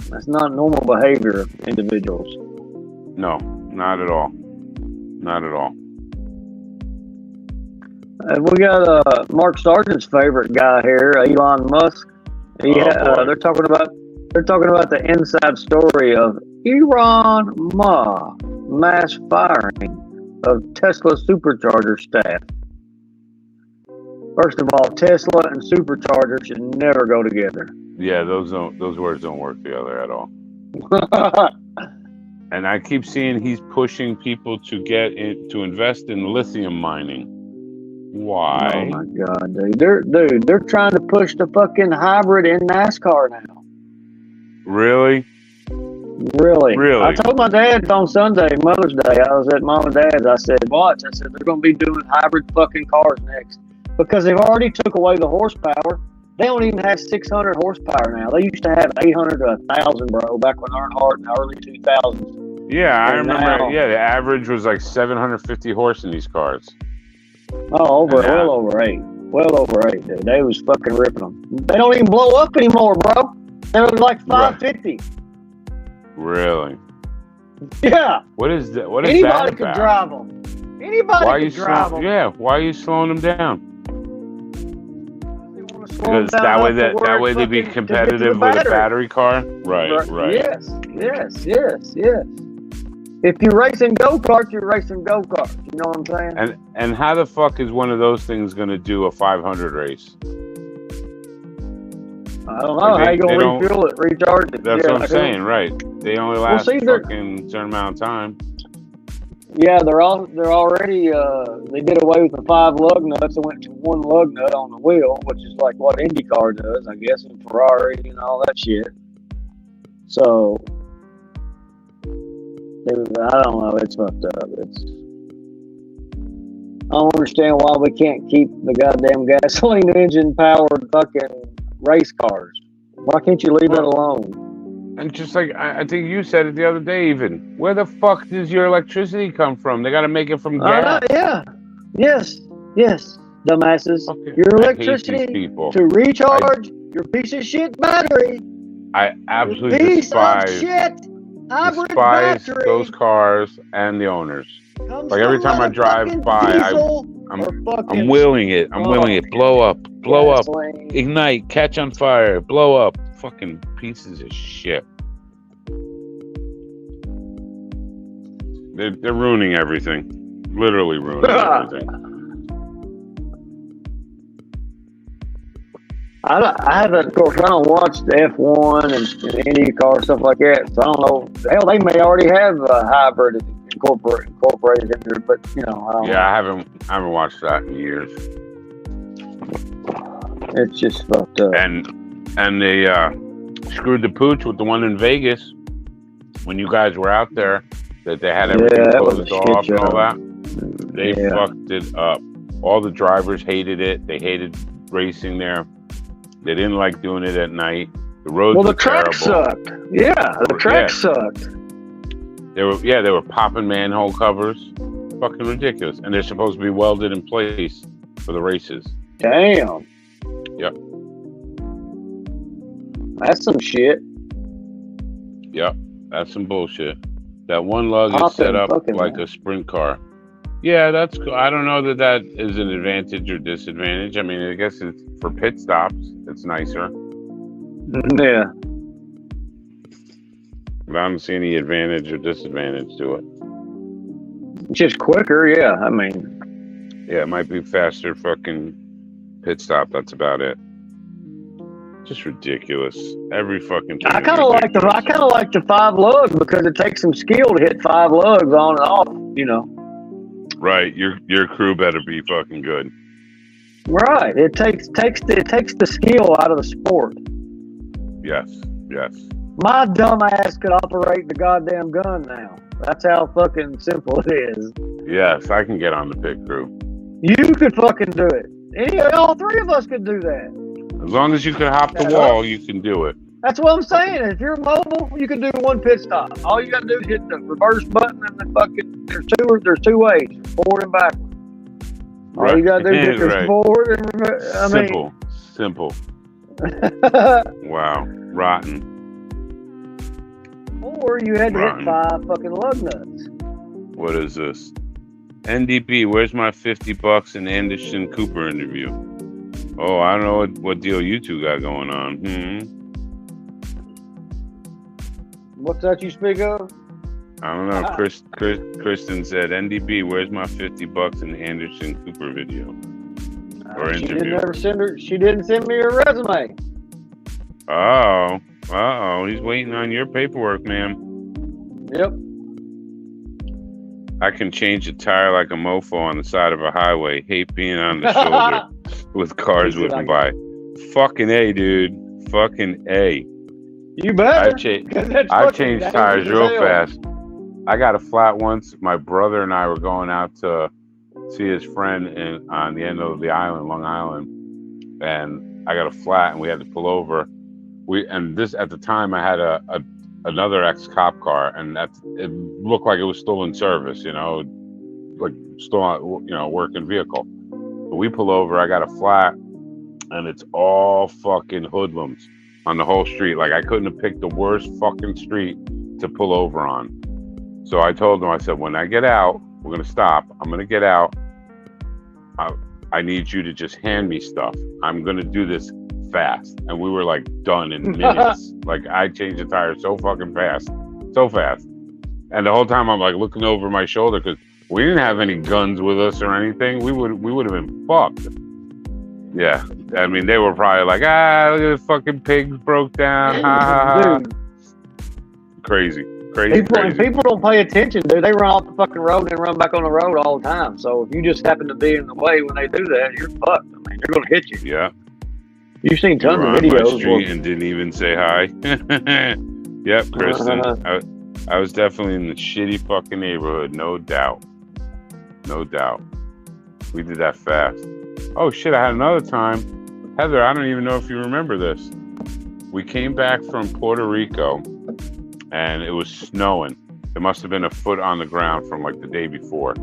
That's not normal behavior of individuals. No, not at all. Not at all. And we got Mark Sargent's favorite guy here, Elon Musk. boy. They're talking about the inside story of Iran mass firing of Tesla supercharger staff. First of all, Tesla and supercharger should never go together. Yeah, those words don't work together at all. And I keep seeing he's pushing people to to invest in lithium mining. Why? Oh my God, dude! They're trying to push the fucking hybrid in NASCAR now. Really? Really? I told my dad on Sunday, Mother's Day, I was at Mom and Dad's. I said, watch. I said, they're going to be doing hybrid fucking cars next. Because they've already took away the horsepower. They don't even have 600 horsepower now. They used to have 800 to 1,000, bro, back when Earnhardt in the early 2000s. Yeah, I remember. The average was like 750 horse in these cars. Oh, well over 8. Well over 8, dude. They was fucking ripping them. They don't even blow up anymore, bro. They're like 550. Really? Yeah. What is that? What is Anybody that could about? drive them. Anybody could drive them. Yeah. Why are you slowing them down? Slow Because them down that way they be competitive with a battery car. Right. Yes. If you race in go-karts, you're racing go-karts. You know what I'm saying? And how the fuck is one of those things going to do a 500 race? I don't know. How you going to refuel it, recharge it? That's what I'm saying, right. They only last a fucking certain amount of time. Yeah, they're already, they did away with the 5 lug nuts and went to 1 lug nut on the wheel, which is like what IndyCar does, I guess, and Ferrari and all that shit. So, I don't know, it's fucked up. I don't understand why we can't keep the goddamn gasoline engine powered fucking race cars. Why can't you leave that alone? And just like, I think you said it the other day even, where the fuck does your electricity come from? They got to make it from gas. Yeah. Yes, dumbasses. Okay. Your electricity to recharge your piece of shit battery. I absolutely despise battery. those cars and the owners. Like every time I drive by, I'm willing it. Blow up, ignite, catch on fire, blow up. Fucking pieces of shit. They're ruining everything. Literally ruining everything. I haven't, of course, I don't watch the F1 and IndyCar stuff like that, so I don't know. Hell, they may already have a hybrid incorporated in there, but you know, I don't know. I haven't watched that in years. It's just fucked up. And they screwed the pooch with the one in Vegas when you guys were out there, that they had everything closed off and all that. They fucked it up. All the drivers hated it. They hated racing there. They didn't like doing it at night. The roads were terrible. Sucked. Yeah, the track sucked. They were popping manhole covers. Fucking ridiculous. And they're supposed to be welded in place for the races. Damn. Yep. That's some shit. Yep, that's some bullshit. That one lug is set up like a sprint car. Yeah, that's cool. I don't know that is an advantage or disadvantage. I mean, I guess it's for pit stops. It's nicer. Yeah. But I don't see any advantage or disadvantage to it. Just quicker, yeah. I mean, yeah, it might be faster fucking pit stop. That's about it. Just ridiculous. Every fucking thing. I kind of like the 5 lugs because it takes some skill to hit 5 lugs on and off. You know. Right. Your crew better be fucking good. Right. It takes the skill out of the sport. Yes. My dumb ass could operate the goddamn gun now. That's how fucking simple it is. Yes, I can get on the pit crew. You could fucking do it. All 3 of us could do that. As long as you can hop the wall, you can do it. That's what I'm saying. If you're mobile, you can do 1 pit stop. All you got to do is hit the reverse button and the fucking. There's two ways, forward and backward. Right. All you got to do is hit the forward and reverse. Simple. Wow, rotten. Or you had to hit 5 fucking lug nuts. What is this? NDB, where's my $50 in Anderson Cooper interview? Oh, I don't know what deal you two got going on. What's that you speak of? I don't know. Kristen said, NDB, where's my $50 in the Anderson Cooper video or interview? She didn't send me her resume. He's waiting on your paperwork, man. Yep. I can change a tire like a mofo on the side of a highway. Hate being on the shoulder with cars whipping by. Fucking A, dude. Fucking A. You better. I've changed tires real fast. I got a flat once. My brother and I were going out to see his friend on the end of the island, Long Island, and I got a flat, and we had to pull over. At the time I had another ex-cop car, and it looked like it was still in service, like still, working vehicle. But we pull over, I got a flat, and it's all fucking hoodlums on the whole street. Like, I couldn't have picked the worst fucking street to pull over on. So I told them, I said, when I get out, we're going to stop. I'm going to get out. I need you to just hand me stuff. I'm going to do this fast. And we were like done in minutes. Like, I changed the tire so fucking fast. So fast. And the whole time I'm like looking over my shoulder because we didn't have any guns with us or anything. We would have been fucked. Yeah. I mean, they were probably like, look at the fucking pigs broke down. Ha, ha, ha. Crazy. People don't pay attention, dude. They run off the fucking road and run back on the road all the time. So if you just happen to be in the way when they do that, you're fucked. I mean, they're going to hit you. Yeah. You've seen tons of My videos. street and didn't even say hi. Yep, Kristen. I was definitely in the shitty fucking neighborhood, no doubt. No doubt. We did that fast. Oh shit, I had another time. Heather, I don't even know if you remember this. We came back from Puerto Rico and it was snowing. There must have been a foot on the ground from like the day before.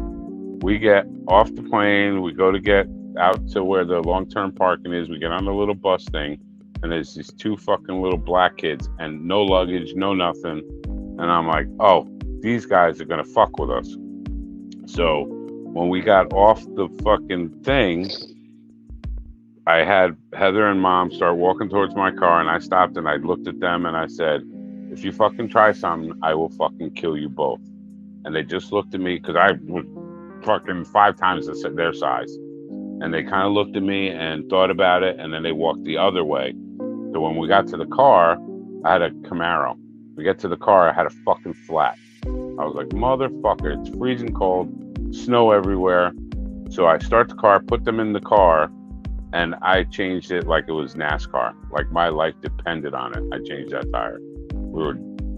We get off the plane, we go to get out to where the long-term parking is, we get on the little bus thing, and there's these two fucking little black kids and no luggage, no nothing. And I'm like, oh, these guys are gonna fuck with us. So when we got off the fucking thing, I had Heather and Mom start walking towards my car, and I stopped and I looked at them and I said, if you fucking try something, I will fucking kill you both. And they just looked at me because I was fucking 5 times their size. And they kind of looked at me and thought about it, and then they walked the other way. So when we got to the car, I had a Camaro. We get to the car, I had a fucking flat. I was like, motherfucker, it's freezing cold, snow everywhere. So I start the car, put them in the car, and I changed it like it was NASCAR. Like my life depended on it. I changed that tire. We were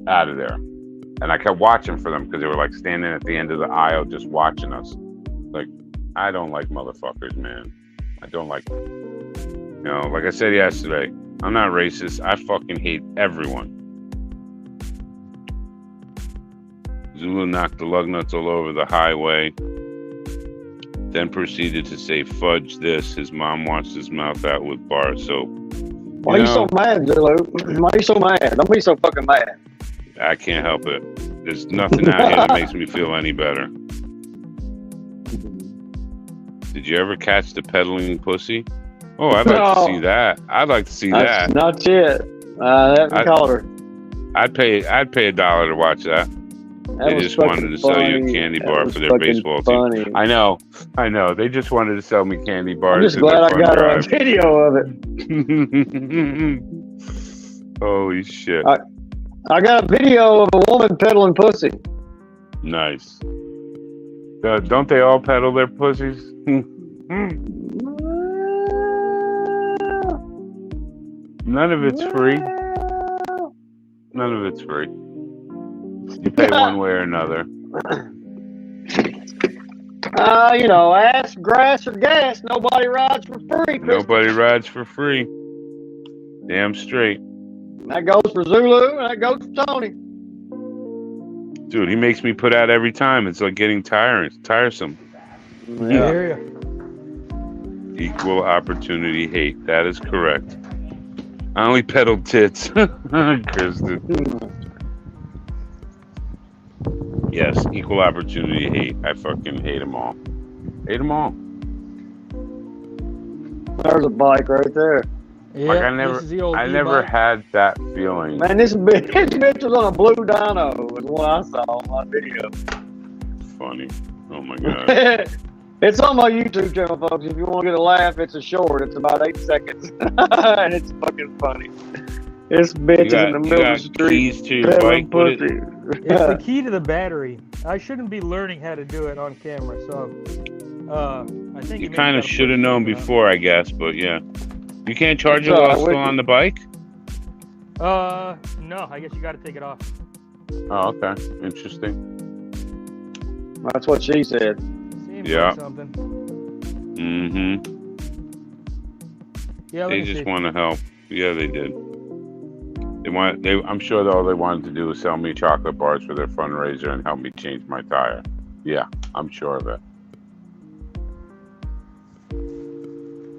out of there. And I kept watching for them because they were like standing at the end of the aisle just watching us. Like, I don't like motherfuckers, man. I don't like them. Like I said yesterday, I'm not racist. I fucking hate everyone. Zulu knocked the lug nuts all over the highway. Then proceeded to say, fudge this. His mom washed his mouth out with bar soap. Why are you so mad, Zulu? Why are you so mad? Don't be so fucking mad. I can't help it. There's nothing out here that makes me feel any better. Did you ever catch the peddling pussy? Oh, I'd like to see that. I'd like to see that. Not yet. That called her. I'd pay $1 to watch that. They just wanted to sell you a candy bar for their baseball team. I know. They just wanted to sell me candy bars. I'm just glad I got a video of it. Holy shit. I got a video of a woman peddling pussy. Nice. Don't they all peddle their pussies? None of it's free. None of it's free. You pay one way or another. Ass, grass, or gas. Nobody rides for free, Chris. Nobody rides for free. Damn straight. That goes for Zulu, and that goes for Tony. Dude, he makes me put out every time. It's like getting tiresome. Yeah. Equal opportunity hate. That is correct. I only peddle tits. Kristen. Yes, equal opportunity hate. I fucking hate them all. Hate them all. There's a bike right there. Yeah, Like this is the old I never e-bike. had that feeling. Man, this bitch was on a blue dyno, is what I saw on my video. Funny. Oh my god. It's on my YouTube channel, folks. If you want to get a laugh, it's a short. It's about 8 seconds. And it's fucking funny. This bitch is in the middle of the street. Keys to your bike. Pussy. It's the key to the battery. I shouldn't be learning how to do it on camera, so I think You kind of should have known before, I guess, but yeah. You can't charge it while it's still on the bike? No, I guess you got to take it off. Oh, okay. Interesting. That's what she said. Seems Yeah. like something. Mm-hmm. Yeah, They just want to help. Yeah, they did. I'm sure all they wanted to do was sell me chocolate bars for their fundraiser and help me change my tire. Yeah, I'm sure of it.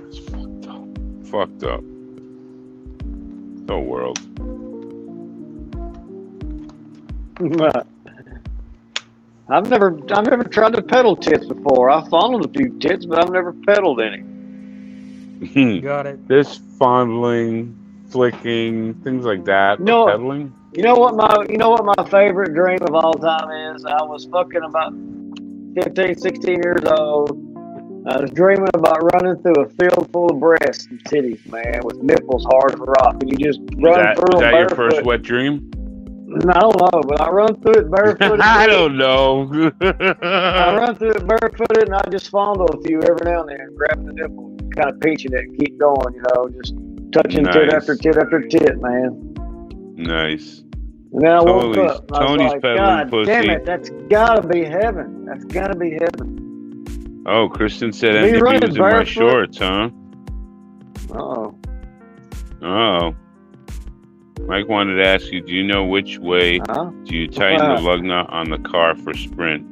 It's fucked up. Fucked up. The world. I've never tried to pedal tits before. I've fondled a few tits, but I've never pedaled any. Got it. This fondling, flicking, things like that. No. Pedaling. You know what my favorite dream of all time is? I was fucking about 15, 16 years old. I was dreaming about running through a field full of breasts and titties, man, with nipples hard as rock. And you just run through Was them that your barefoot. first wet dream? I don't know, but I run through it barefooted. I don't know. I run through it barefooted, and I just fondle a few every now and then, grabbing the nipple, kind of pinching it, and keep going, just touching tit after tit after tit, man. Nice. And then I woke up, and I was Tony's like, peddling God pussy. damn it, that's gotta be heaven. That's gotta be heaven. Oh, Kristen said Me MDB running was in my barefoot? shorts, huh? Uh-oh. Oh. Mike wanted to ask you, do you know which way do you tighten the lug nut on the car for sprint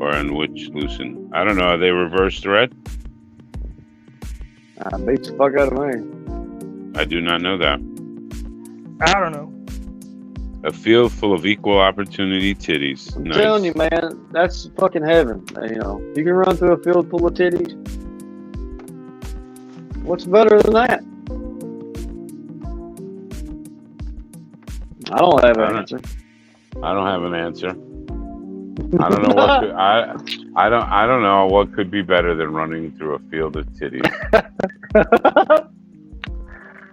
or on which loosen? I don't know. Are they reverse thread? Beats the fuck out of me. I do not know that. I don't know. A field full of equal opportunity titties. I'm Nice. telling you, man, that's fucking heaven. You can run through a field full of titties. What's better than that? I don't have an answer. I don't have an answer. I don't know what could, I don't know what could be better than running through a field of titties.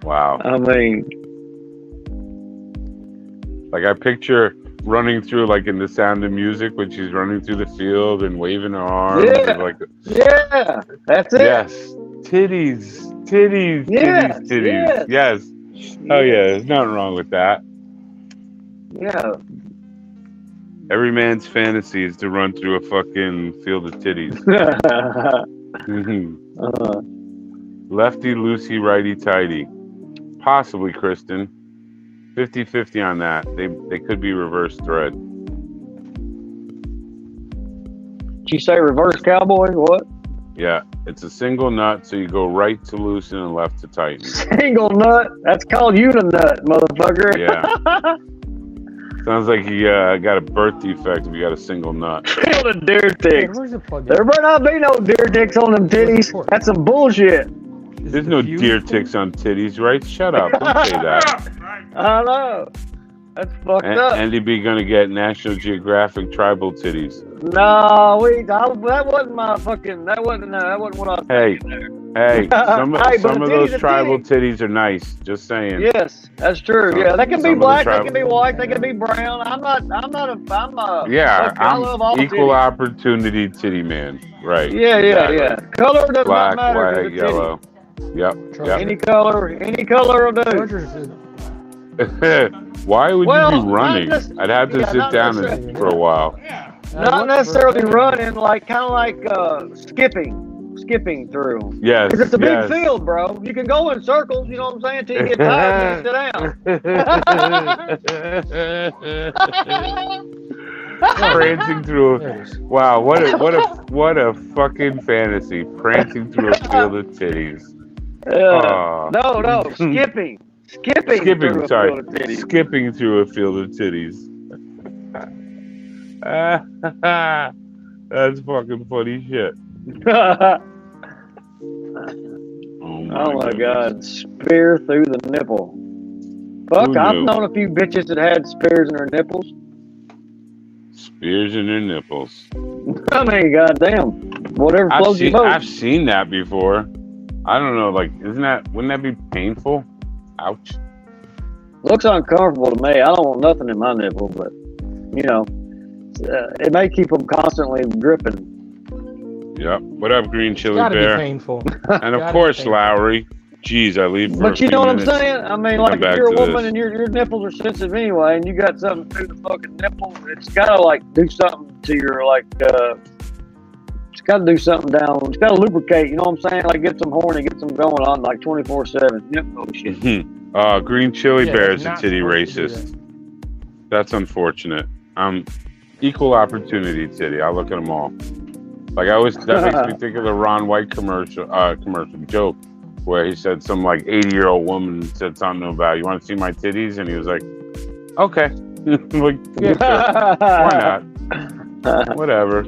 Wow. I mean, like I picture running through like in The Sound of Music when she's running through the field and waving her arms. Yeah. And like, yeah, that's it. yes. Titties. Yes, Titties. Yes. Oh yeah, there's nothing wrong with that. Yeah. Every man's fantasy is to run through a fucking field of titties. Lefty loosey, righty tighty. Possibly, Kristen. 50-50 on that. They could be reverse thread. Did you say reverse cowboy? What? Yeah, it's a single nut, so you go right to loosen and left to tighten. Single nut? That's called unanut, motherfucker. Yeah. Sounds like you got a birth defect if you got a single nut. Feel the deer ticks. Where's the plug? There better not be no deer ticks on them titties. That's some bullshit. There's no deer ticks on titties, right? Shut up. Don't say that. I know. That's fucked up. Andy B gonna get National Geographic tribal titties. No, that wasn't my fucking. That wasn't what I was thinking there. Hey, some Hey, but of a those titty's a tribal titty. titties are nice. Just saying. Yes, that's true. Yeah, they can be some of the black, they tribal- can be white, they can be brown. I'm a. Yeah, fuck, I love all I'm equal titties. opportunity titty man. Right. Yeah. Color does Black, not matter. white, to the titty. yellow. Yep. Any color will do. Why would Well, you be running? I'd have to sit not down necessarily. for a while. Not necessarily running, kind of like skipping through. Yes. Because it's a big yes. field, bro. You can go in circles, you know what I'm saying, till you get tired and sit down. Prancing through a wow, what a fucking fantasy. Prancing through a field of titties. Aw. No, skipping. Skipping through a field of titties. Skipping through a field of titties. That's fucking funny shit. Oh my God! Spear through the nipple. Fuck! Who I've knew? known a few bitches that had spears in their nipples. Spears in their nipples. I mean, goddamn, whatever floats your boat. I've seen that before. I don't know, like, wouldn't that be painful? Ouch. Looks uncomfortable to me. I don't want nothing in my nipple, but you know, it may keep them constantly gripping. Yep. What up, Green Chili Gotta Bear? be painful. And of course, Lowry. Jeez, I leave for But a you know few what I'm minutes. saying? I mean, like, if you're a woman and your nipples are sensitive anyway, and you got something through the fucking nipple, it's gotta like do something to your it's gotta do something down. It's gotta lubricate. You know what I'm saying? Like, get some horny, get some going on like 24/7. Nipple shit. Green Chili Yeah, Bear it's is a not titty supposed to do racist. That's unfortunate. Equal opportunity titty. I look at them all. Like, that makes me think of the Ron White commercial joke where he said some like 80-year-old woman said something about, you want to see my titties? And he was like, okay. Like, yeah, sure. Why not? Whatever.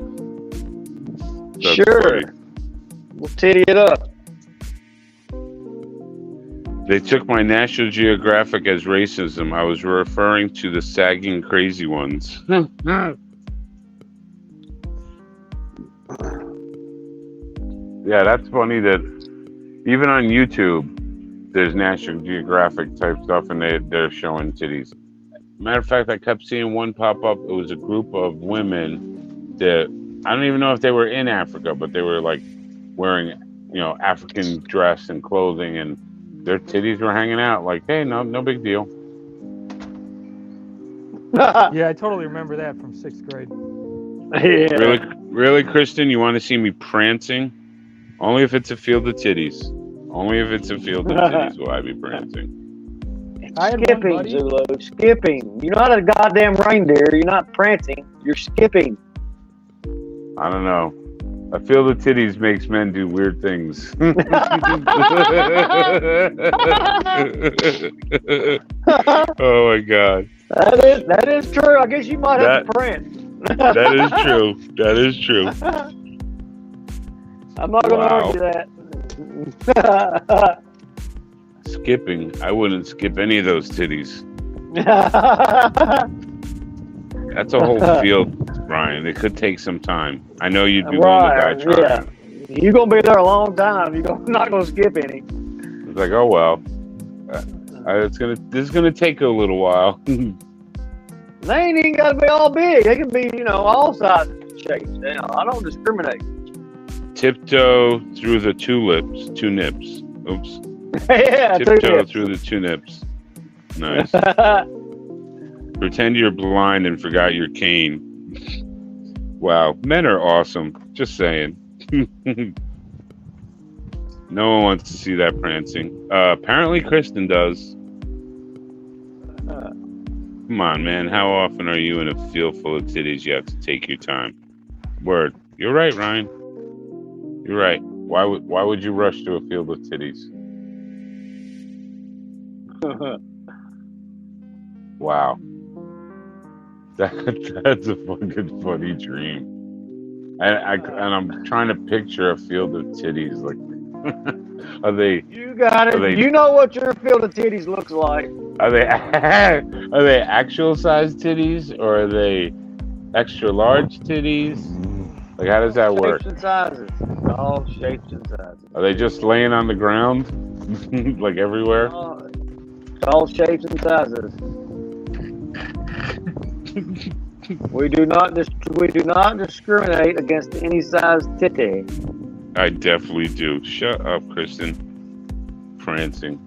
That's sure. funny. We'll titty it up. They took my National Geographic as racism. I was referring to the sagging crazy ones. Yeah, that's funny that even on YouTube, there's National Geographic type stuff and they're showing titties. Matter of fact, I kept seeing one pop up. It was a group of women that, I don't even know if they were in Africa, but they were like wearing, African dress and clothing, and their titties were hanging out. Like, hey, no big deal. Yeah, I totally remember that from 6th grade. Yeah. Really, Kristen, you want to see me prancing? Only if it's a field of titties. Only if it's a field of titties will I be prancing. Skipping, Zulu. Skipping. You're not a goddamn reindeer. You're not prancing. You're skipping. I don't know. A field of titties makes men do weird things. Oh my God. That is true. I guess you might have to prance. That is true. That is true. I'm not going to argue that. Skipping. I wouldn't skip any of those titties. That's a whole field, Brian. It could take some time. I know you'd be willing to die trying. Yeah. You're going to be there a long time. You're not going to skip any. It's like, oh well. This is gonna take a little while. They ain't even got to be all big. They can be, all sizes and shapes. I don't discriminate. Tiptoe through the two nips. Oops. Yeah, tiptoe through the two nips. Nice. Pretend you're blind and forgot your cane. Wow, men are awesome. Just saying. No one wants to see that prancing. Apparently Kristen does. Come on, man. How often are you in a field full of titties? You have to take your time. Word. You're right, Ryan. You're right. Why would you rush to a field of titties? Wow. That's a fucking funny dream. And I'm trying to picture a field of titties. Like, are they? You got it. You know what your field of titties looks like. Are they actual size titties, or are they extra large titties? Like, how does that work? Shapes and sizes. All shapes and sizes. Are they just laying on the ground, like everywhere? All shapes and sizes. We do not discriminate against any size titty. I definitely do. Shut up, Kristen. Prancing.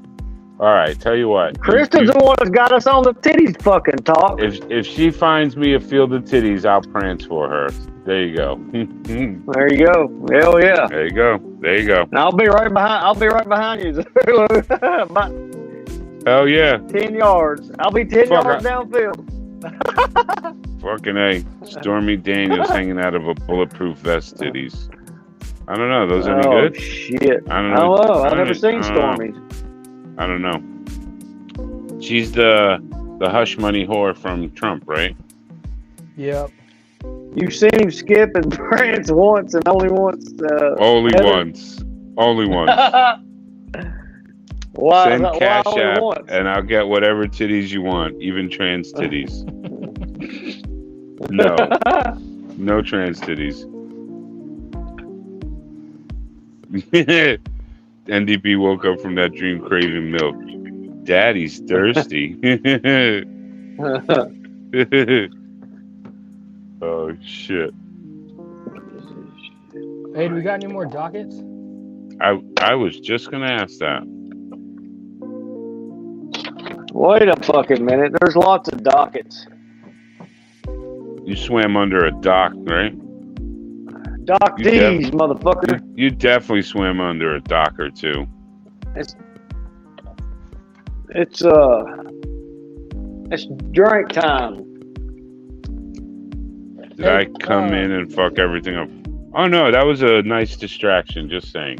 All right, tell you what. Kristen's the one that's got us on the titties fucking talk. If she finds me a field of titties, I'll prance for her. There you go. There you go. Hell yeah. There you go. There you go. And I'll be right behind you. About Hell yeah. 10 yards. I'll be 10 yards downfield. Fucking A. Stormy Daniels hanging out of a bulletproof vest titties. I don't know. Those any good? Shit. I don't know. I've never seen Stormy. I don't know. She's the hush money whore from Trump, right? Yep. You've seen him skip and prance once and only once. Only Heather. once. Only once. Why? Send Why Cash only App, once? and I'll get whatever titties you want, even trans titties. No. No trans titties. NDP woke up from that dream craving milk. Daddy's thirsty. Oh, shit. Hey, do we got any more dockets? I was just going to ask that. Wait a fucking minute. There's lots of dockets. You swam under a dock, right? Dock D's, motherfucker. You definitely swam under a dock or two. It's drink time. Did I come in and fuck everything up? Oh no, that was a nice distraction. Just saying.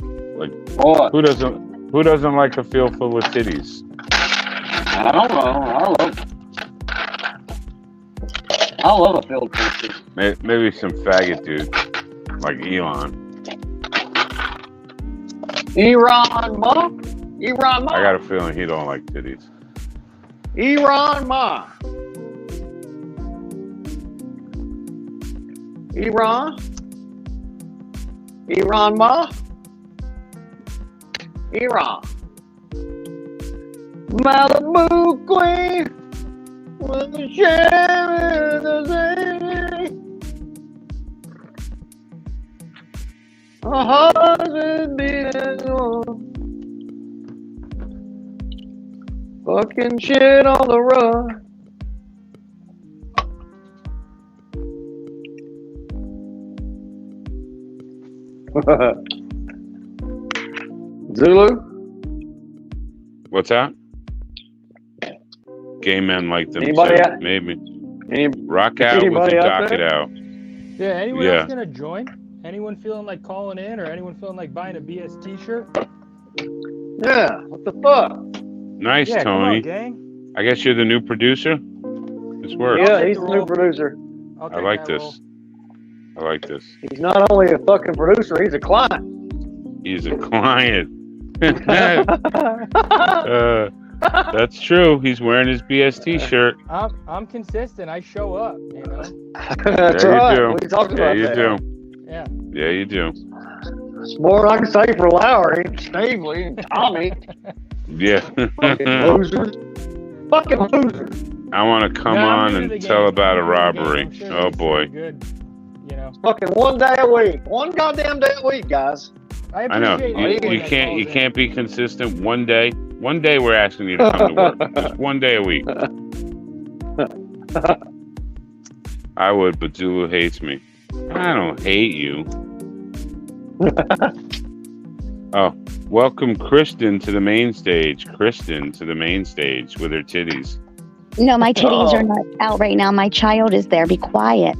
Like, what? Who doesn't like a field full of titties? I don't know. I love a field full of titties. Maybe some faggot dude, like Elon. Elon Ma. I got a feeling he don't like titties. Elon Ma. Iran Ma. Iran. Malibu Queen with the sheriff the city. A husband beating on. Fucking shit on the run. Zulu? What's that? Gay men like them Anybody too. out- Maybe. Rock out with anybody the out docket there? out. Yeah, anyone Yeah. else gonna join? Anyone feeling like calling in, or anyone feeling like buying a BS T-shirt? Yeah, what the fuck? Nice, Yeah, come on, Tony. gang. I guess you're the new producer? This works. Yeah, he's the new producer. I like this. I like this. He's not only a fucking producer, he's a client. He's a client. That's true. He's wearing his BST shirt. I'm consistent. I show up, you know. That's Yeah, right. you do. We talked Yeah, about you that. do. Yeah. Yeah, you do. It's more than I can say for Lowry, Snavely, and Tommy. Yeah. Fucking losers. Fucking losers. I want to come No, I'm on new to and the tell game. about a I'm new to the game. robbery. I'm sure Oh this boy. is good, you know. Fucking one day a week. One goddamn day a week, guys. I know. appreciate You can't be consistent. One day we're asking you to come to work. Just one day a week. I would, but Zulu hates me. I don't hate you. Oh, welcome Kristen to the main stage. Kristen to the main stage with her titties. No, my titties are not out right now. My child is there. Be quiet.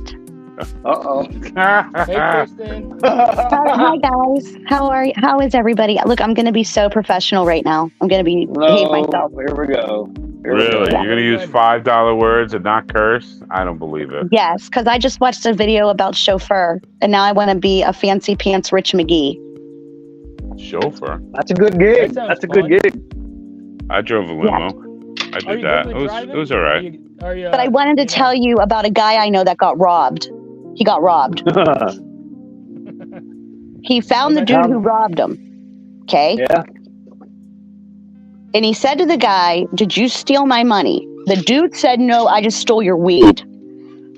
Uh-oh. Hey, Kristen. Hi guys. How is everybody? Look, I'm going to be so professional right now. I'm going to behave myself. Here we go. Really? You're going to use $5 words and not curse? I don't believe it. Yes, because I just watched a video about chauffeur, and now I want to be a fancy pants Rich McGee. Chauffeur? That's a good gig. That's a good gig. I drove a limo. I did that. It was all right. But I wanted to tell you about a guy I know that got robbed. He got robbed. He found the dude who robbed him. Okay? Yeah. And he said to the guy, "Did you steal my money?" The dude said, "No, I just stole your weed."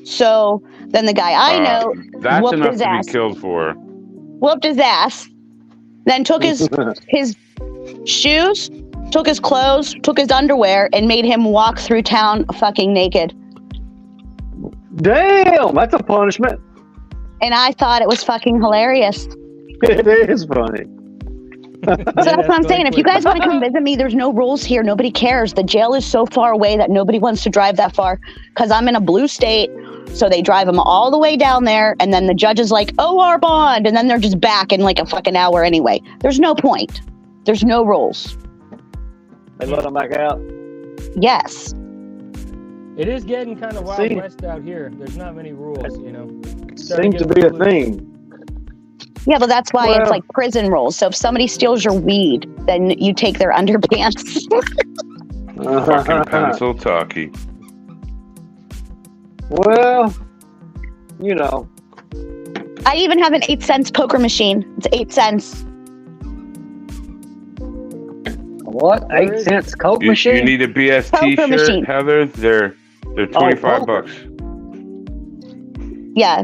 So then the guy I know That's whooped enough his to ass. be killed for. Whooped his ass. Then took his shoes, took his clothes, took his underwear, and made him walk through town fucking naked. Damn, that's a punishment. And I thought it was fucking hilarious. It is funny. So that's what I'm saying. If you guys want to come visit me, there's no rules here. Nobody cares. The jail is so far away that nobody wants to drive that far because I'm in a blue state. So they drive them all the way down there. And then the judge is like, "Oh, our bond." And then they're just back in like a fucking hour anyway. There's no point. There's no rules. They let them back out. Yes. It is getting kind of Wild See? West out here. There's not many rules, you know. Seems to be a thing. Yeah, but that's why it's Well- like prison rules. So if somebody steals your weed, then you take their underpants. Fucking pencil talkie. Well, you know. I even have an 8-cent poker machine. It's 8 cents. What? 8 cents Coke machine? You need a BS Poker T-shirt, machine. Heather. They're $25. Yeah.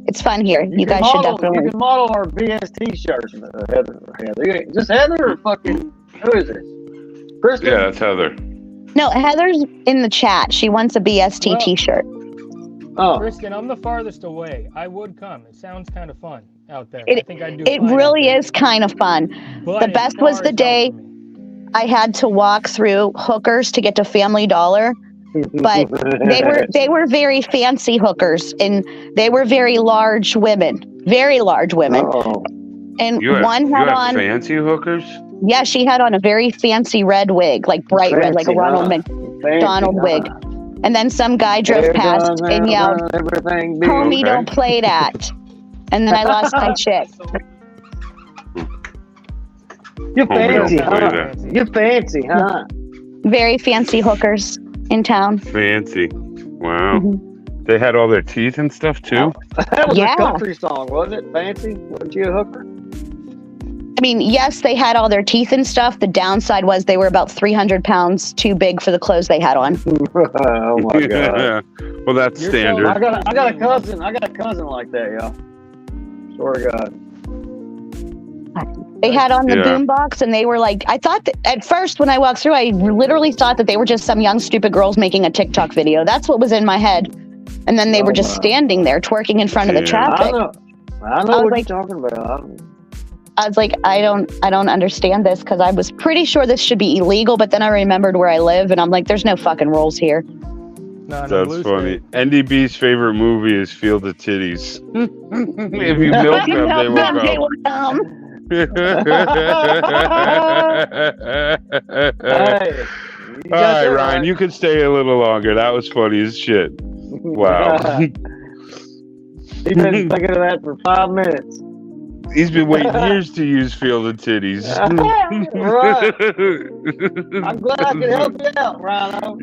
It's fun here. You guys should definitely. You can model our BST shirts, Heather. Is this Heather or fucking who is this? Kristen? Yeah, that's Heather. No, Heather's in the chat. She wants a BST Well- t-shirt. Oh. Kristen, I'm the farthest away. I would come. It sounds kind of fun out there. I It, think I'd do it fine out really there. is kind of fun. But The it's best was far the as hell day from me. I had to walk through hookers to get to Family Dollar, but they were very fancy hookers, and they were very large women. Oh. And You have, one you had have on, fancy hookers? yeah, she had on a very fancy red wig, like bright red, like a Fancy, Ronald huh? McDonald Fancy, wig. huh? And then some guy drove Hair past done, and yelled, everything big. "Homie, Okay. don't play that." And then I lost my shit. You're Homie, don't fancy, play huh? that. You're fancy, huh? Very fancy hookers in town. Fancy. Wow. Mm-hmm. They had all their teeth and stuff too? That was Yeah. a country song, wasn't it? Fancy? Wasn't you a hooker? I mean, yes, they had all their teeth and stuff. The downside was they were about 300 pounds too big for the clothes they had on. Oh my god. Yeah. Well, that's You're standard. I got a cousin like that, y'all. Swear to God. They had on the Yeah. boombox, and they were like, I thought that at first when I walked through, I literally thought that they were just some young stupid girls making a TikTok video. That's what was in my head. And then they were just standing there twerking in front of the Yeah. traffic. I know I was what like- you're talking about. I was like, I don't understand this, because I was pretty sure this should be illegal, but then I remembered where I live, and I'm like, there's no fucking rules here. No, no, That's Blue funny. State. NDB's favorite movie is Field of Titties. If you milk them, they will come. Hey, you All got right, that Ryan, you could stay a little longer. That was funny as shit. Wow. He's been thinking of that for 5 minutes. He's been waiting years to use Field of Titties. Right. I'm glad I could help you out, Rhino.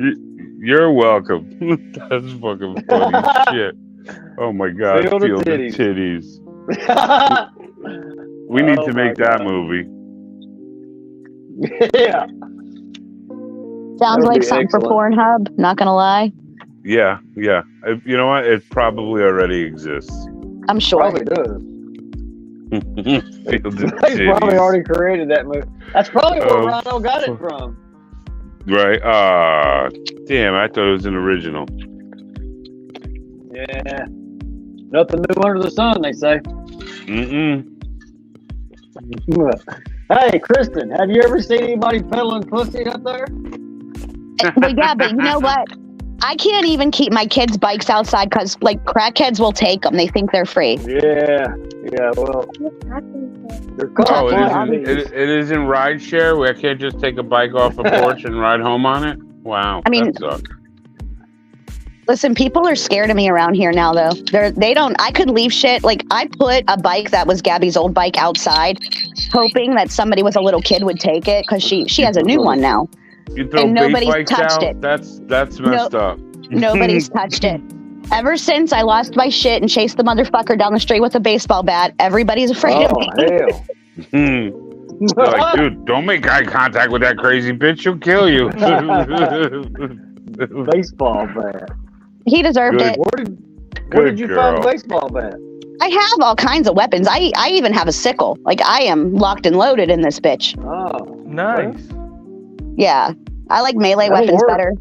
You're welcome. That's fucking funny as shit. Oh my god, Field of Field of Titties. Titties. We need Oh to my make that God. movie. Yeah. Sounds That'll like be something for excellent. Pornhub, not gonna lie. Yeah. You know what? It probably already exists. I'm sure. Probably does. Field of They probably Titties. already created that movie. That's probably where Oh. Rhino got it from. Right? Damn, I thought it was an original. Yeah. Nothing new under the sun, they say. Mm-mm. Hey, Kristen, have you ever seen anybody peddling pussy up there? Well, yeah, but you know what? I can't even keep my kids' bikes outside because, like, crackheads will take them. They think they're free. Yeah, well. They're Oh, called it isn't rideshare where I can't just take a bike off a porch and ride home on it? Wow. I mean- that sucks. Listen, people are scared of me around here now, though. They don't. I could leave shit. Like, I put a bike that was Gabby's old bike outside, hoping that somebody with a little kid would take it because she has a new one now. You throw and bait nobody's bikes touched out? it. That's messed up. Nobody's touched it. Ever since I lost my shit and chased the motherfucker down the street with a baseball bat, everybody's afraid of me. hell. They're like, dude, don't make eye contact with that crazy bitch. She'll kill you. Baseball bat. He deserved Good. it. Where did you find girl. the baseball bat? I have all kinds of weapons. I even have a sickle. Like, I am locked and loaded in this bitch. Oh, Nice. Yeah. I like melee That'll weapons work. better.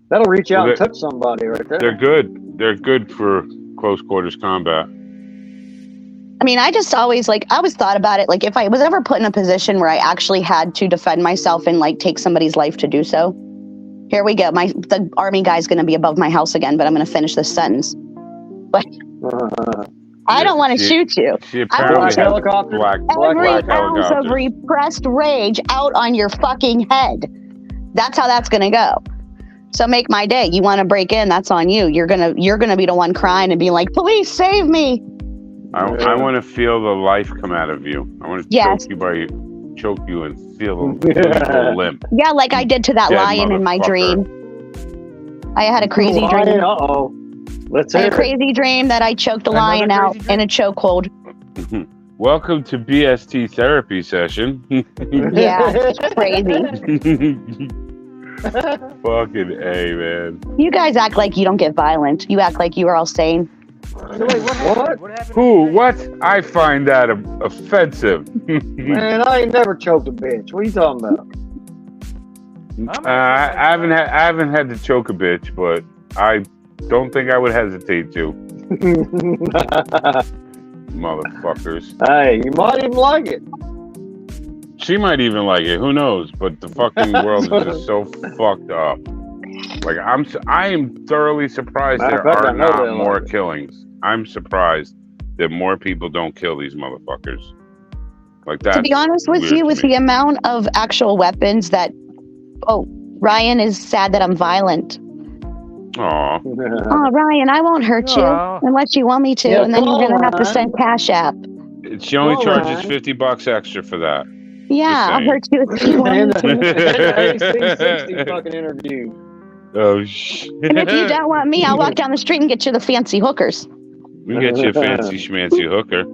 That'll reach out Well, and touch somebody right there. They're good. They're good for close quarters combat. I mean, I just always thought about it. Like, if I was ever put in a position where I actually had to defend myself and, like, take somebody's life to do so. Here we go. The army guy's going to be above my house again, but I'm going to finish this sentence. But I don't want to shoot you. She I apparently want has helicopter. black every ounce of helicopter. repressed rage out on your fucking head. That's how that's going to go. So make my day. You want to break in? That's on you. You're gonna be the one crying and being like, "Police, save me!" I want to feel the life come out of you. I want to choke you and feel the limp. Yeah, like I did to that Dead lion in my dream. I had a crazy dream. Uh-oh. Let's I had hear a crazy dream that I choked a lion out in a chokehold. Welcome to BST therapy session. Yeah, it's crazy. Fucking A, man. You guys act like you don't get violent. You act like you are all sane. So wait, what happened? What happened? Who? What? I find that offensive. Man, I ain't never choked a bitch. What are you talking about? I haven't had to choke a bitch, but I don't think I would hesitate to. Motherfuckers. Hey, you might even like it. She might even like it. Who knows? But the fucking world is just so fucked up. Like I am thoroughly surprised there are not more killings. I'm surprised that more people don't kill these motherfuckers. Like that. To be honest with you, with the amount of actual weapons that, Ryan is sad that I'm violent. Aw. Oh, Ryan, I won't hurt you unless you want me to, and then you're gonna have to send Cash App. She only charges $50 extra for that. Yeah, I'll hurt you if you want me to. 60 fucking interview. Oh shit. And if you don't want me, I'll walk down the street and get you the fancy hookers. We can get you a fancy schmancy hooker.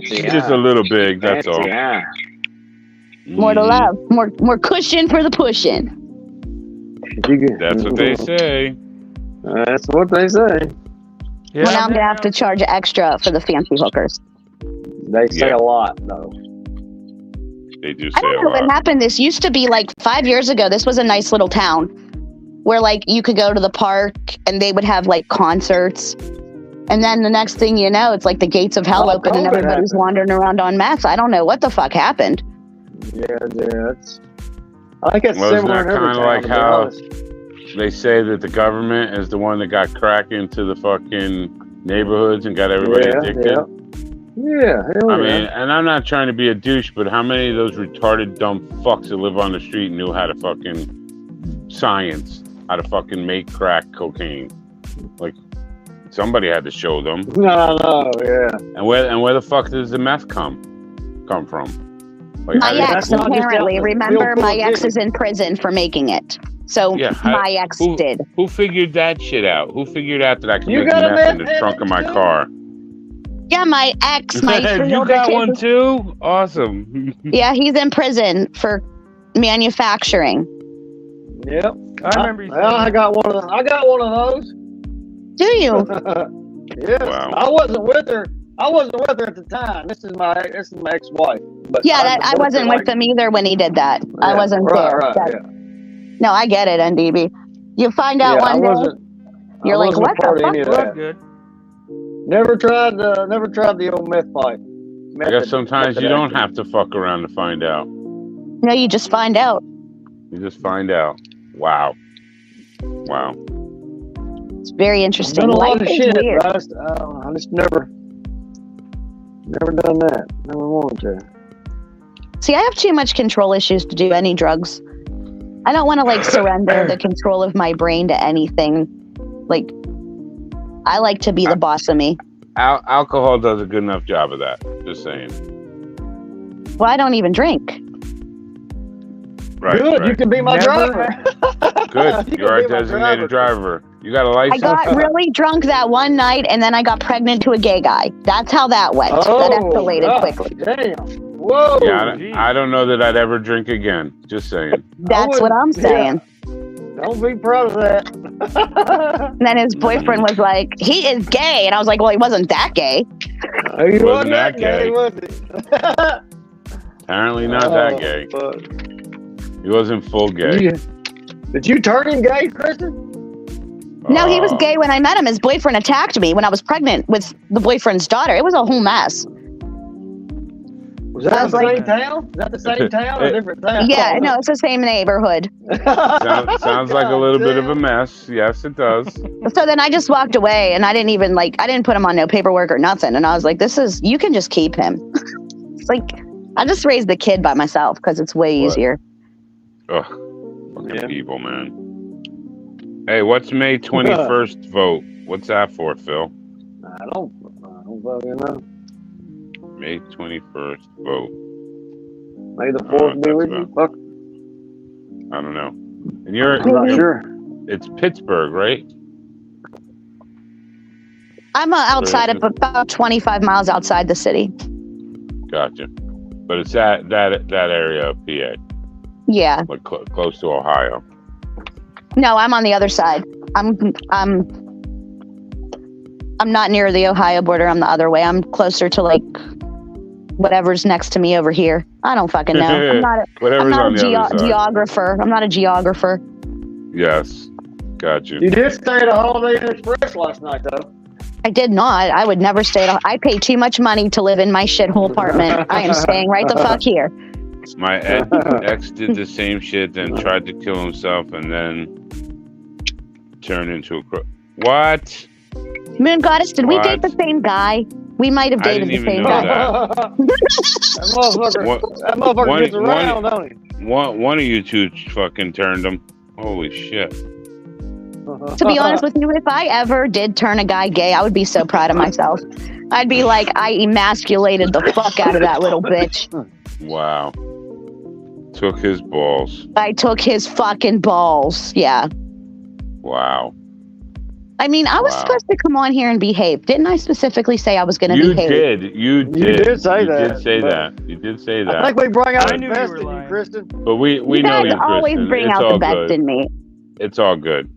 She's just a little big, that's all. More to love. More cushion for the pushing. That's what they say. That's what they say. Well, now I'm gonna have to charge extra for the fancy hookers. They say a lot, though. They do say I don't know what happened. This used to be like 5 years ago. This was a nice little town where like you could go to the park and they would have like concerts. And then the next thing you know, it's like the gates of hell open and everybody's wandering around on meth. I don't know what the fuck happened. Yeah, it's. I think it's similar in every town, like how they say that the government is the one that got crack into the fucking neighborhoods and got everybody addicted. Yeah, hell I mean, and I'm not trying to be a douche, but how many of those retarded dumb fucks that live on the street knew how to fucking science, how to fucking make crack cocaine? Like, somebody had to show them. No, yeah. And where the fuck does the meth come from? Like, my ex, apparently. Remember, my ex is in prison for making it. So my ex did. Who figured that shit out? Who figured out that I could make meth in the trunk of my car? Yeah, my ex, my You got one too? Awesome. Yeah, he's in prison for manufacturing. Yep. I remember. I got one of them. I got one of those. Do you? Yes. Wow. I wasn't with her at the time. This is my ex-wife. But yeah, I wasn't with him either when he did that. Yeah, I wasn't there. Right, No, I get it, NDB. You find out one day, you're like, what the fuck? Good. Never tried the old meth fight. I guess sometimes you don't have to fuck around to find out. No, you just find out. You just find out. Wow. It's very interesting. I've done a lot Life of is shit, weird. I just never done that. Never wanted to. See, I have too much control issues to do any drugs. I don't want to like surrender the control of my brain to anything. Like, I like to be the boss of me. Alcohol does a good enough job of that. Just saying. Well, I don't even drink. Right. Good, right. you can be my driver. Good, you're a designated driver. You got a license? I got really drunk that one night, and then I got pregnant to a gay guy. That's how that went. That escalated quickly. Damn. Whoa. Yeah, I don't know that I'd ever drink again. Just saying. That's what I'm saying. Don't be proud of that. And then his boyfriend was like, he is gay. And I was like, well, he wasn't that gay. He wasn't that gay. Was he? Apparently not that gay. Fuck. He wasn't full gay. Did you turn him gay, Kristen? No, he was gay when I met him. His boyfriend attacked me when I was pregnant with the boyfriend's daughter. It was a whole mess. Was that the same town? Is that the same town or a different town? Yeah, no, it's the same neighborhood. Sounds like a little bit of a mess. Yes, it does. So then I just walked away, and I didn't put him on no paperwork or nothing. And I was like, you can just keep him. It's like, I just raised the kid by myself because it's way easier. Ugh, fucking people, man. Hey, what's May 21st vote? What's that for, Phil? I don't fucking know. May 21st vote. May the 4th be with you. Fuck. I don't know. And you're I'm not sure. It's Pittsburgh, right? I'm outside of about 25 miles outside the city. Gotcha. But it's that area of PA. Yeah. Like close to Ohio. No, I'm on the other side. I'm not near the Ohio border. I'm the other way. I'm closer to like whatever's next to me over here. I don't fucking know. I'm not a geographer. I'm not a geographer. Yes. Got you. You did stay at a Holiday Inn Express last night, though. I did not. I would never stay at I pay too much money to live in my shithole apartment. I am staying right the fuck here. My ex did the same shit, then tried to kill himself, and then turned into a what? Moon Goddess, did we date the same guy? We might have dated the same guy. That motherfucker gets around, don't he? One of you two fucking turned him. Holy shit. To be honest with you, if I ever did turn a guy gay, I would be so proud of myself. I'd be like, I emasculated the fuck out of that little bitch. Wow. Took his balls. I took his fucking balls. Yeah. Wow. I mean, I was supposed to come on here and behave. Didn't I specifically say I was going to behave? You did say that. You did say that. I think we bring out the best in you, Kristen. But we know you, Kristen. Always bring out the best in me. It's all good.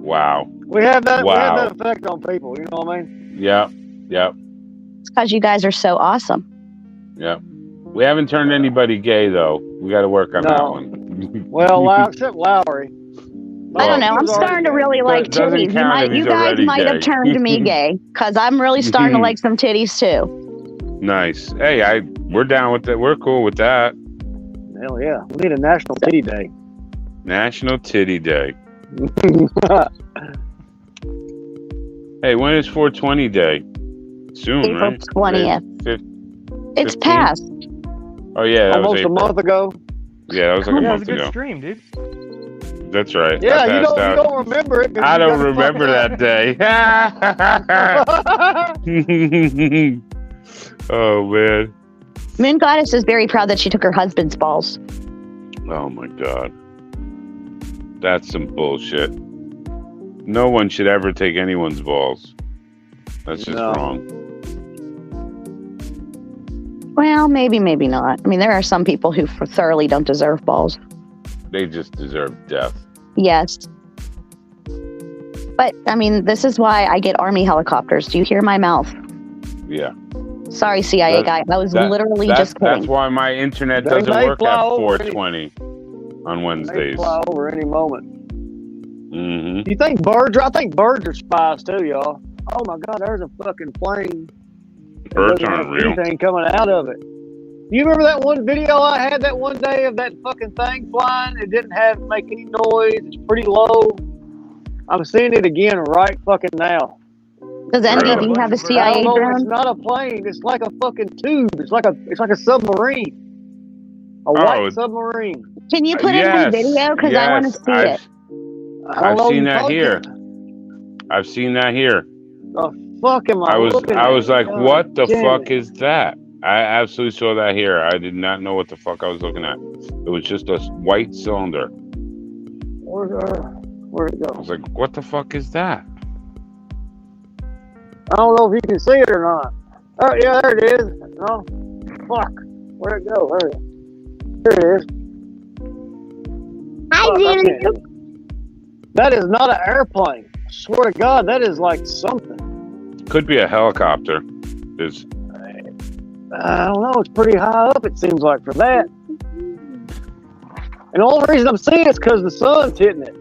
Wow. We have that effect on people, you know what I mean? Yep. It's because you guys are so awesome. Yep. We haven't turned anybody gay, though. We got to work on that one. Well, except Lowry. I don't know. I'm starting to really like titties. You guys might have turned me gay because I'm really starting to like some titties too. Nice. Hey, we're down with that. We're cool with that. Hell yeah. We need a National Titty Day. National Titty Day. Hey, when is 420 Day? Soon, April right? 20th. It's past. Oh yeah, that almost was April. a month ago. Yeah, that was like a month That was a ago. good stream, dude. That's right. Yeah, you don't remember it. I don't remember that day. Oh man. Moon Goddess is very proud that she took her husband's balls. Oh my god. That's some bullshit. No one should ever take anyone's balls. That's just wrong. Well, maybe not. I mean, there are some people who thoroughly don't deserve balls. They just deserve death. Yes. But, I mean, this is why I get Army helicopters. Do you hear my mouth? Yeah. Sorry, CIA guy. I was literally just kidding. That's why my internet doesn't work at 420 on Wednesdays. They fly over any moment. Mm-hmm. You think birds? I think birds are spies too, y'all. Oh my God, there's a fucking plane. Birds aren't real. Anything coming out of it. You remember that one video I had that one day of that fucking thing flying? It didn't make any noise. It's pretty low. I'm seeing it again right fucking now. Does NDB have a CIA drone? It's not a plane. It's like a fucking tube. It's like a submarine. A white submarine. Can you put it in the video? Because I want to see it. I've seen that here. I've seen that here. The fuck am I looking at? I was like, what the fuck is that? I absolutely saw that here. I did not know what the fuck I was looking at. It was just a white cylinder. Where'd it go? I was like, what the fuck is that? I don't know if you can see it or not. Oh, yeah, there it is. No. Fuck. Where'd it go? There it is. That is not an airplane. I swear to God, that is like something. Could be a helicopter. I don't know. It's pretty high up, it seems like, for that. And the only reason I'm seeing it is because the sun's hitting it.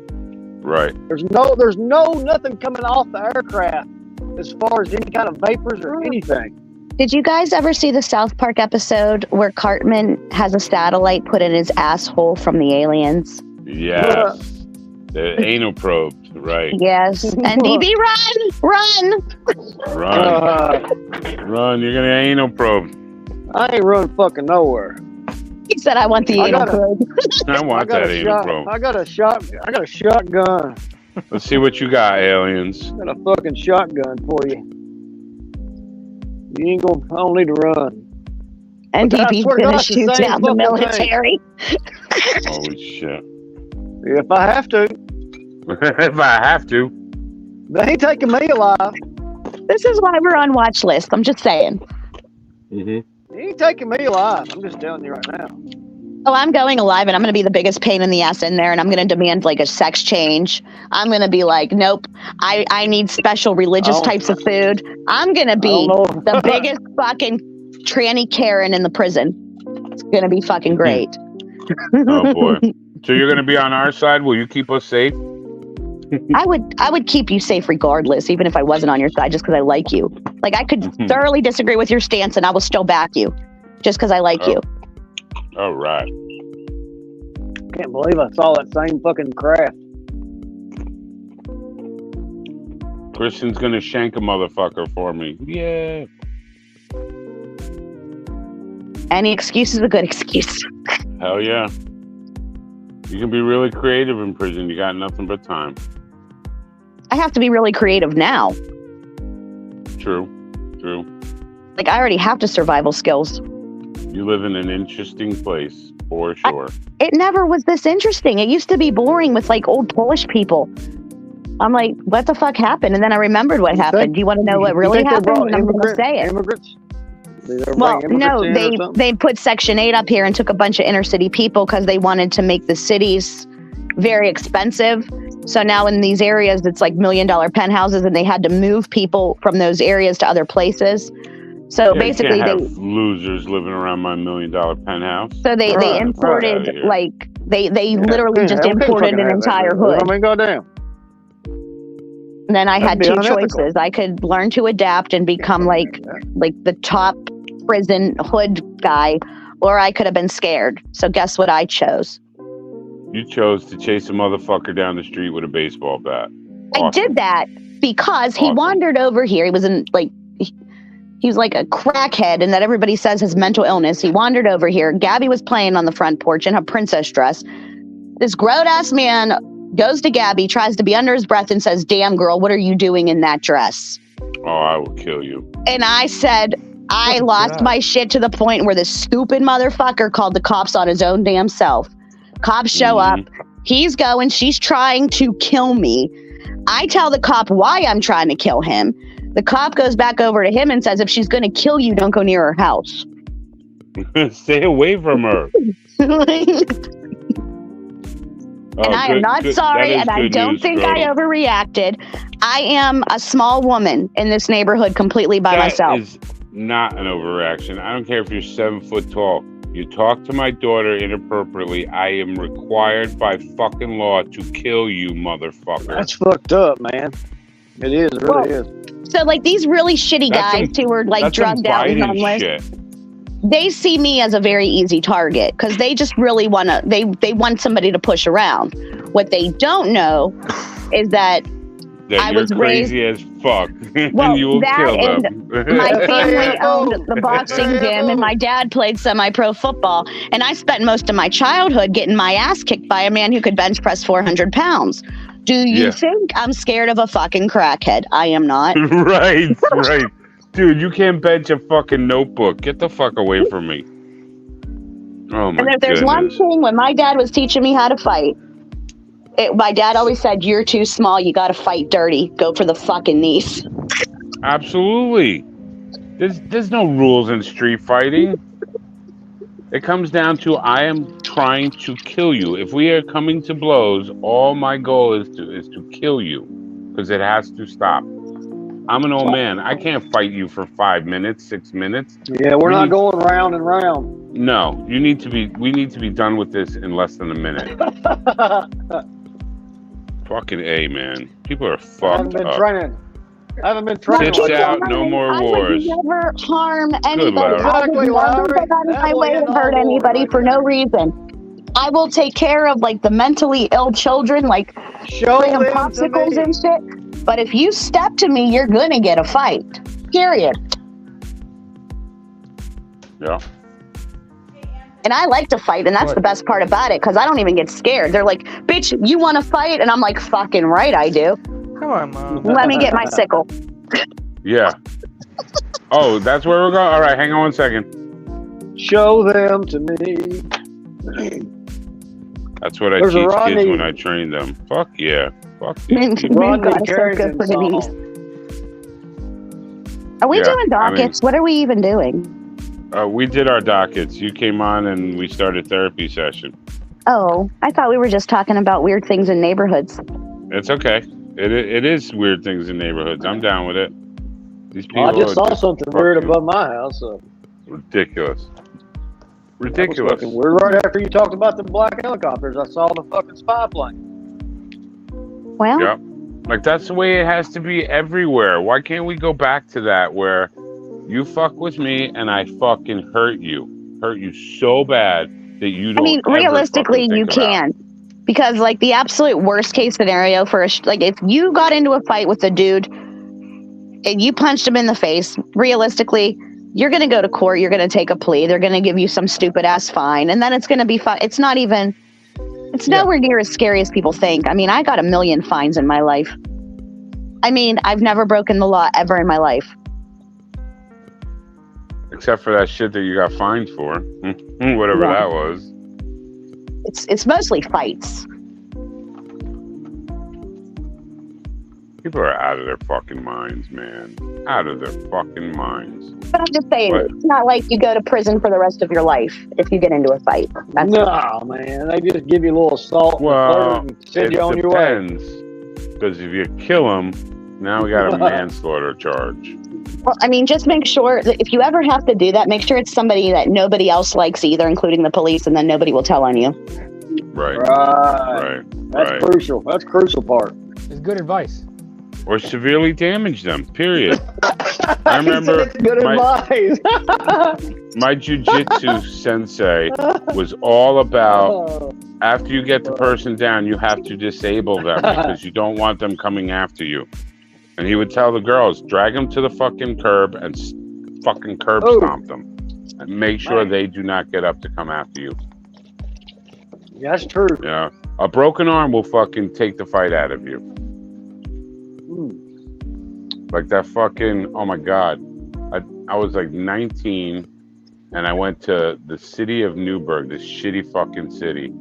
Right. There's nothing coming off the aircraft as far as any kind of vapors or anything. Did you guys ever see the South Park episode where Cartman has a satellite put in his asshole from the aliens? Yes. The anal probe, right. Yes. NDB, run! Run, you're gonna anal probe. I ain't running fucking nowhere. He said, "I want the anal probe." I want that anal probe. I got a shotgun. Let's see what you got, aliens. I got a fucking shotgun for you. You ain't gonna. I don't need to run. NDP's gonna shoot down the military. Holy shit! If I have to. If I have to. They ain't taking me alive. This is why we're on watch list. I'm just saying. Mm-hmm. He ain't taking me alive. I'm just telling you right now. Oh, I'm going alive, and I'm going to be the biggest pain in the ass in there, and I'm going to demand like a sex change. I'm going to be like, nope, I need special religious types of food. I'm going to be the biggest fucking tranny Karen in the prison. It's going to be fucking great. Oh boy! So you're going to be on our side? Will you keep us safe? I would keep you safe regardless, even if I wasn't on your side, just because I like you. Like, I could thoroughly disagree with your stance, and I will still back you, just because I like you. All right. Can't believe I saw that same fucking craft. Christian's gonna shank a motherfucker for me. Yeah. Any excuse is a good excuse. Hell yeah. You can be really creative in prison. You got nothing but time. I have to be really creative now. True. Like, I already have the survival skills. You live in an interesting place, for sure. It never was this interesting. It used to be boring with, like, old Polish people. I'm like, what the fuck happened? And then I remembered what happened. Do you want to know what really happened? And I'm going to say it. Immigrants? Well, no, they put Section 8 up here and took a bunch of inner city people because they wanted to make the cities very expensive. So now in these areas, it's like $1 million penthouses, and they had to move people from those areas to other places. So basically, you can't have losers living around my $1 million penthouse. So they imported like they literally just imported an entire hood. I mean, goddamn. And then I had two choices. I could learn to adapt and become like the top prison hood guy, or I could have been scared. So guess what I chose? You chose to chase a motherfucker down the street with a baseball bat. Awesome. I did that because he wandered over here. He was he was like a crackhead, and that everybody says his mental illness. He wandered over here. Gabby was playing on the front porch in her princess dress. This grown-ass man goes to Gabby, tries to be under his breath, and says, "Damn, girl, what are you doing in that dress?" Oh, I will kill you. And I said, I lost my shit to the point where this stupid motherfucker called the cops on his own damn self. Cops show up. He's going. She's trying to kill me. I tell the cop why I'm trying to kill him. The cop goes back over to him and says, if she's going to kill you, don't go near her house. Stay away from her. And I am not sorry, and I don't think I overreacted. I am a small woman in this neighborhood completely by myself. That is not an overreaction. I don't care if you're 7 foot tall. You talk to my daughter inappropriately, I am required by fucking law to kill you, motherfucker. That's fucked up, man. It is, it really is. So, like, these really shitty guys who were, like, drugged out and homeless, they see me as a very easy target because they just really want to, they want somebody to push around. What they don't know is that I was crazy raised, as fuck. well, and you will that kill and them. my family owned the boxing gym, and my dad played semi-pro football, and I spent most of my childhood getting my ass kicked by a man who could bench press 400 pounds. Do you think I'm scared of a fucking crackhead? I am not. Right. Dude, you can't bench a fucking notebook. Get the fuck away from me. Oh my god. And if there's one thing, when my dad was teaching me how to fight, my dad always said, you're too small, you gotta fight dirty. Go for the fucking knees. Absolutely. There's no rules in street fighting. It comes down to I am trying to kill you. If we are coming to blows, all my goal is to kill you, because it has to stop. I'm an old man. I can't fight you for 5 minutes, 6 minutes. Yeah, we're not going round and round. No, we need to be done with this in less than a minute. Fucking A, man. People are fucked up. I haven't been training. Tits out, no more wars. I would never harm anybody. I would never get out of my way and hurt anybody for no reason. I will take care of, like, the mentally ill children, like bring them popsicles and shit. But if you step to me, you're gonna get a fight. Period. Yeah. And I like to fight, and that's the best part about it, because I don't even get scared. They're like, bitch, you want to fight? And I'm like, fucking right, I do. Come on, Mom. Let me get my sickle. Yeah. Oh, that's where we're going? All right, hang on 1 second. Show them to me. That's what I There's a teach Rodney. kids when I train them. Fuck yeah. Fuck yeah. Rodney God, it's so good Carrington for the song. knees. Are we Yeah, doing dockets? What are we even doing? We did our dockets. You came on and we started therapy session. Oh, I thought we were just talking about weird things in neighborhoods. It's okay. It is weird things in neighborhoods. I'm down with it. These people I just saw are something weird above my house. So ridiculous. that was Ridiculous. fucking weird. Right after you talked about the black helicopters, I saw the fucking spy plane. Well, Yep. Like that's the way it has to be everywhere. Why can't we go back to that where you fuck with me and I fucking hurt you so bad that you don't. I mean, ever realistically, fucking you think about. can. Because, like, the absolute worst case scenario for like, if you got into a fight with a dude and you punched him in the face, realistically, you're going to go to court. You're going to take a plea. They're going to give you some stupid ass fine. And then it's going to be fine. It's not even, it's nowhere near as scary as people think. I mean, I got a million fines in my life. I mean, I've never broken the law ever in my life. Except for that shit that you got fined for, whatever Yeah. that was. It's mostly fights. People are out of their fucking minds, man. Out of their fucking minds. But I'm just saying, What? it's not like you go to prison for the rest of your life if you get into a fight. That's No, man. They just give you a little salt Well, and send it you on your way. depends. Because if you kill him, now we got a manslaughter charge. Well, I mean, just make sure that if you ever have to do that, make sure it's somebody that nobody else likes either, including the police, and then nobody will tell on you. Right. Right. That's Right. crucial. That's the crucial part. It's good advice. Or severely damage them, period. I remember It's good advice. my jujitsu sensei was all about after you get the person down, you have to disable them because you don't want them coming after you. And he would tell the girls, drag them to the fucking curb and fucking curb stomp them. And make sure they do not get up to come after you. That's true. Yeah. A broken arm will fucking take the fight out of you. Like that fucking, oh my God. I was like 19 and I went to the city of Newburgh, this shitty fucking city,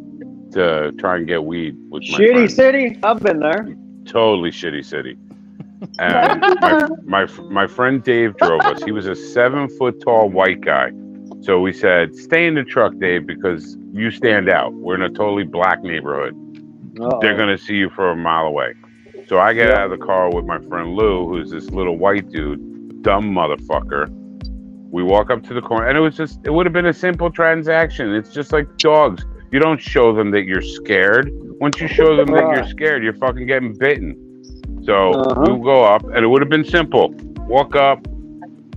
to try and get weed with my Shitty friends. city? I've been there. Totally shitty city. And my friend Dave drove us. He was a 7-foot tall white guy. So we said, stay in the truck, Dave, because you stand out. We're in a totally black neighborhood. Uh-oh. They're going to see you from a mile away. So I get out of the car with my friend Lou, who's this little white dude, dumb motherfucker. We walk up to the corner, and it would have been a simple transaction. It's just like dogs. You don't show them that you're scared. Once you show them that you're scared, you're fucking getting bitten. So we'll go up, and it would have been simple. Walk up,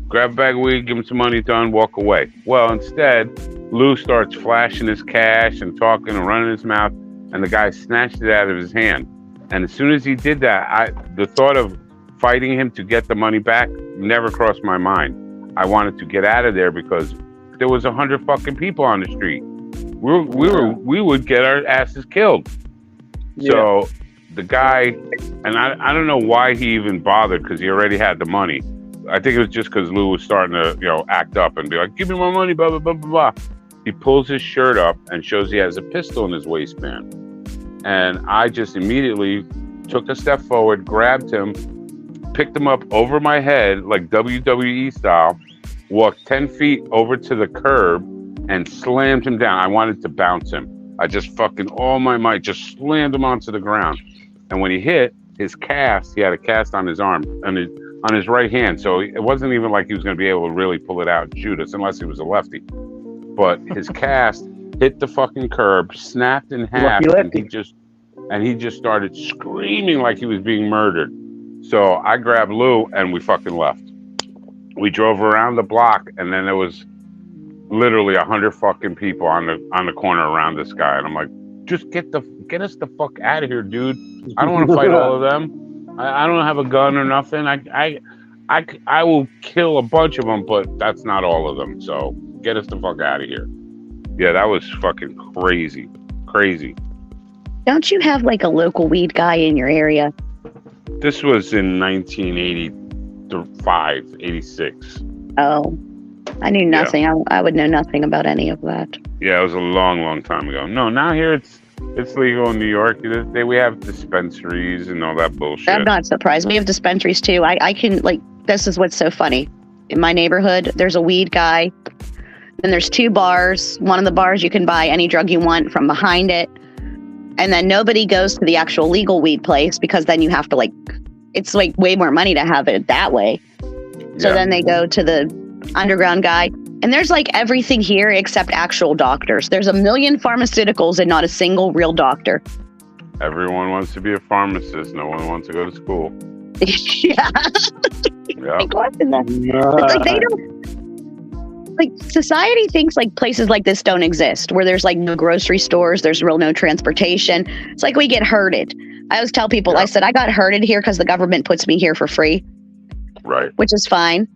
grab a bag of weed, give him some money, done, walk away. Well, instead, Lou starts flashing his cash and talking and running his mouth, and the guy snatched it out of his hand. And as soon as he did that, the thought of fighting him to get the money back never crossed my mind. I wanted to get out of there because there was 100 fucking people on the street. We would get our asses killed. Yeah. So the guy, and I don't know why he even bothered because he already had the money. I think it was just because Lou was starting to, act up and be like, give me my money, blah, blah, blah, blah, blah. He pulls his shirt up and shows he has a pistol in his waistband. And I just immediately took a step forward, grabbed him, picked him up over my head, like WWE style, walked 10 feet over to the curb and slammed him down. I wanted to bounce him. I just fucking, all my might, just slammed him onto the ground. And when he hit, his cast, he had a cast on his arm, on his right hand. So it wasn't even like he was going to be able to really pull it out and shoot us unless he was a lefty. But his cast hit the fucking curb, snapped in half, and he just started screaming like he was being murdered. So I grabbed Lou and we fucking left. We drove around the block, and then there was literally 100 fucking people on the corner around this guy, and I'm like, just get us the fuck out of here, dude. I don't want to fight all of them. I don't have a gun or nothing. I will kill a bunch of them, but that's not all of them. So get us the fuck out of here. Yeah, that was fucking crazy. Crazy. Don't you have like a local weed guy in your area? This was in 1985, 86. Oh, I knew nothing. I would know nothing about any of that. Yeah, it was a long, long time ago. No, now here it's legal in New York. We have dispensaries and all that bullshit. I'm not surprised. We have dispensaries too. I can like, this is what's so funny. In my neighborhood, there's a weed guy. Then there's 2 bars. One of the bars you can buy any drug you want from behind it. And then nobody goes to the actual legal weed place because then you have to like, it's like way more money to have it that way. So then they go to the underground guy. And there's like everything here except actual doctors. There's a million pharmaceuticals and not a single real doctor. Everyone wants to be a pharmacist. No one wants to go to school. Yeah. Like, what in the- It's like they don't. Like society thinks like places like this don't exist, where there's like no grocery stores, there's real no transportation. It's like we get herded. I always tell people, I said I got herded here because the government puts me here for free. Right. Which is fine,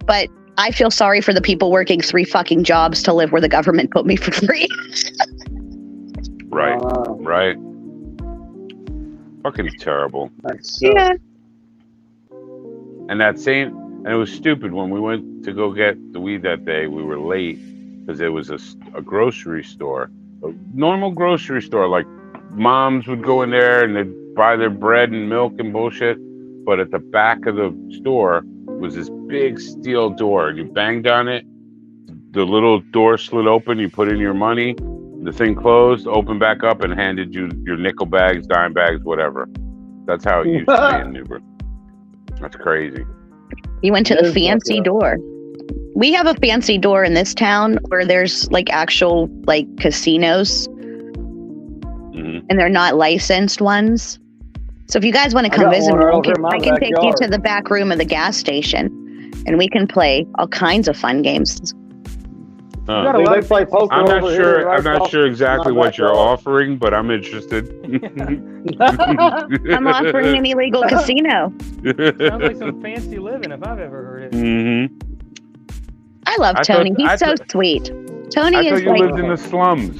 but I feel sorry for the people working 3 fucking jobs to live where the government put me for free. Right. Right. Fucking terrible. Yeah. And and it was stupid when we went to go get the weed that day. We were late because it was a grocery store, a normal grocery store. Like moms would go in there and they'd buy their bread and milk and bullshit. But at the back of the store was this big steel door. You banged on it, the little door slid open. You put in your money, the thing closed, opened back up, and handed you your nickel bags, dime bags, whatever. That's how it used to be in Newburgh. That's crazy. You went to the fancy door. We have a fancy door in this town where there's like actual like casinos, and they're not licensed ones. So if you guys want to come visit, I can take you to the back room of the gas station, and we can play all kinds of fun games. They play poker I'm not over sure. here, right I'm not off sure exactly my what you're backyard. offering, but I'm interested. I'm offering an illegal casino. Sounds like some fancy living if I've ever heard it. Mm-hmm. I love Tony. He's so sweet. Tony I is thought you like. lived in the slums.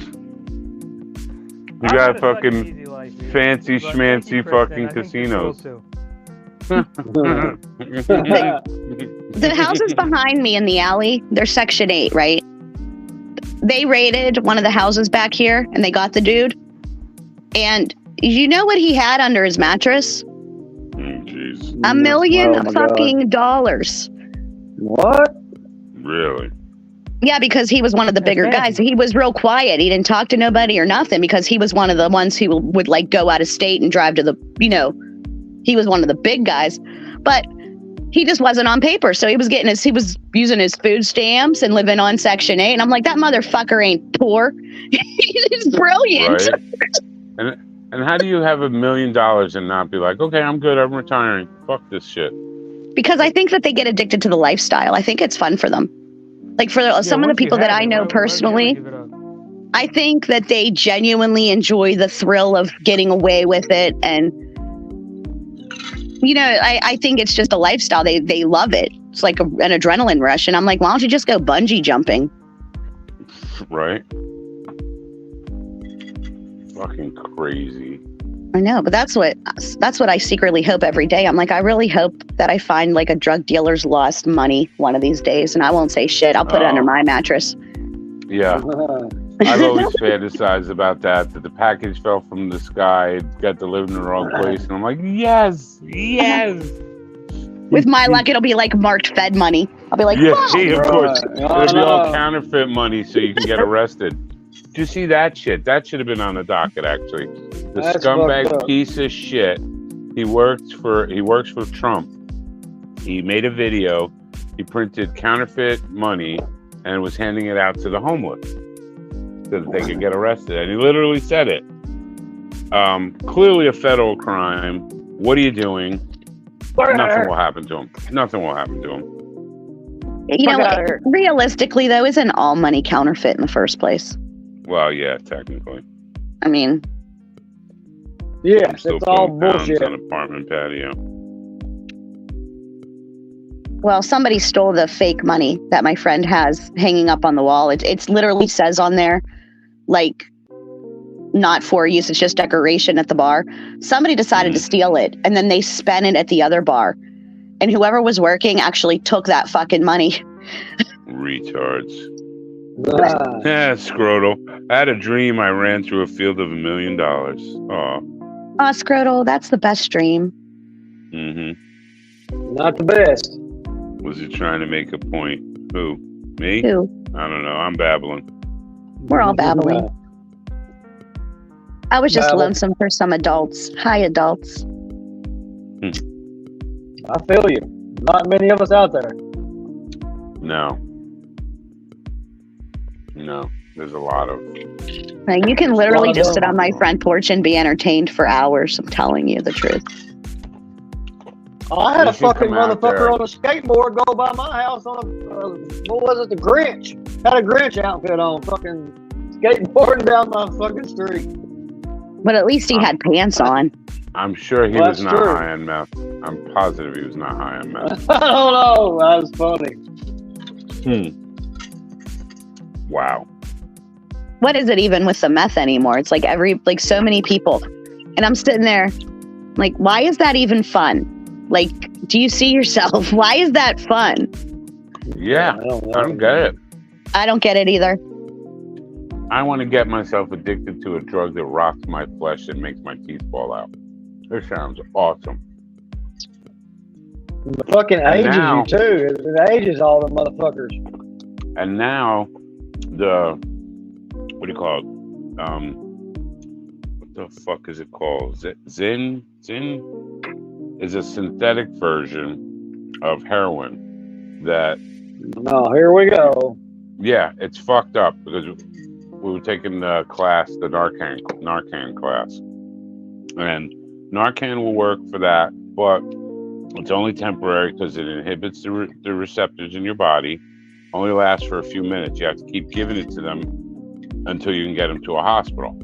You got fucking fancy schmancy fucking casinos. The houses behind me in the alley, they're Section 8, right? They raided one of the houses back here and they got the dude. And you know what he had under his mattress? Jeez. $1 million Oh my fucking dollars. What? Really? Yeah, because he was one of the bigger guys. He was real quiet. He didn't talk to nobody or nothing because he was one of the ones who would like go out of state and drive to the, he was one of the big guys. But he just wasn't on paper. So he was using his food stamps and living on Section 8. And I'm like, that motherfucker ain't poor. He's brilliant. Right. And how do you have $1 million and not be like, okay, I'm good, I'm retiring. Fuck this shit. Because I think that they get addicted to the lifestyle. I think it's fun for them. Like for some of the people that I know personally, I think that they genuinely enjoy the thrill of getting away with it. And, I think it's just a lifestyle. They love it. It's like an adrenaline rush. And I'm like, why don't you just go bungee jumping? Right. Fucking crazy. I know, but that's what I secretly hope every day. I'm like, I really hope that I find like a drug dealer's lost money one of these days, and I won't say shit. I'll put it under my mattress. Yeah. I've always fantasized about that the package fell from the sky, it got delivered in the wrong place, and I'm like, yes. With my luck, it'll be like marked Fed money. I'll be like, yeah, wow. of course. It'll be all counterfeit money so you can get arrested. Did you see that shit? That should have been on the docket, actually. The That's scumbag piece of shit. He works for Trump. He made a video. He printed counterfeit money and was handing it out to the homeless so that they could get arrested. And he literally said it. Clearly a federal crime. What are you doing? Nothing will happen to him. Nothing will happen to him. Realistically, though, isn't all money counterfeit in the first place? Well, yeah, technically. I mean, yeah, it's all bullshit. On apartment patio. Well, somebody stole the fake money that my friend has hanging up on the wall. It's literally says on there, like, not for use. It's just decoration at the bar. Somebody decided to steal it, and then they spent it at the other bar. And whoever was working actually took that fucking money. Retards. Yeah, Scrotal. I had a dream I ran through a field of $1 million. Aw. Aw, Scrotal, that's the best dream. Mm-hmm. Not the best. Was he trying to make a point? Who? Me? Who? I don't know. I'm babbling. We're all babbling. I was just lonesome for some adults. Hi, adults. I feel you. Not many of us out there. No. There's a lot of. Like, you can literally just sit on my front porch and be entertained for hours. I'm telling you the truth. Oh, I had a fucking motherfucker on a skateboard go by my house on a, what was it, the Grinch? Had a Grinch outfit on, fucking skateboarding down my fucking street. But at least he had pants on. I'm sure he was not high on meth. I'm positive he was not high on meth. I don't know. That was funny. Wow. What is it even with the meth anymore? It's like so many people. And I'm sitting there like, why is that even fun? Like, do you see yourself? Why is that fun? Yeah, I don't get it. I don't get it either. I want to get myself addicted to a drug that rocks my flesh and makes my teeth fall out. This sounds awesome. The fucking ages you too. It ages all the motherfuckers. And now what do you call it? What the fuck is it called? Zin is a synthetic version of heroin that. Oh, here we go. Yeah, it's fucked up because we were taking the Narcan class, and Narcan will work for that, but it's only temporary because it inhibits the receptors in your body. Only lasts for a few minutes. You have to keep giving it to them until you can get them to a hospital.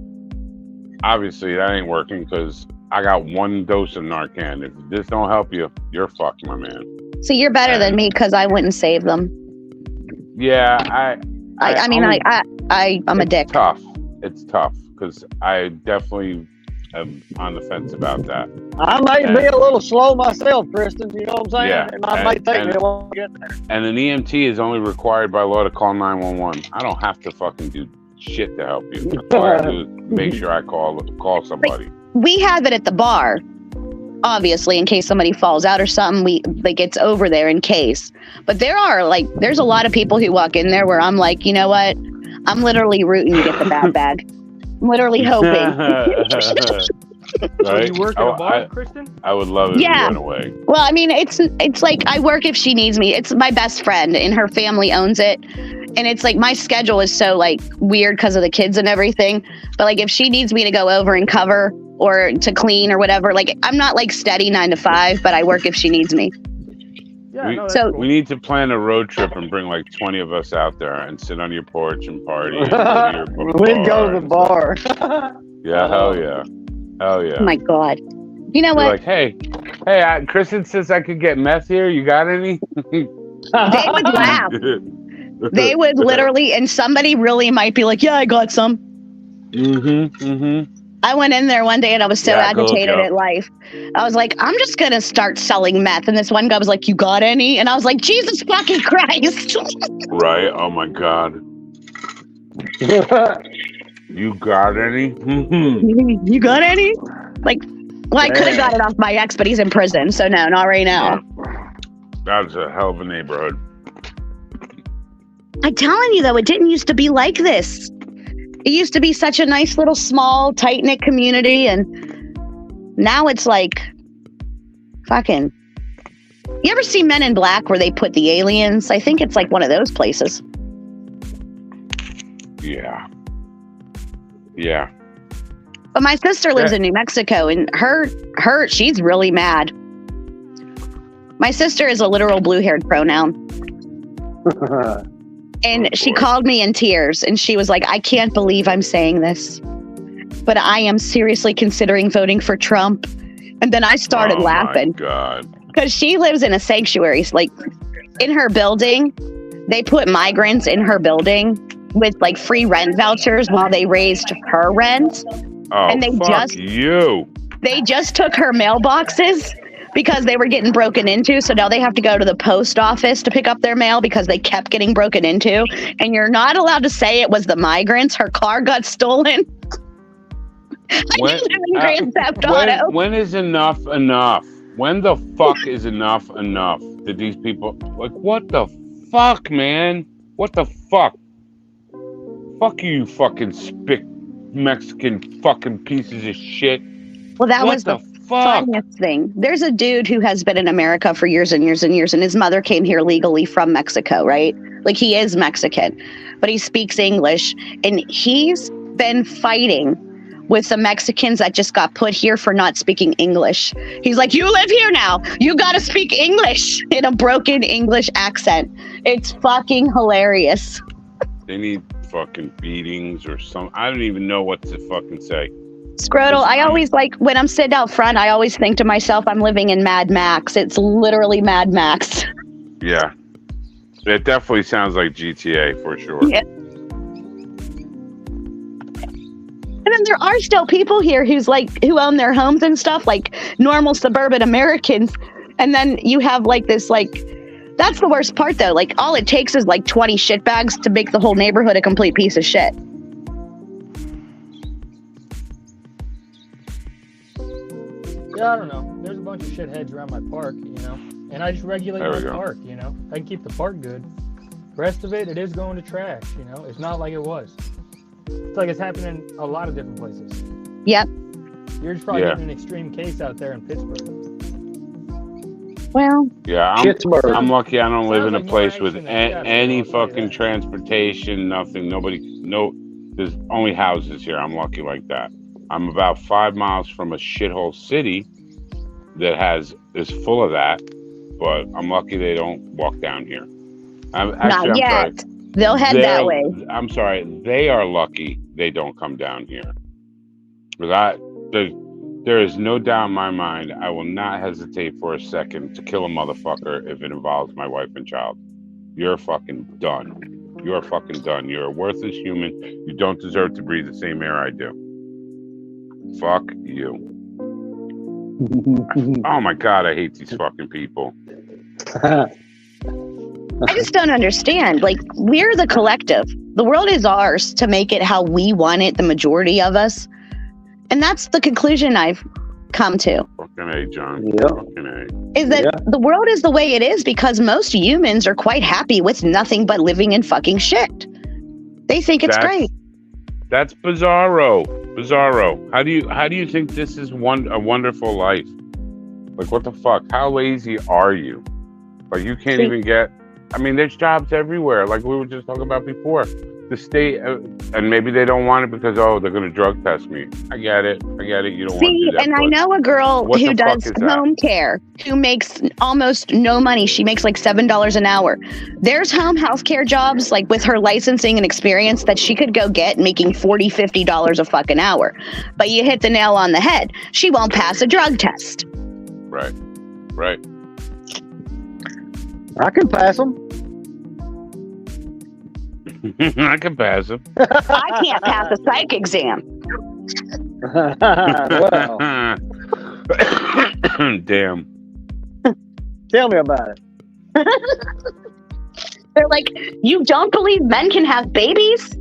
Obviously, that ain't working because I got 1 dose of Narcan. If this don't help you, you're fucked, my man. So you're better than me because I wouldn't save them. Yeah, I'm a dick. It's tough because I definitely am on the fence about that. I may be a little slow myself, Kristen. You know what I'm saying? Yeah, It might take me a while to get there. And an EMT is only required by law to call 911. I don't have to fucking do shit to help you. All I have to do is make sure I call somebody. Like, we have it at the bar, obviously, in case somebody falls out or something. It's over there in case. But there's a lot of people who walk in there where I'm like, you know what? I'm literally rooting to get the bad bag. I'm literally hoping. Right? You work at a bar, Kristen? I would love it if you went away. Well, I mean, it's like I work if she needs me. It's my best friend, and her family owns it. And it's like my schedule is so like weird because of the kids and everything. But like if she needs me to go over and cover or to clean or whatever, like I'm not like steady 9 to 5, but I work if she needs me. Yeah, we need to plan a road trip and bring like 20 of us out there and sit on your porch and party. And We'd go to the bar. Yeah, hell yeah. Hell yeah. Oh my God. You know what? Like, hey, Kristen says I could get meth here. You got any? They would laugh. They would literally, and somebody really might be like, yeah, I got some. I went in there one day and I was so agitated at life. I was like, I'm just going to start selling meth. And this one guy was like, you got any? And I was like, Jesus fucking Christ. Right? Oh my God. You got any? You got any? Like, well, I could have got it off my ex, but he's in prison. So no, not right now. That's a hell of a neighborhood. I'm telling you, though, it didn't used to be like this. It used to be such a nice little small, tight-knit community, and now it's like fucking... You ever see Men in Black where they put the aliens? I think it's like one of those places. Yeah. But my sister lives in New Mexico, and she's really mad. My sister is a literal blue-haired pronoun. And she called me in tears, and she was like, I can't believe I'm saying this, but I am seriously considering voting for Trump. And then I started laughing. Oh, my God. Because she lives in a sanctuary. Like, in her building, they put migrants in her building with, like, free rent vouchers while they raised her rent. Oh, and they just took her mailboxes because they were getting broken into. So now they have to go to the post office to pick up their mail because they kept getting broken into. And you're not allowed to say it was the migrants. Her car got stolen. When is enough enough? When the fuck is enough enough? Did these people, like, what the fuck, man? What the fuck? Fuck you fucking Mexican fucking pieces of shit. Well, that was the funniest thing. There's a dude who has been in America for years and years and years, and his mother came here legally from Mexico, right? Like, he is Mexican, but he speaks English, and he's been fighting with the Mexicans that just got put here for not speaking English. He's like, you live here now. You got to speak English in a broken English accent. It's fucking hilarious. They need fucking beatings or something. I don't even know what to fucking say. Scrotal, I always, like, when I'm sitting out front, I always think to myself, I'm living in Mad Max. It's literally Mad Max. Yeah. It definitely sounds like GTA for sure. Yeah. And then there are still people here who own their homes and stuff, like normal suburban Americans. And then you have like this, like, that's the worst part though. Like, all it takes is like 20 shitbags to make the whole neighborhood a complete piece of shit. Yeah, I don't know. There's a bunch of shitheads around my park, you know, and I just regulate my park, you know. I can keep the park good. The rest of it is going to trash, you know. It's not like it was. It's like it's happening in a lot of different places. Yep. You're just probably getting an extreme case out there in Pittsburgh. Well, yeah, I'm lucky I don't live in a place with any fucking transportation, nothing, there's only houses here. I'm lucky like that. I'm about 5 miles from a shithole city that is full of that, but I'm lucky they don't walk down here. Not yet. Sorry. They'll head that way. I'm sorry. They are lucky they don't come down here. Because there is no doubt in my mind, I will not hesitate for a second to kill a motherfucker if it involves my wife and child. You're fucking done. You're fucking done. You're a worthless human. You don't deserve to breathe the same air I do. Fuck you. Oh my God, I hate these fucking people. I just don't understand. Like, we're the collective. The world is ours to make it how we want it, the majority of us. And that's the conclusion I've come to. Fucking A, John. Yeah. Fucking A. Is that the world is the way it is because most humans are quite happy with nothing but living in fucking shit. They think it's great. That's bizarro. How do you think this is a wonderful life? Like, what the fuck? How lazy are you? Like, you can't even get... I mean, there's jobs everywhere. Like we were just talking about before. The state, and maybe they don't want it because, they're going to drug test me. I get it. You don't want to do that. And I know a girl who does home care who makes almost no money. She makes like $7 an hour. There's home health care jobs, like with her licensing and experience, that she could go get making $40, $50 a fucking hour. But you hit the nail on the head. She won't pass a drug test. Right. I can pass them. I can pass them. I can't pass a psych exam. Well. Damn. Tell me about it. They're like, you don't believe men can have babies?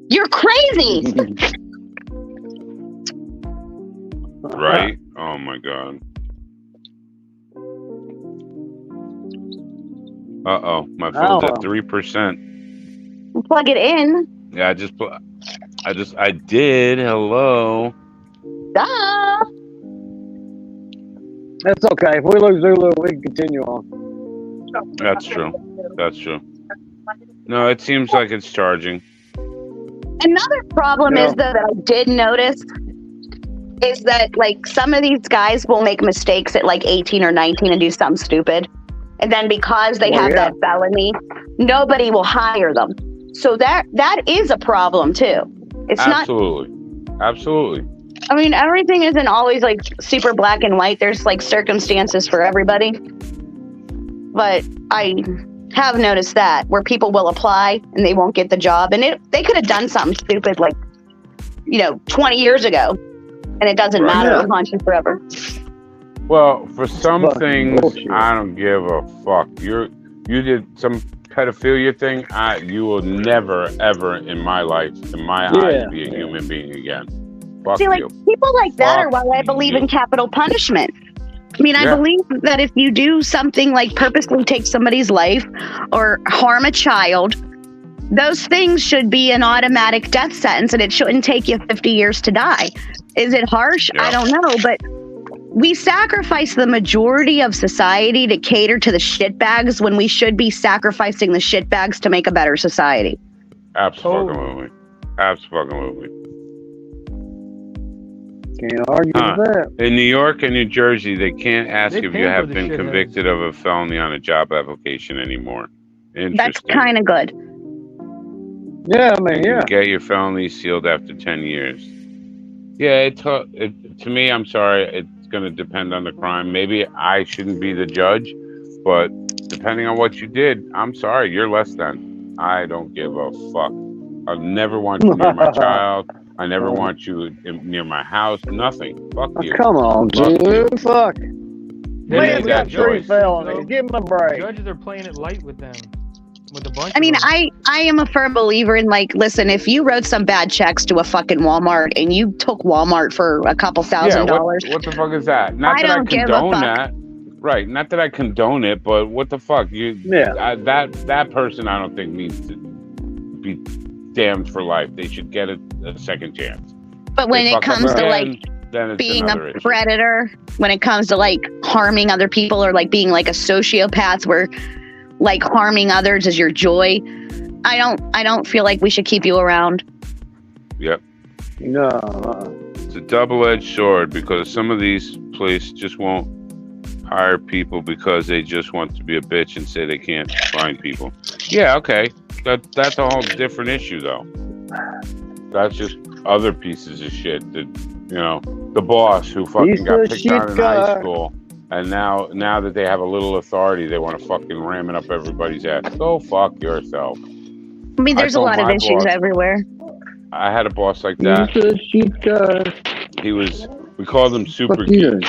You're crazy. Right? Oh my God. Uh-oh, my phone's at 3%. Plug it in. Yeah, I did. Hello. Duh. That's okay. If we lose Zulu, we can continue on. That's true. No, it seems like it's charging. Another problem is that I did notice is that, like, some of these guys will make mistakes at like 18 or 19 and do something stupid. And then because they have that felony, nobody will hire them. So that is a problem too. It's Absolutely. I mean, everything isn't always like super black and white. There's like circumstances for everybody. But I have noticed that where people will apply and they won't get the job. And they could have done something stupid like, 20 years ago. And it doesn't matter. It'll haunt you forever. Well, for some things, I don't give a fuck. You did some pedophilia thing. You will never, ever in my life, in my eyes, be a human being again. Fuck See, like you. people like that Fuck are why I believe you. in capital punishment. I mean, I believe that if you do something like purposely take somebody's life or harm a child, those things should be an automatic death sentence, and it shouldn't take you 50 years to die. Is it harsh? I don't know, but we sacrifice the majority of society to cater to the shitbags when we should be sacrificing the shitbags to make a better society. Absolutely. Absolutely. Can't argue with that. In New York and New Jersey, they can't ask They if you have pamper the been shitheads. convicted of a felony on a job application anymore. That's Interesting. kind of good. Yeah, I mean, You can get your felony sealed after 10 years. Yeah, to me, I'm sorry, it's going to depend on the crime. Maybe I shouldn't be the judge, but depending on what you did, I'm sorry, you're less than. I don't give a fuck. I never want you near my child. I never want you near my house. Nothing. Fuck you. Come on, Fuck dude. you. Fuck. They Man's made got that 3 choice. felonies. Give him a break. Judges are playing it light with them. With a bunch I mean, of them. I am a firm believer in listen, if you wrote some bad checks to a fucking Walmart and you took Walmart for a couple $1,000. What the fuck is that? Not I that I don't give a condone fuck. that. Right. Not that I condone it, but what the fuck? That person I don't think needs to be damned for life. They should get a second chance. But when They it fuck up comes to again, then it's being another a issue. predator, when it comes to harming other people or being like a sociopath where harming others is your joy, I don't feel like we should keep you around. Yep. No. It's a double-edged sword because some of these places just won't hire people because they just want to be a bitch and say they can't find people. Yeah, okay. That's a whole different issue, though. That's just other pieces of shit that, the boss who fucking got picked on in high school, and now that they have a little authority, they want to fucking ram it up everybody's ass. Go fuck yourself. I mean, there's a told lot of my issues boss- everywhere. I had a boss like that. We called him Super Fuck Geek, you. and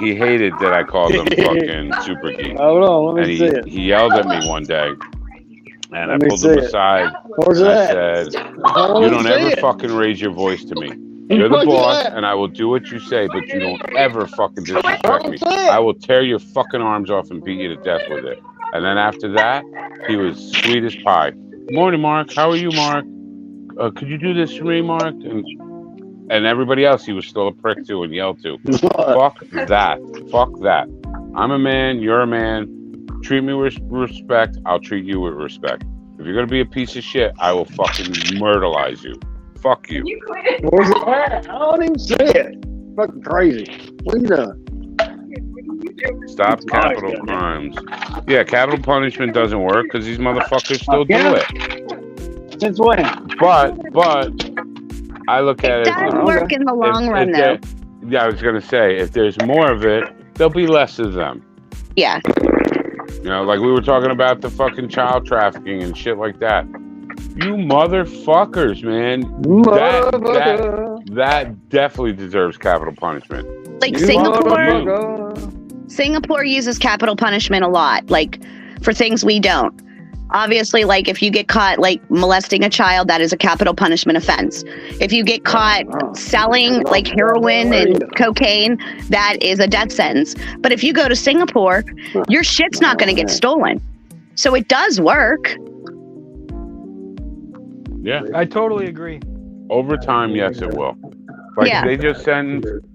he hated that I called him fucking Super Geek. Hold on, let And me see it. he yelled at me one day, and I Let me pulled him see it. aside. Where's and I that? said, I wanna "You don't see ever it. fucking raise your voice to me. You're the Where's boss, that? and I will do what you say, but you don't ever fucking disrespect me. Where's that? I will tear your fucking arms off and beat you to death with it." And then after that, he was sweet as pie. "Morning, Mark. How are you, Mark? Could you do this for me, Mark?" And everybody else, he was still a prick to and yelled to. Fuck that. Fuck that. I'm a man. You're a man. Treat me with respect. I'll treat you with respect. If you're gonna be a piece of shit, I will fucking murderize you. Fuck you. Where's it at? I don't even see it. Fucking crazy. What are you doing? Stop capital crimes. Yeah, capital punishment doesn't work because these motherfuckers still do Yeah. it. Since when? But I look at It it. does work in the long run, though. Yeah, I was gonna say if there's more of it, there'll be less of them. Yeah. Like we were talking about the fucking child trafficking and shit like that. You motherfuckers, man. That definitely deserves capital punishment. Like Singapore uses capital punishment a lot, for things we don't. Obviously, if you get caught molesting a child, that is a capital punishment offense. If you get caught selling heroin and cocaine, that is a death sentence. But if you go to Singapore, your shit's not going to get stolen. So it does work. Yeah. I totally agree. Over time, yes, it will. Yeah. They just sentenced,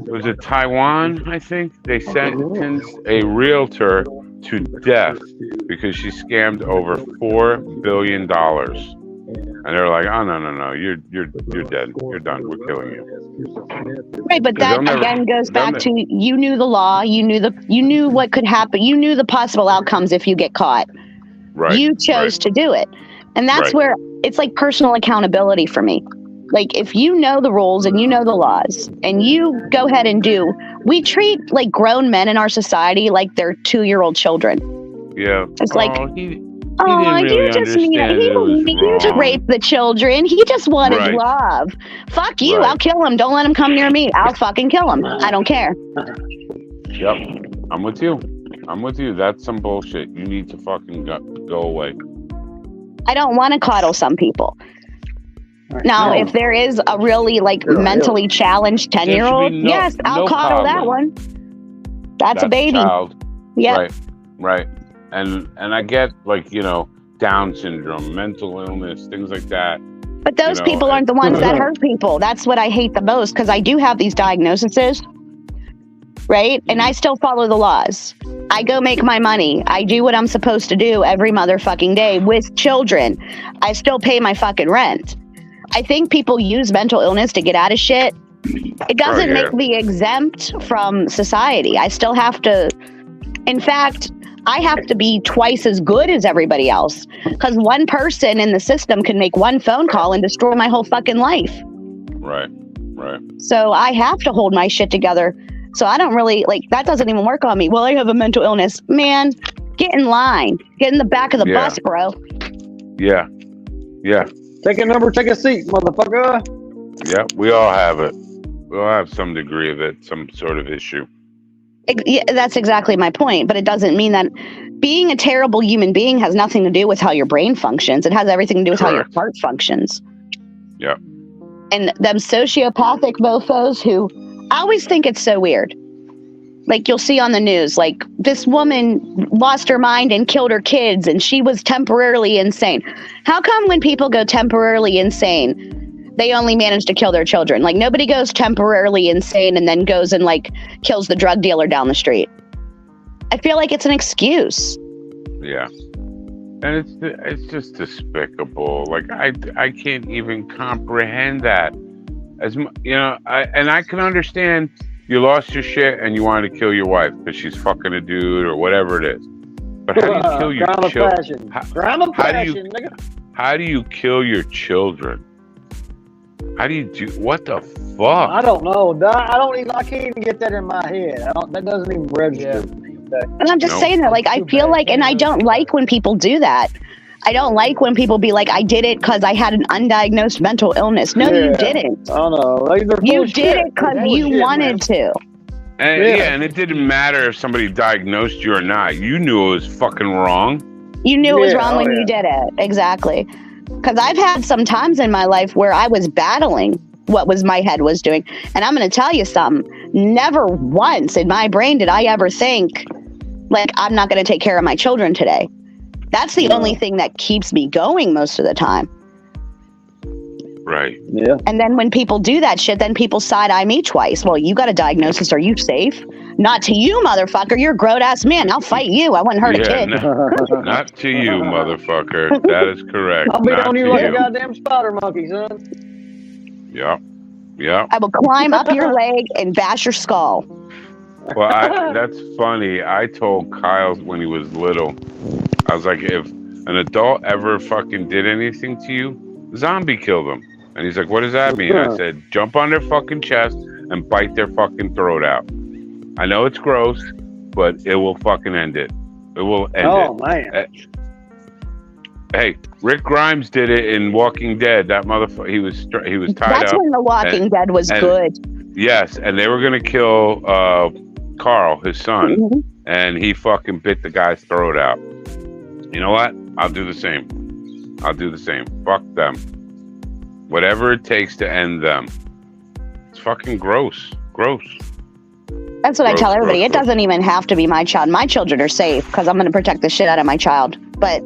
was it Taiwan, I think? They sentenced a realtor to death because she scammed over $4 billion. And they're like, "Oh, no, you're dead. You're done. We're killing you." Right, but that again goes back to you knew the law, you knew what could happen, you knew the possible outcomes if you get caught. Right. You chose to do it. And that's where it's like personal accountability for me. Like, if you know the rules and you know the laws and you go ahead and do, we treat like grown men in our society like they're 2-year-old children. Yeah. It's like, he oh, didn't really you just understand he it was didn't mean to wrong. rape the children. He just wanted Right. love. Fuck you. Right. I'll kill him. Don't let him come near me. I'll fucking kill him. I don't care. Yep. I'm with you. That's some bullshit. You need to fucking go away. I don't want to coddle some people. Now, if there is a really like mentally challenged 10-year-old, yes, I'll coddle that one. That's a baby. Child. Yeah. Right. And I get, like, you know, Down syndrome, mental illness, things like that. But those people aren't the ones that hurt people. That's what I hate the most, because I do have these diagnoses, right? And I still follow the laws. I go make my money. I do what I'm supposed to do every motherfucking day with children. I still pay my fucking rent. I think people use mental illness to get out of shit. It doesn't make me exempt from society. I still have to, in fact, I have to be twice as good as everybody else, because one person in the system can make one phone call and destroy my whole fucking life. Right. So I have to hold my shit together. So I don't really, like, that doesn't even work on me. Well, I have a mental illness. Man, get in line. Get in the back of the bus, bro. Yeah. Take a number, take a seat, motherfucker. Yeah, we all have it. We all have some degree of it, some sort of issue. Yeah, that's exactly my point. But it doesn't mean that being a terrible human being has nothing to do with how your brain functions. It has everything to do with how your heart functions. Yeah. And them sociopathic mofos who, I always think it's so weird. Like, you'll see on the news, like, this woman lost her mind and killed her kids and she was temporarily insane. How come when people go temporarily insane, they only manage to kill their children? Like, nobody goes temporarily insane and then goes and, like, kills the drug dealer down the street. I feel like it's an excuse. Yeah. And it's just despicable. Like, I can't even comprehend that. You know, I can understand you lost your shit and you wanted to kill your wife because she's fucking a dude or whatever it is. But how do you kill your children? How do you kill your children? How do you do? What the fuck? I don't know. I can't even get that in my head. That doesn't even register with me. Okay? And I'm just saying that, like, I feel like, and I don't like when people do that. I don't like when people be like, I did it because I had an undiagnosed mental illness. No, you didn't. Oh, no. You did it because you wanted to. And, and it didn't matter if somebody diagnosed you or not. You knew it was fucking wrong. You knew it was wrong when you did it. Exactly. Because I've had some times in my life where I was battling what was my head was doing. And I'm going to tell you something. Never once in my brain did I ever think, like, I'm not going to take care of my children today. That's the only thing that keeps me going most of the time. Right. Yeah. And then when people do that shit, then people side-eye me twice. Well, you got a diagnosis. Are you safe? Not to you, motherfucker. You're a grown-ass man. I'll fight you. I wouldn't hurt a kid. Not to you, motherfucker. That is correct. I'll be not on you to like you. a goddamn spider monkey, son. Yeah. I will climb up your leg and bash your skull. Well, that's funny. I told Kyle when he was little, I was like, if an adult ever fucking did anything to you, zombie kill them. And he's like, what does that mean? I said, jump on their fucking chest and bite their fucking throat out. I know it's gross, but it will fucking end it. It will end it. Oh, man. Hey, Rick Grimes did it in Walking Dead. That motherfucker, he was tied up. That's when The Walking Dead was good. Yes, and they were gonna kill Carl, his son, and he fucking bit the guy's throat out. You know what? I'll do the same. Fuck them. Whatever it takes to end them. It's fucking gross. That's what I tell everybody. It doesn't even have to be my child. My children are safe because I'm going to protect the shit out of my child. But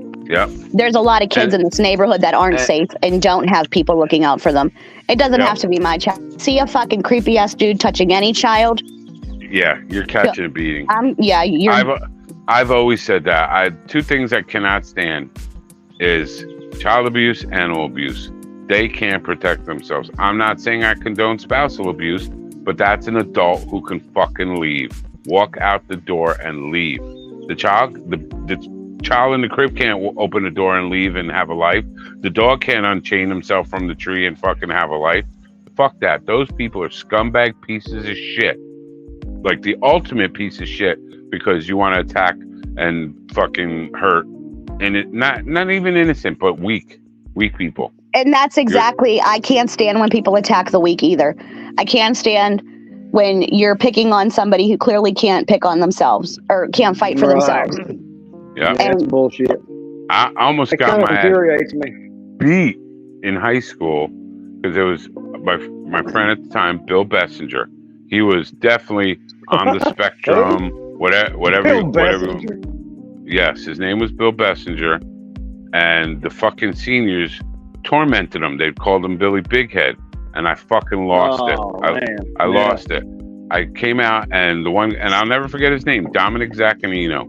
there's a lot of kids in this neighborhood that aren't safe and don't have people looking out for them. It doesn't have to be my child. See a fucking creepy ass dude touching any child? Yeah, you're catching a beating. I've always said that. Two things I cannot stand is child abuse, animal abuse. They can't protect themselves. I'm not saying I condone spousal abuse, but that's an adult who can fucking leave. Walk out the door and leave. The child, the child in the crib can't open the door and leave and have a life. The dog can't unchain himself from the tree and fucking have a life. Fuck that. Those people are scumbag pieces of shit. Like the ultimate piece of shit because you want to attack and fucking hurt. And it not even innocent, but weak people. And that's exactly, I can't stand when people attack the weak either. I can't stand when you're picking on somebody who clearly can't pick on themselves or can't fight for themselves. Yeah, that's bullshit. I almost It got kind of my infuriates me. beat in high school because it was my friend at the time, Bill Bessinger. He was definitely on the spectrum, whatever. Yes, his name was Bill Bessinger, and the fucking seniors tormented him. They called him Billy Bighead, and I fucking lost it. I lost it. I came out, and I'll never forget his name, Dominic Zaccanino.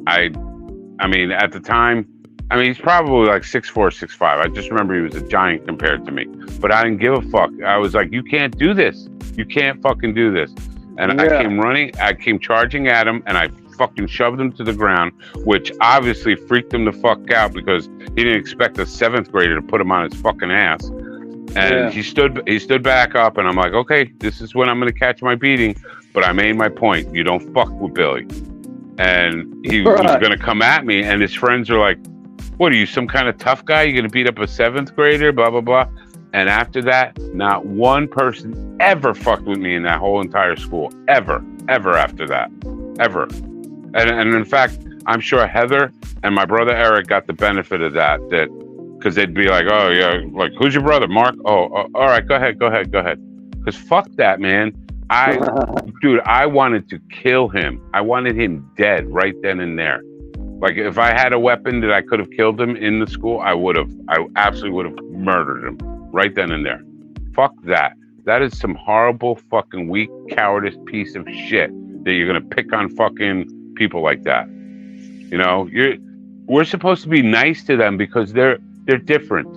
I mean, at the time, he's probably like 6'4", 6'5". I just remember he was a giant compared to me. But I didn't give a fuck. I was like, you can't do this. You can't fucking do this. And I came charging at him, and I fucking shoved him to the ground, which obviously freaked him the fuck out because he didn't expect a 7th grader to put him on his fucking ass. And he stood back up, and I'm like, okay, this is when I'm going to catch my beating. But I made my point. You don't fuck with Billy. And he was going to come at me, and his friends are like, what are you, some kind of tough guy? You're going to beat up a 7th grader, blah, blah, blah. And after that, not one person ever fucked with me in that whole entire school. Ever after that. Ever. And in fact, I'm sure Heather and my brother Eric got the benefit of that because they'd be like, oh, yeah, like, who's your brother? Mark? Oh, all right, go ahead. Because fuck that, man. I wanted to kill him. I wanted him dead right then and there. Like, if I had a weapon that I could have killed him in the school, I absolutely would have murdered him right then and there. Fuck that. That is some horrible fucking weak cowardice piece of shit that you're going to pick on fucking people like that. You know, we're supposed to be nice to them because they're different.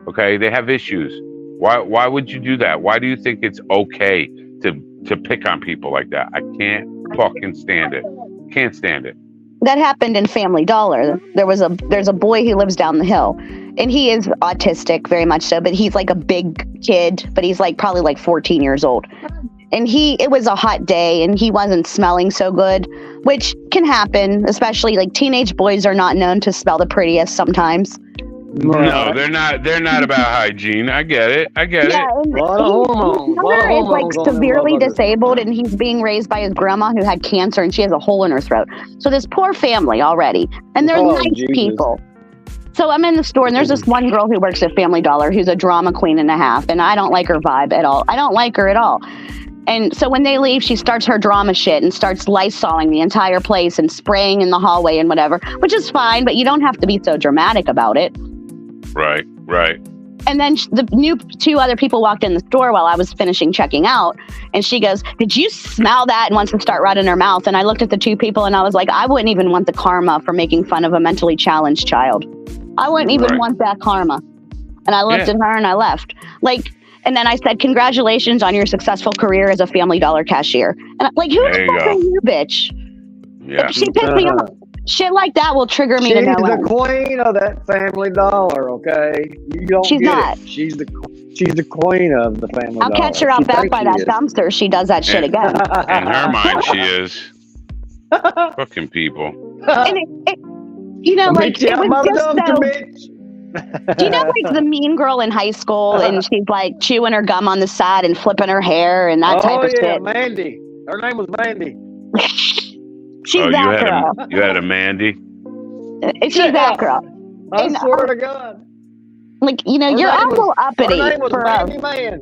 Okay. They have issues. Why would you do that? Why do you think it's okay to pick on people like that? I can't fucking stand it. Can't stand it. That happened in Family Dollar. There's a boy who lives down the hill, and he is autistic, very much so, but he's like a big kid, but he's like probably like 14 years old. And it was a hot day, and he wasn't smelling so good, which can happen, especially like teenage boys are not known to smell the prettiest sometimes. No, they're not about hygiene. I get it. Yeah, and his mother is like severely disabled, and he's being raised by his grandma who had cancer, and she has a hole in her throat. So this poor family already, and they're nice people. So I'm in the store, and there's this one girl who works at Family Dollar who's a drama queen and a half, and I don't like her vibe at all. I don't like her at all. And so when they leave, she starts her drama shit and starts Lysoling the entire place and spraying in the hallway and whatever, which is fine, but you don't have to be so dramatic about it. Right. And then the new 2 other people walked in the store while I was finishing checking out. And she goes, did you smell that? And wants to start running her mouth. And I looked at the 2 people and I was like, I wouldn't even want the karma for making fun of a mentally challenged child. I wouldn't even want that karma. And I looked at her and I left. And then I said, congratulations on your successful career as a Family Dollar cashier. And I'm like, who the fuck are you, bitch? Yeah. She pissed me off. Shit like that will trigger me to no end. She's the queen of that Family Dollar, okay? You don't She's get not. it. She's the queen of the Family Dollar. I'll catch her out back by that dumpster. She does that shit again. In her mind, she is. Fucking people. And it was just so... Do you know, like, the mean girl in high school, and she's like chewing her gum on the side and flipping her hair and that type of shit? Mandy. Her name was Mandy. She's that girl. You had a Mandy? She's that girl. I swear to God. Like, you're awful uppity for a Man.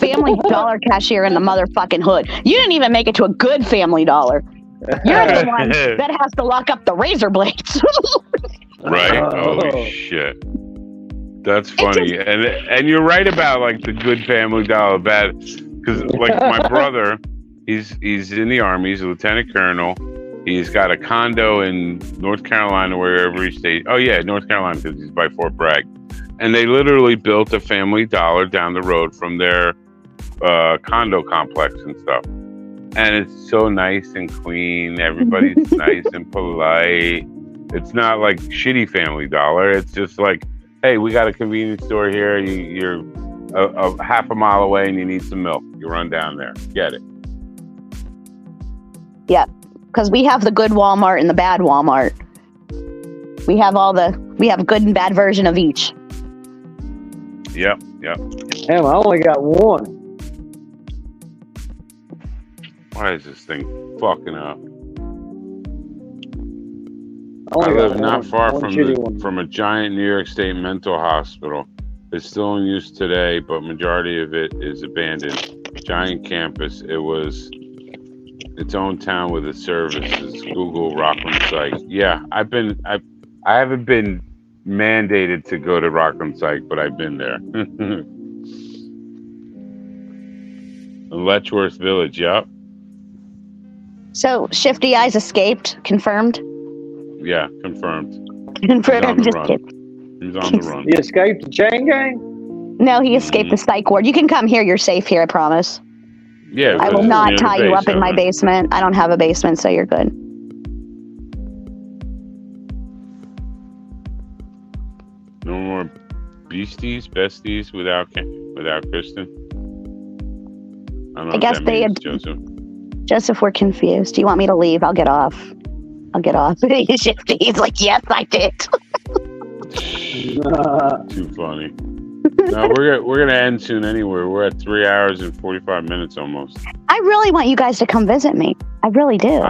Family Dollar cashier in the motherfucking hood. You didn't even make it to a good Family Dollar. You're the one that has to lock up the razor blades. Right? Oh, shit. That's funny. And you're right about, like, the good Family Dollar, bad. Because, like, my brother, he's in the Army. He's a lieutenant colonel. He's got a condo in North Carolina, wherever he stays. Oh, yeah, North Carolina, because he's by Fort Bragg. And they literally built a Family Dollar down the road from their condo complex and stuff. And it's so nice and clean. Everybody's nice and polite. It's not like shitty Family Dollar. It's just like, hey, we got a convenience store here. You're a half a mile away and you need some milk. You run down there. Get it. Yeah, because we have the good Walmart and the bad Walmart. We have a good and bad version of each. Yep. Damn, I only got one. Why is this thing fucking up? only I got live not one- far one shitty from one. from a giant New York State mental hospital. It's still in use today, but majority of it is abandoned. Giant campus. It was its own town with its services. Google Rockland Psych. Yeah, I haven't been mandated to go to Rockland Psych, but I've been there. Letchworth Village. Yep. So Shifty Eyes escaped. Confirmed. Yeah, confirmed. Confirmed. Just run. kidding. He's on the run. He escaped the chain gang? No, he escaped the psych ward. You can come here. You're safe here. I promise. Yeah. I will because not near the tie you base, up in my isn't it? basement. I don't have a basement, so you're good. No more besties without Kristen. I don't know I what guess that they means, had- Joseph. Just if we're confused. Do you want me to leave? I'll get off. Shifty. He's like, yes, I did. Too funny. No, we're gonna end soon anyway. We're at 3 hours and 45 minutes almost. I really want you guys to come visit me. I really do.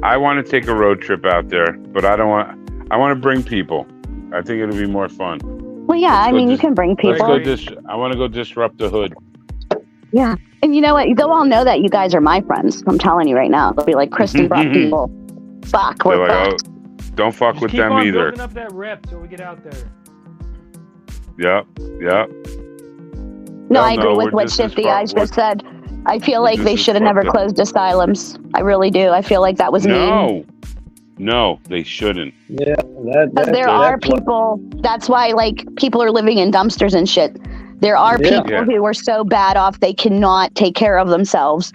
I want to take a road trip out there, but I want to bring people. I think it'll be more fun. Well, yeah, I mean, you can bring people. I want to go disrupt the hood. Yeah. And you know what? They'll all know that you guys are my friends. I'm telling you right now. They'll be like, Kristen brought people. Fuck, They're we're like, fucked. oh, don't fuck Just with keep them on either. building up that rep till we get out there. Yep. No, I no, agree we're with what just as Shifty far- Eyes just said. I feel we're like just they as should have never fucked up. closed asylums. I really do. I feel like that was mean. No, they shouldn't. Yeah, Because there are people, that's why, like, people are living in dumpsters and shit. There are Yeah. people who are so bad off they cannot take care of themselves.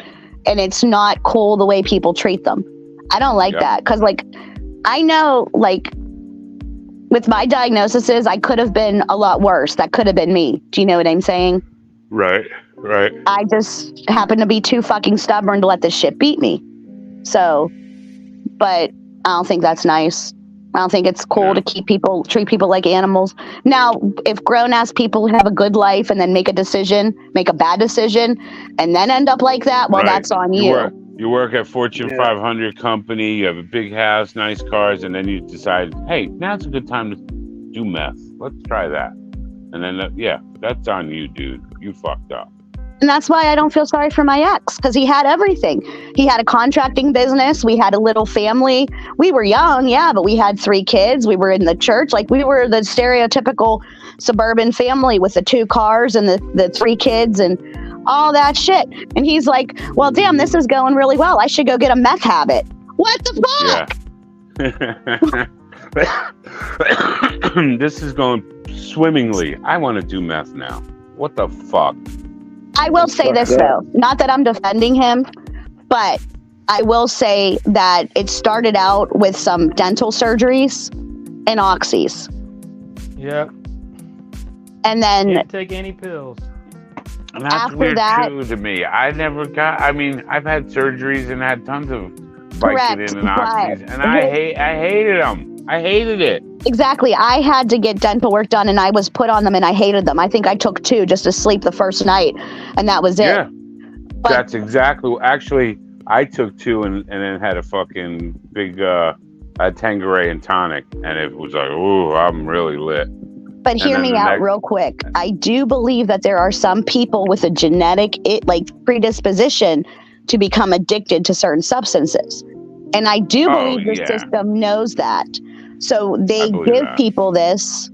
And it's not cool the way people treat them. I don't like Yep. that. Because, like, I know, like, with my diagnoses, I could have been a lot worse. That could have been me. Do you know what I'm saying? Right. I just happen to be too fucking stubborn to let this shit beat me. So, but I don't think that's nice. I don't think it's cool to treat people like animals. Now, if grown-ass people have a good life and then make a bad decision, and then end up like that, well, Right. that's on you. You work at Fortune 500 company, you have a big house, nice cars, and then you decide, hey, now's a good time to do meth. Let's try that. And then, that's on you, dude. You fucked up. And that's why I don't feel sorry for my ex, because he had everything. He had a contracting business. We had a little family. We were young, yeah, but we had 3 kids. We were in the church. Like, we were the stereotypical suburban family with the 2 cars and the 3 kids and all that shit. And he's like, well, damn, this is going really well. I should go get a meth habit. What the fuck? Yeah. This is going swimmingly. I want to do meth now. What the fuck? I will say this, though. Not that I'm defending him, but I will say that it started out with some dental surgeries and oxys. Yep. And then Can't take any pills. And that's after weird that, too to me. I've had surgeries and had tons of Correct, Vicodin and oxys, and I hated them. I hated it. exactly. I had to get dental work done and I was put on them and I hated them. I think I took 2 just to sleep the first night and that was it. Yeah. That's exactly. Actually, I took 2 and then had a fucking big Tanqueray and tonic, and it was like, ooh, I'm really lit. But hear me out real quick. I do believe that there are some people with a genetic predisposition to become addicted to certain substances. And I do believe the system knows that. So they give people this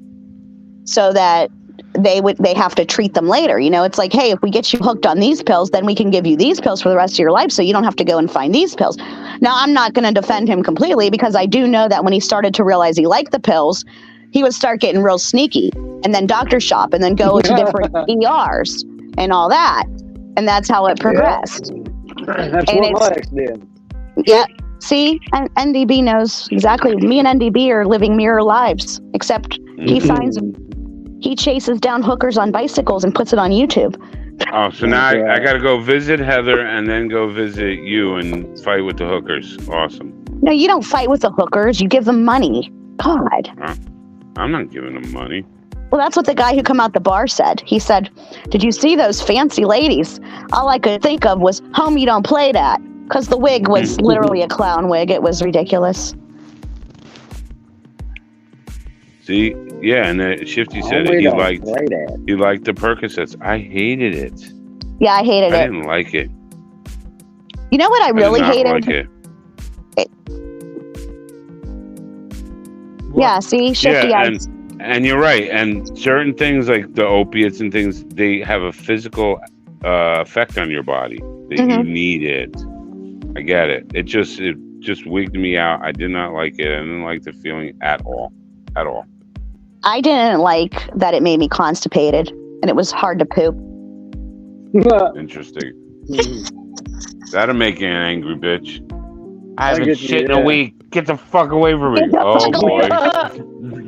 so that they have to treat them later. You know, it's like, hey, if we get you hooked on these pills, then we can give you these pills for the rest of your life so you don't have to go and find these pills. Now, I'm not going to defend him completely because I do know that when he started to realize he liked the pills, he would start getting real sneaky and then doctor shop and then go to different ERs and all that. And that's how it progressed. That's And what my ex did. Yeah. See, and NDB knows exactly. Me and NDB are living mirror lives, except he chases down hookers on bicycles and puts it on YouTube. Oh, so now I got to go visit Heather and then go visit you and fight with the hookers. Awesome. No, you don't fight with the hookers. You give them money. God. I'm not giving them money. Well, that's what the guy who come out the bar said. He said, "Did you see those fancy ladies? All I could think of was, homie, don't play that." Because the wig was literally a clown wig. It was ridiculous. See? Yeah, and Shifty said he liked the Percocets. I hated it. Yeah, I hated it. I didn't like it. You know what I really did not hated? like it. Yeah, see? Shifty and you're right. And certain things like the opiates and things, they have a physical effect on your body. That you need it. I get it. It just wigged me out. I did not like it. I didn't like the feeling at all. At all. I didn't like that it made me constipated and it was hard to poop. Interesting. That'll make you an angry bitch. I haven't shit in a week. Get the fuck away from me. Oh boy.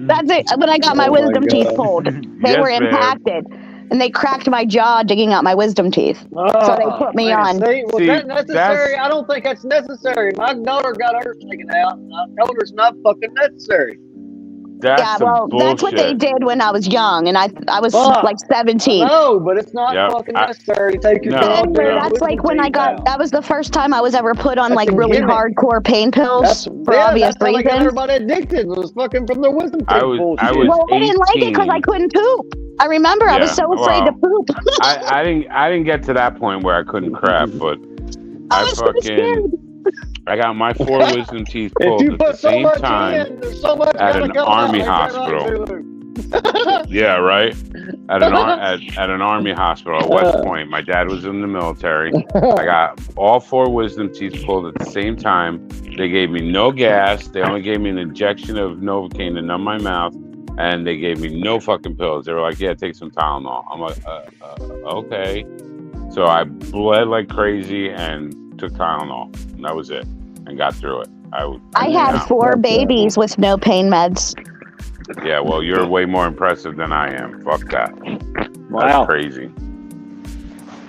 That's it. When I got my wisdom teeth pulled, they were impacted. And they cracked my jaw digging out my wisdom teeth. So they put me on. Was that necessary? I don't think that's necessary. My daughter got hers taken out. I told her it's not fucking necessary. That's what they did when I was young, and I was like 17. No, but it's not fucking necessary. Take your dog down. That's like when I got. That was the first time I was ever put on like really hardcore pain pills for obvious reasons. Like everybody addicted was fucking from their wisdom teeth bullshit. I didn't like it because I couldn't poop. I remember I was so afraid to poop. I didn't get to that point where I couldn't crap, but I got my 4 wisdom teeth pulled at the same time at an army hospital. Yeah, right. At an army hospital at West Point. My dad was in the military. I got all 4 wisdom teeth pulled at the same time. They gave me no gas. They only gave me an injection of Novocaine to numb my mouth, and they gave me no fucking pills. They were like, "Yeah, take some Tylenol." I'm like, okay. So I bled like crazy and took Tylenol, and that was it, and got through it. I had 4 babies with no pain meds. Yeah, well, you're way more impressive than I am. Fuck that. Wow. That's crazy.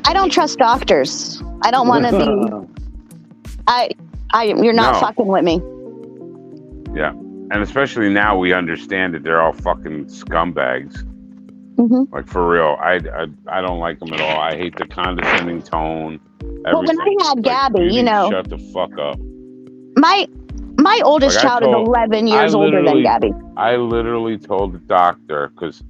I don't trust doctors. I don't want to be. You're not fucking with me. Yeah, and especially now we understand that they're all fucking scumbags. Like for real, I don't like them at all. I hate the condescending tone. Well, when I had Gabby, shut the fuck up. My oldest child is 11 years older than Gabby. I literally told the doctor, because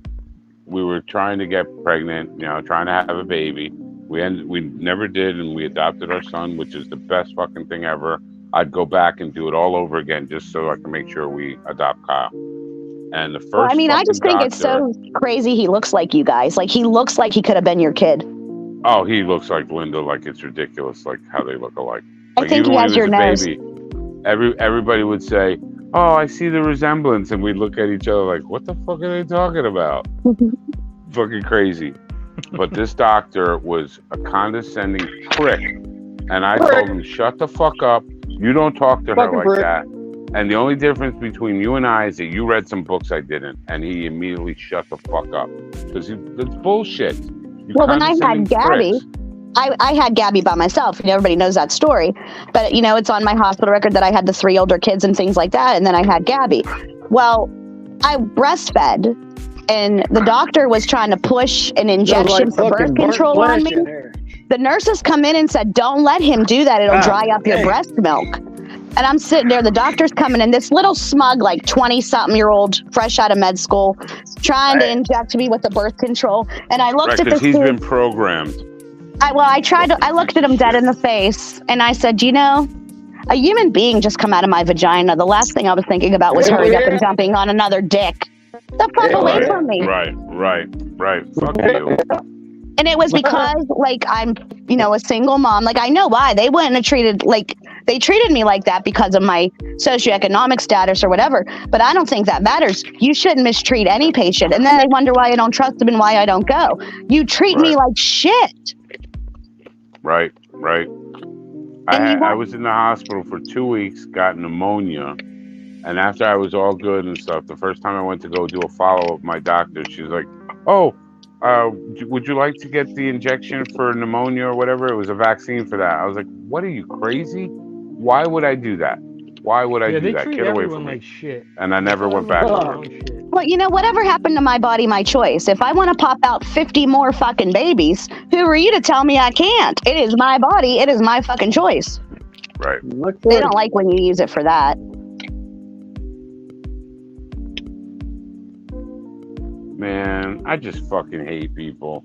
we were trying to get pregnant, trying to have a baby. We never did, and we adopted our son, which is the best fucking thing ever. I'd go back and do it all over again just so I can make sure we adopt Kyle. And the first I just think it's so crazy he looks like you guys. Like, he looks like he could have been your kid. Oh, he looks like Linda. Like, it's ridiculous, like, how they look alike. I think he has your nose. Baby, everybody would say, "Oh, I see the resemblance," and we'd look at each other like, "What the fuck are they talking about?" Fucking crazy. But this doctor was a condescending prick, and I told him, "Shut the fuck up. You don't talk to her like that." And the only difference between you and I is that you read some books I didn't, and he immediately shut the fuck up because it's bullshit. Well, when I had Gabby, I had Gabby by myself. Everybody knows that story. But, it's on my hospital record that I had the 3 older kids and things like that. And then I had Gabby. Well, I breastfed, and the doctor was trying to push an injection for birth control on me. The nurses come in and said, "Don't let him do that. It'll dry up your breast milk." And I'm sitting there, the doctor's coming in, this little smug, like 20-something-year-old, fresh out of med school, trying to inject me with the birth control. And I looked at this he's been programmed. I looked at him dead in the face, and I said, a human being just come out of my vagina. The last thing I was thinking about was hurry up and jumping on another dick. The fuck away from me. Right. Fuck you. And it was because, like, I'm, a single mom. Like, I know why. They wouldn't have they treated me like that because of my socioeconomic status or whatever. But I don't think that matters. You shouldn't mistreat any patient. And then they wonder why I don't trust them and why I don't go. You treat me like shit. Right. I was in the hospital for 2 weeks, got pneumonia, and after I was all good and stuff, the first time I went to go do a follow-up, my doctor, she was like, "Oh, would you like to get the injection for pneumonia or whatever?" It was a vaccine for that. I was like, "What, are you crazy? Why would I do that? Why would I do that? Get away from me!" Like shit. And I never went back to her. Well, whatever happened to my body, my choice. If I want to pop out 50 more fucking babies, who are you to tell me I can't? It is my body. It is my fucking choice. Right. They don't like when you use it for that. Man, I just fucking hate people.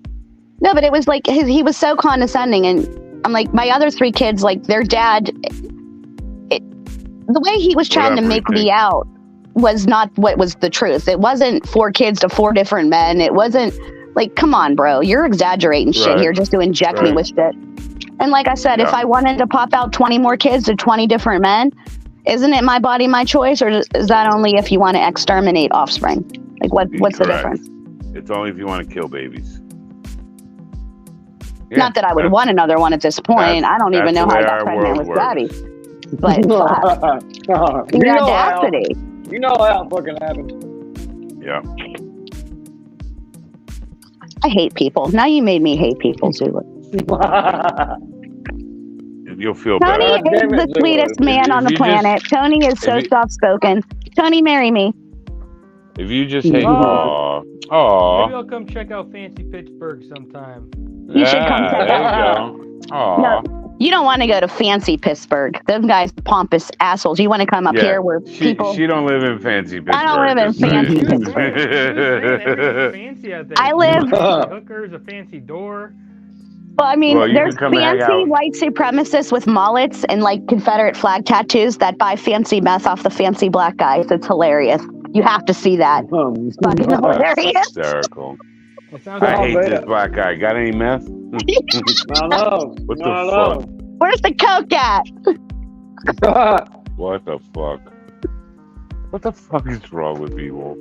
No, but it was like he was so condescending, and I'm like, my other 3 kids, like their dad, the way he was trying to make me out was not what was the truth. It wasn't 4 kids to 4 different men. It wasn't like, come on, bro, you're exaggerating shit here just to inject me with shit. And like I said, if I wanted to pop out 20 more kids to 20 different men, isn't it my body, my choice, or is that only if you want to exterminate offspring? Like, what's the difference? It's only if you want to kill babies. Not that I would want another one at this point. I don't even know how I got pregnant with Gabby. But the audacity. You know how it fucking happened. Yeah. I hate people. Now you made me hate people, Zulu. You'll feel Tony better. is the sweetest man on the planet. Tony is so soft-spoken. Tony, marry me. If you just hate, Maybe I'll come check out Fancy Pittsburgh sometime. You should come check there out. you go. No, you don't want to go to Fancy Pittsburgh. Those guys, pompous assholes. You want to come up here where people. She don't live in Fancy Pittsburgh. I don't live in Fancy Pittsburgh. Fancy out there. I live. Hookers, a fancy door. Well, I mean, Well, there's fancy white supremacists with mullets and like Confederate flag tattoos that buy fancy meth off the fancy black guys. It's hilarious. You have to see that. It's fucking hilarious. Hysterical. sounds I all hate bad. this black guy. Got any meth? I know. What the fuck? Where's the coke at? What the fuck? What the fuck is wrong with people?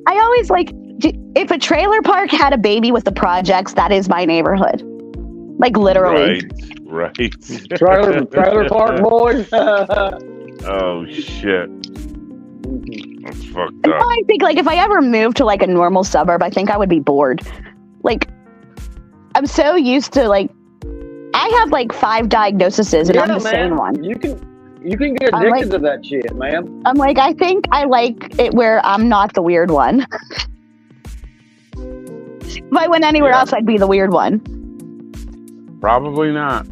I always like, if a trailer park had a baby with the projects, that is my neighborhood. Like literally. Right. Trailer park boys. Oh shit. That's fucked And up. now I think like if I ever moved to like a normal suburb, I think I would be bored. Like I'm so used to like I have like 5 diagnoses and I'm the sane one. You can get addicted to that shit, man. I'm like, I think I like it where I'm not the weird one. If I went anywhere else, I'd be the weird one. Probably not.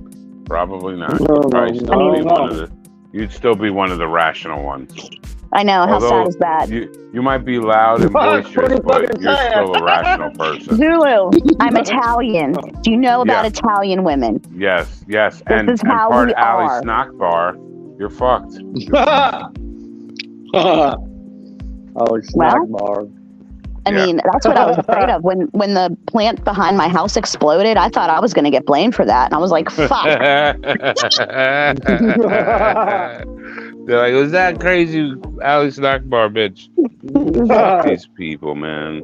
You'd still be one of the rational ones. I know. How sad is that? You might be loud and boisterous, but you're still a rational person. Zulu, I'm Italian. Do you know about Italian women? Yes. This is how part we alley are. snack bar, you're fucked. Snack bar. I mean, that's what I was afraid of. When the plant behind my house exploded, I thought I was going to get blamed for that. And I was like, fuck. They're like, was that crazy alley snack bar, bitch? Fuck these people, man.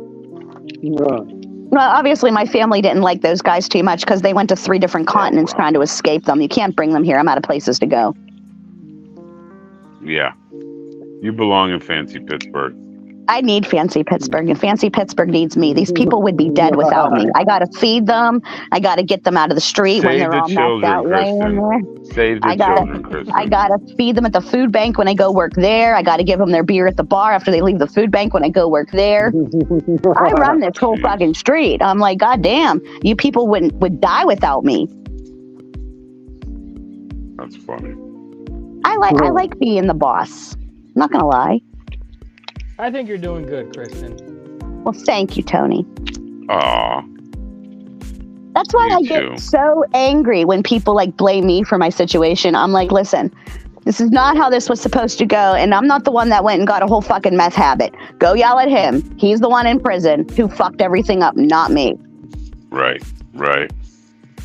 Well, obviously, my family didn't like those guys too much because they went to 3 different continents trying to escape them. You can't bring them here. I'm out of places to go. Yeah. You belong in Fancy Pittsburgh. I need Fancy Pittsburgh, and Fancy Pittsburgh needs me. These people would be dead without me. I got to feed them. I got to get them out of the street when they're all knocked out laying there. Save the children, Kristen. I got to feed them at the food bank when I go work there. I got to give them their beer at the bar after they leave the food bank when I go work there. I run this whole fucking street. I'm like, God damn, you people would die without me. That's funny. I like being the boss. I'm not going to lie. I think you're doing good, Kristen. Well, thank you, Tony. Aw. That's why I too. get so angry when people like blame me for my situation. I'm like, listen, this is not how this was supposed to go. And I'm not the one that went and got a whole fucking meth habit. Go yell at him. He's the one in prison who fucked everything up, not me. Right.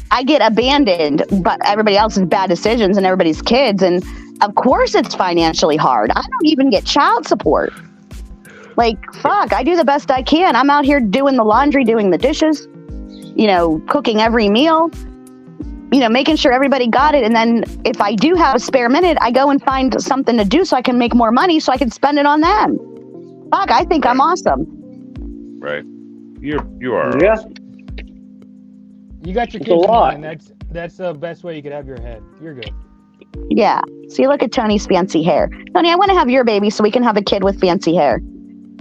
I get abandoned, but everybody else's bad decisions and everybody's kids. And of course it's financially hard. I don't even get child support. Like, fuck, I do the best I can. I'm out here doing the laundry, doing the dishes, cooking every meal. making sure everybody got it. And then if I do have a spare minute, I go and find something to do so I can make more money so I can spend it on them. Fuck, I think I'm awesome. Right. You are. Yeah. Awesome. You got your It's kids a in lot. mind. That's the best way you could have your head. You're good. Yeah. See, look at Tony's fancy hair. Tony, I want to have your baby so we can have a kid with fancy hair.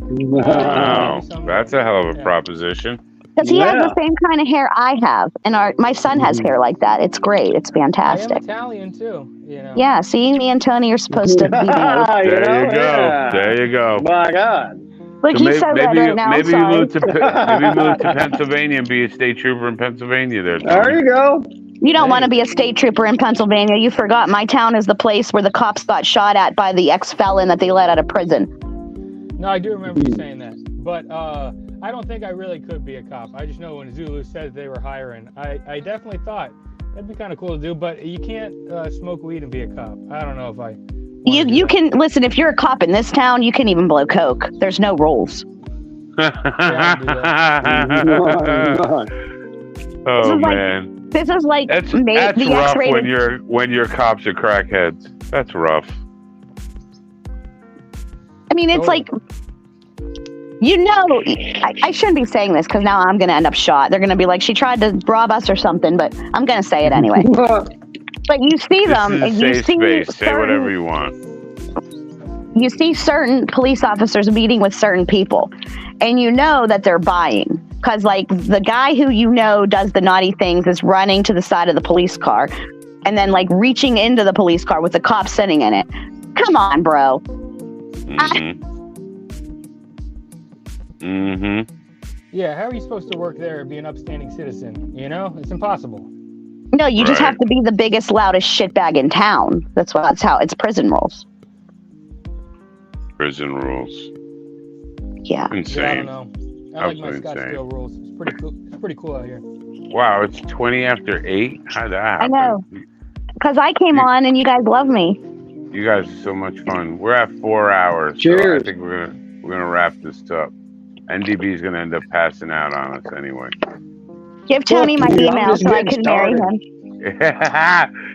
Wow, that's a hell of a proposition. Because he has the same kind of hair I have, and my son has hair like that. It's great. It's I am fantastic. Italian too. Yeah. See, me and Tony are supposed to be married. There you go. There you go. My God. Look, So he's so red right now. maybe you Sorry. move to Pennsylvania and be a state trooper in Pennsylvania. There. There you go. You don't want to be a state trooper in Pennsylvania. You forgot my town is the place where the cops got shot at by the ex-felon that they let out of prison. No, I do remember you saying that. But I don't think I really could be a cop. I just know when Zulu said they were hiring, I definitely thought that'd be kind of cool to do. But you can't smoke weed and be a cop. I don't know if I. You can listen. If you're a cop in this town, you can even blow coke. There's no rules. Oh man. This is like That's the rough X-rated. when your cops are crackheads. That's rough. I mean, it's like, I shouldn't be saying this because now I'm going to end up shot. They're going to be like, she tried to rob us or something, but I'm going to say it anyway. But you see them, This is and a you safe see space. Say whatever you want. you see certain police officers meeting with certain people, and you know that they're buying. Because, like, the guy who does the naughty things is running to the side of the police car and then, like, reaching into the police car with the cop sitting in it. Come on, bro. Yeah, how are you supposed to work there and be an upstanding citizen? It's impossible. No, you just have to be the biggest, loudest shitbag in town. That's how it's prison rules. Prison rules. Yeah. Insane. Yeah, I don't know. I like my Absolutely Scottsdale rules. It's pretty cool. It's pretty cool out here. Wow, it's 20 after 8? How'd that I happen? know. Because I came on and you guys love me. You guys are so much fun. We're at 4 hours. Cheers. So I think we're gonna wrap this up. NDB is gonna end up passing out on us anyway. Give Tony my email so I can marry him.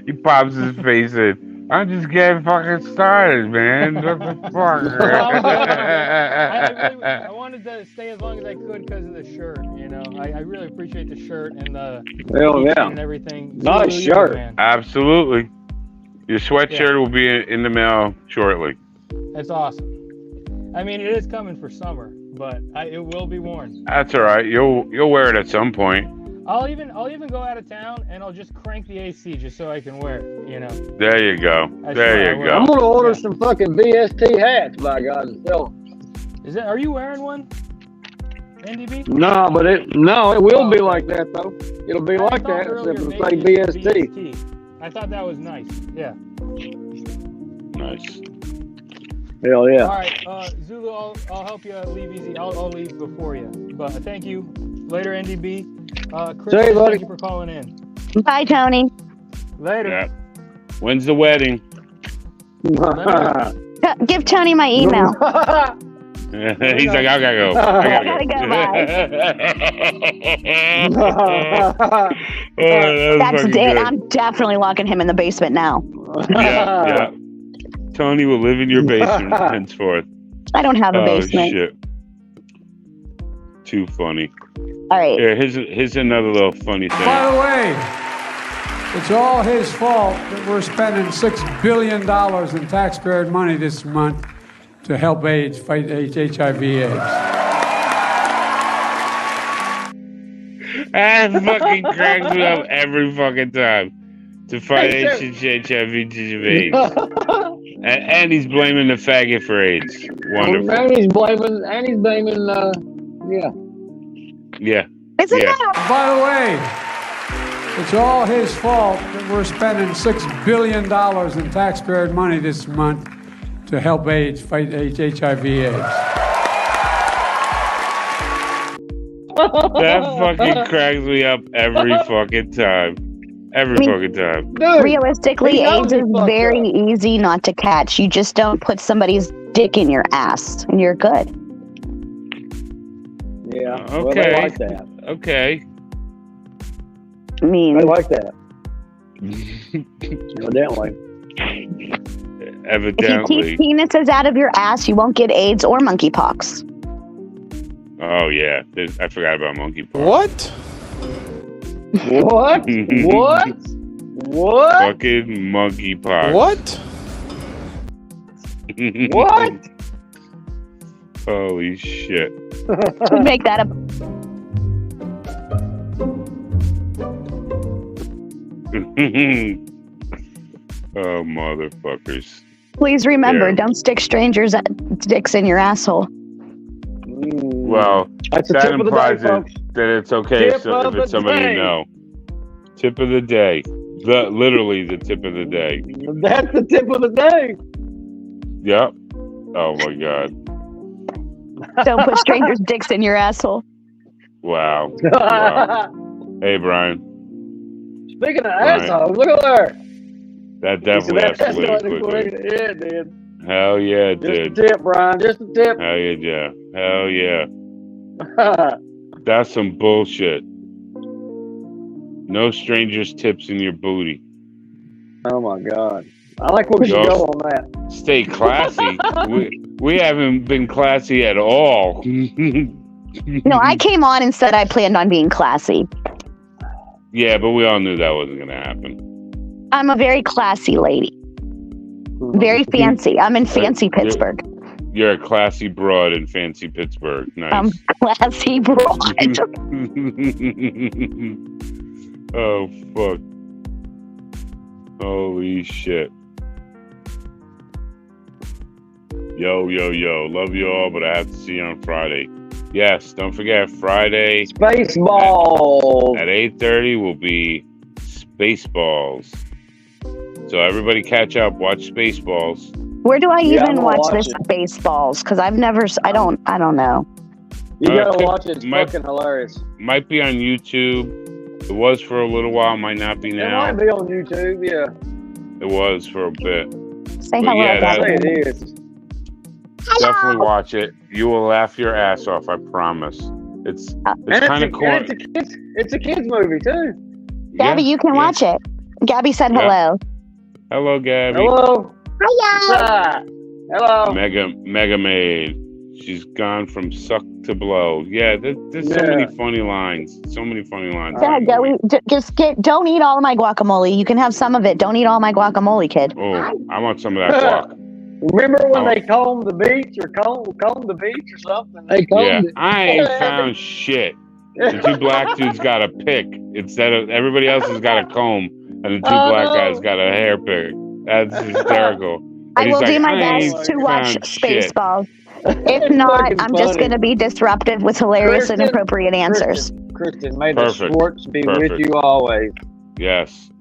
He pops his face in. I'm just getting fucking started, man. What the fuck? I wanted to stay as long as I could because of the shirt. I really appreciate the shirt and the and everything. Nice Zulu, shirt. man. Absolutely. Your sweatshirt will be in the mail shortly. That's awesome. I mean, it is coming for summer, but it will be worn. That's all right. You'll wear it at some point. I'll even go out of town and I'll just crank the AC just so I can wear it. There you go. There you go. I'm gonna order some fucking VST hats, by God, and sell them. Are you wearing one? NDB? No, but it will be like that though. It'll be like that except it'll say VST. I thought that was nice. Yeah. Nice. Hell yeah. All right, Zulu, I'll help you leave easy. I'll leave before you. But thank you. Later, NDB. Chris, See you, buddy. thank you for calling in. Bye, Tony. Later. Yeah. When's the wedding? Give Tony my email. He's like, I gotta go. I gotta go. Bye. That's it. I'm definitely locking him in the basement now. Yeah. Tony will live in your basement henceforth. I don't have a basement. Oh, shit. Too funny. All right. Here, here's another little funny thing. By the way, it's all his fault that we're spending $6 billion in taxpayer money this month to help AIDS fight HIV/AIDS. That fucking cracks me up every fucking time to fight HIV/AIDS. And he's blaming the faggot for AIDS. Wonderful. And he's blaming, yeah. Yeah. Isn't yeah. that? By the way, it's all his fault that we're spending $6 billion in taxpayer money this month to help AIDS fight HIV/AIDS. That fucking cracks me up every fucking time. Every fucking time. Dude, realistically, AIDS is very easy not to catch. You just don't put somebody's dick in your ass, and you're good. Yeah. Okay. Well, they like that. Okay. I mean, They like that. Evidently. If you keep penises out of your ass, you won't get AIDS or monkeypox. Oh yeah, I forgot about monkeypox. What? What? What? What? Fucking monkeypox. What? What? Holy shit. Make that up. Oh, motherfuckers. Please remember, Yeah. don't stick strangers' dicks in your asshole. Well, That's the that tip of the day, implies folks. that it's okay Tip if of it's the somebody day. you know. Tip of the day. Literally the tip of the day. That's the tip of the day. Yep. Oh my god. Don't put strangers' dicks in your asshole. Wow. Wow. Hey, Brian. Speaking of Right. assholes, look at there. That definitely escalated quickly. Yeah, it did. Hell yeah, it Just did. a tip, Brian. Just a tip. Hell yeah. Hell yeah. That's some bullshit. No strangers' tips in your booty. Oh my God. I like where we should go on that. Stay classy. we haven't been classy at all. No, I came on and said I planned on being classy. Yeah, but we all knew that wasn't going to happen. I'm a very classy lady. Very fancy. I'm in fancy Pittsburgh. You're a classy broad in fancy Pittsburgh. Nice. I'm classy broad. Oh, fuck. Holy shit. Yo. Love you all, but I have to see you on Friday. Yes, don't forget, Friday. Spaceballs. At 8:30 will be Spaceballs. So everybody catch up, watch Spaceballs. Where do I Yeah, I'm even gonna watch watch this it. Spaceballs? Because I don't know. You gotta Okay. watch it. It's fucking hilarious. Might be on YouTube. It was for a little while, might not be It now. might be on YouTube, yeah. It was for a bit. Say But hello, yeah, I say Gabby. it is. Definitely watch it. You will laugh your ass off, I promise. It's kind of cool. It's a kids movie too. Gabby, you can watch it. Gabby said hello. Hello, Gabby. Hello. Hiya. Hello. Mega Maid. She's gone from suck to blow. Yeah, there's so many funny lines. So many funny lines. Yeah, don't eat all of my guacamole. You can have some of it. Don't eat all my guacamole, kid. Oh, I want some of that guac. Remember when they combed the beach or combed the beach or something? They combed Yeah, it. I ain't found shit. The two black dudes got a pick instead of everybody else has got a comb, and the two black guys got a hair pick. That's hysterical. I And will he's do like, my "I best ain't to watch found shit." Spaceballs. If not, I'm just going to be disruptive with hilarious and appropriate answers. Kristen, may the Perfect. Schwartz be with Perfect. you always. Yes.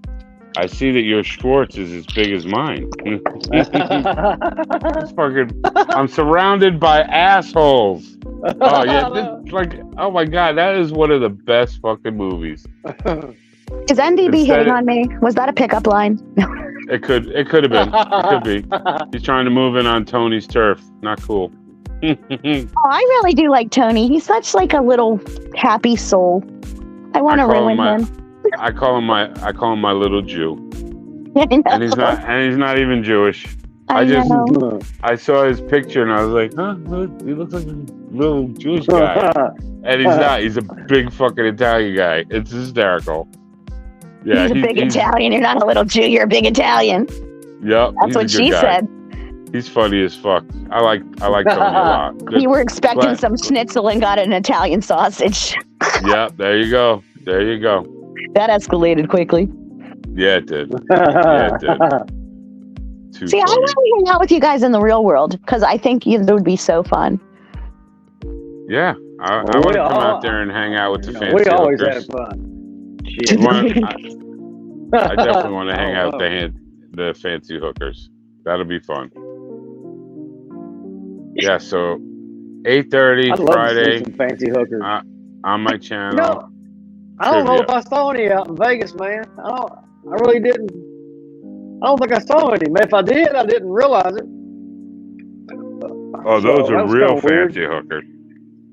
I see that your Schwartz is as big as mine. It's fucking, I'm surrounded by assholes. Oh yeah, oh my god, that is one of the best fucking movies. Is NDB Instead hitting it- on me? Was that a pickup line? It could have been. It could be. He's trying to move in on Tony's turf. Not cool. Oh, I really do like Tony. He's such like a little happy soul. I want to ruin him. I call him my little Jew. I know. And he's not even Jewish. I know. I saw his picture and I was like, huh? He looks like a little Jewish guy. And he's not. He's a big fucking Italian guy. It's hysterical. Yeah, He's a big Italian. You're not a little Jew. You're a big Italian. Yep. That's what she said. He's funny as fuck. I like Tony a lot. You were expecting But- some schnitzel and got an Italian sausage. Yep. There you go. That escalated quickly. Yeah, it did. Yeah, it did. Too See, I funny. want to hang out with you guys in the real world because I think it would be so fun. Yeah, I Well, want to we come all- out there and hang out with the fancy We always hookers. had fun. I definitely want to hang out with the fancy hookers. That'll be fun. Yeah, so 8:30 I'd love to Friday see some fancy hookers. on my channel. No, I don't know Trivia. if I saw any out in Vegas, man. I really didn't. I don't think I saw any. Man, if I did, I didn't realize it. Oh, those So, are that was real kinda weird. fancy hookers.